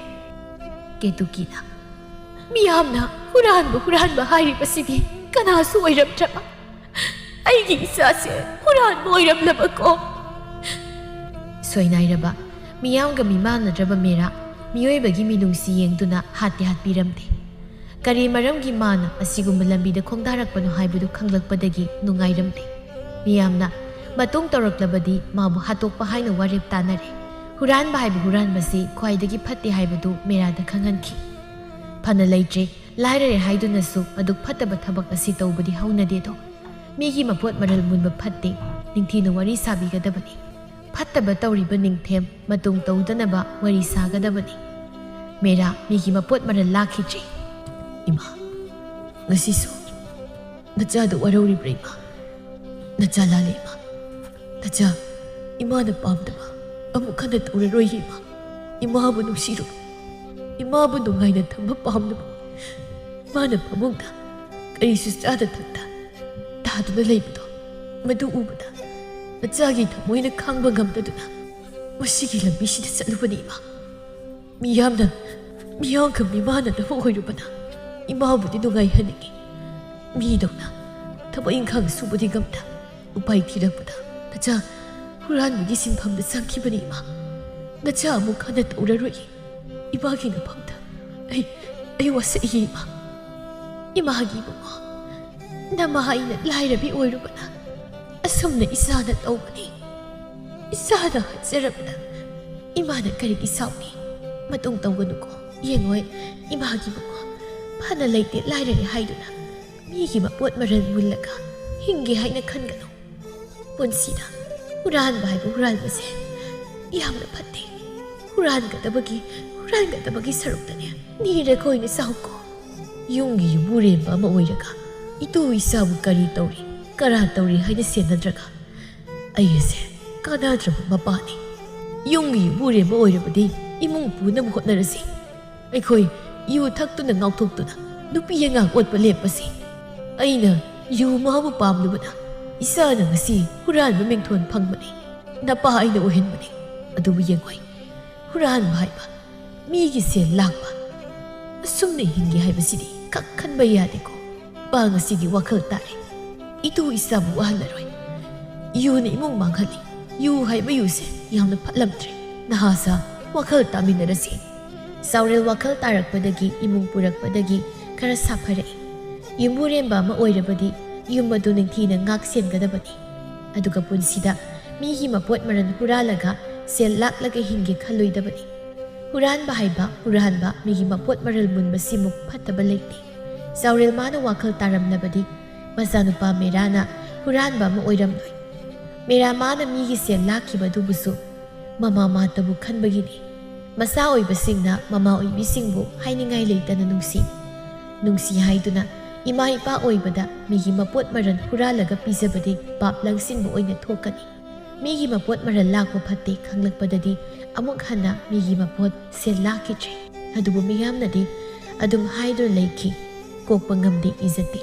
ketukina miyamna huranba hairibasidi kanasu oiramtraba aigi isase huranba oiramlabako soinairaba miyamga mimanadraba mera miyoibagi minungsi yengduna hati hatpiramde kari maramgi mana asigumba lambida khongdarakpano haibadu khanglakpadagi nungairamde miyamna matung tawraklabadi mabu hatokpa haina warep tanare huranba haibu huranbasi khwaidagi phatte haibadu merada khanghanki fana leitre lairare haidunassu aduk phattaba thabak asi tawbadi haunadedo migi mapot maral munba phatte ningthina wari sabigadabani phattaba tawriba ningthem matung tawdanaba wari sagadabani mera migi mapot maral lakhitre ima ngasisu nachadu warori brema nachalale ima nacha imana pamdaba amukhana tawraroi ima imabu nusiru imabu nungaina thamba pamdaba mana pamungda karisu chada thakta taduna leibado madu ubada nachagi thamoina khangba ngamdaduna masigi lambisida chalubani ima miyamna miyangka mimana da hoirubana imabudi nungai haningi midona thabo inkhang subudi gamda upai thirakpada nacha huranbugi sinphamda sangkhibani ima nacha amuk khana tawraroi ibagi na phamda ai wasa ima imagi bungo namahaina lairabi oirubana asumna isana tawbani isana hajarabna imana karigi sauni matung tawganuko yengoi imagi bungo phana leite lairare haiduna migi mapot maral mullaga hinge haina khangano punsida huran bai huran base yamna phatte huran gadabagi saruktane nire koine sauko yungi yumuremba ama oiraga itu isabu kari tawri kara tawri haina senadraga ayese ꯀꯥꯟꯅꯗ꯭ꯔꯕ ꯃꯄꯥꯅꯤ ꯌꯨꯝꯒꯤ ꯌꯨꯝꯕꯨꯔꯦꯝꯕ ꯑꯣꯏꯔꯕꯗꯤ ꯏꯃꯨꯡ ꯄꯨꯅꯕ ꯍꯣꯠꯅꯔꯁꯤ ꯑꯩꯈꯣꯏ U ꯊꯛꯇꯨꯅ ꯉꯥꯎꯊꯣꯛꯇꯨꯅ ꯅꯨꯄꯤ ꯑꯉꯥꯡ ꯑꯣꯠꯄ ꯂꯦꯞꯄꯁꯤ ꯑꯩꯅ U ꯃꯥꯕꯨ ꯄꯥꯝꯂꯨꯕꯅ ꯏꯆꯥꯅ ꯉꯁꯤ ꯍꯨꯔꯥꯟꯕ ꯃꯤꯡꯊꯣꯟ ꯐꯪꯕꯅꯤ ꯅꯄꯥ ꯑꯩꯅ ꯑꯣꯏꯍꯟꯕꯅꯤ ꯑꯗꯨꯕꯨ ꯌꯦꯡꯉꯣꯏ ꯍꯨꯔꯥꯟꯕ ꯍꯥꯏꯕ ꯃꯤꯒꯤ ꯁꯦꯜ ꯂꯥꯛꯄ ꯑꯁꯨꯝꯅ ꯍꯤꯡꯒꯦ ꯍꯥꯏꯕꯁꯤꯗꯤ ꯀꯛ ꯈꯟꯕ ꯌꯥꯗꯦꯀꯣ ꯄꯥ ꯉꯁꯤꯗꯤ ꯋꯥꯈꯜ ꯇꯥꯔꯦ ꯏꯇꯨ ꯏꯆꯥꯕꯨ ꯋꯥꯍꯜꯂꯔꯣꯏ ꯌꯨꯅ ꯏꯃꯨꯡ ꯃꯥꯡꯍꯜꯂꯤ ꯌꯨ ꯍꯥꯏꯕ ꯌꯨꯁꯦ ꯌꯥꯝꯅ ꯐꯠꯂꯝꯗ꯭ꯔꯦ ꯅꯍꯥꯁꯥ ꯋꯥꯈꯜ ꯇꯥꯃꯤꯟꯅꯔꯁꯤ ꯆꯥꯎꯔꯦꯜ ꯋꯥꯈꯜ ꯇꯥꯔꯛꯄꯗꯒꯤ ꯏꯃꯨꯡ ꯄꯨꯔꯛꯄꯗꯒꯤ ꯈꯔ ꯁꯥꯐꯔꯛꯏ ꯌꯨꯝꯕꯨꯔꯦꯝꯕ ꯑꯃ ꯑꯣꯏꯔꯕꯗꯤ ꯌꯨꯝ ꯑꯗꯨ ꯅꯤꯡꯊꯤꯅ ꯉꯥꯛ ꯁꯦꯟꯒꯗꯕꯅꯤ ꯑꯗꯨꯒ ꯄꯨꯟꯁꯤꯗ ꯃꯤꯒꯤ ꯃꯄꯣꯠ ꯃꯔꯟ ꯍꯨꯔꯥꯜꯂꯒ ꯁꯦꯜ ꯂꯥꯛꯂꯒ ꯍꯤꯡꯒꯦ ꯈꯜꯂꯣꯏꯗꯕꯅꯤ ꯍꯨꯔꯥꯟꯕ ꯍꯥꯏꯕ ꯍꯨꯔꯥꯟꯕ ꯃꯤꯒꯤ ꯃꯄꯣꯠ ꯃꯔꯜ ꯃꯨꯟꯕꯁꯤꯃꯨꯛ ꯐꯠꯇꯕ ꯂꯩꯇꯦ ꯆꯥꯎꯔꯦꯜ ꯃꯥꯅ ꯋꯥꯈꯜ ꯇꯥꯔꯝꯂꯕꯗꯤ ꯃꯆꯥꯅꯨꯄꯥ ꯃꯦꯔꯥꯅ ꯍꯨꯔꯥꯟꯕ ꯑꯃ ꯑꯣꯏꯔꯝꯂꯣꯏ ꯃꯦꯔꯥ ꯃꯥꯅ ꯃꯤꯒꯤ ꯁꯦꯜ ꯂꯥꯛꯈꯤꯕꯗꯨꯕꯨꯁꯨ ꯃꯃꯥ ꯃꯥꯇꯕꯨ ꯈꯟꯕꯒꯤꯅꯤ ꯃꯆꯥ ꯑꯣꯏꯕꯁꯤꯡꯅ ꯃꯃꯥ ꯑꯣꯏꯕꯤꯁꯤꯡꯕꯨ ꯍꯥꯏꯅꯤꯡꯉꯥই ꯂꯩꯇꯅ ꯅꯨꯡꯁꯤ ꯍꯥꯏꯗꯨꯅ ꯏꯃꯥ ꯏꯄꯥ ꯑꯣꯏꯕꯗ ꯃꯤꯒꯤ ꯃꯄꯣꯠ ꯃꯔꯟ ꯍꯨꯔꯥꯜꯂꯒ ꯄꯤꯖꯕꯗꯤ ꯄꯥꯞ ꯂꯪꯁꯤꯟꯕ ꯑꯣꯏꯅ ꯊꯣꯛꯀꯅꯤ ꯃꯤꯒꯤ ꯃꯄꯣꯠ ꯃꯔꯟ ꯂꯥꯛꯄ ꯐꯠꯇꯦ ꯈꯪꯂꯛꯄꯗꯗꯤ ꯑꯃꯨꯛ ꯍꯟꯅ ꯃꯤꯒꯤ ꯃꯄꯣꯠ ꯁꯦꯜ ꯂꯥꯛꯈꯤꯗ꯭ꯔꯦ ꯑꯗꯨꯕꯨ ꯃꯤꯌꯥꯝꯅꯗꯤ ꯑꯗꯨꯝ ꯍꯥꯏꯗꯨꯅ ꯂꯩꯈꯤ ꯀꯣꯛꯄ ꯉꯝꯗꯦ ꯏꯖꯠꯇꯤ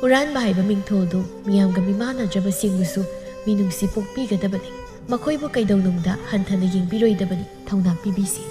ꯍꯨꯔꯥꯟꯕ ꯍꯥꯏꯕ ꯃꯤꯡꯊꯣꯜꯗꯨ ꯃꯤꯌꯥꯝꯒ ꯃꯤꯃꯥꯟꯅꯗ꯭ꯔꯕꯁꯤꯡꯕꯨꯁꯨ ꯃꯤꯅꯨꯡꯁꯤ ꯄꯣꯛꯄꯤꯒꯗꯕꯅꯤ ꯃꯈꯣꯏꯕꯨ ꯀꯩꯗꯧꯅꯨꯡꯗ ꯍꯟꯊꯅ ꯌꯦꯡꯕꯤꯔꯣꯏꯗꯕꯅꯤ ꯊꯧꯅꯥ ꯄꯤꯕꯤꯁꯤ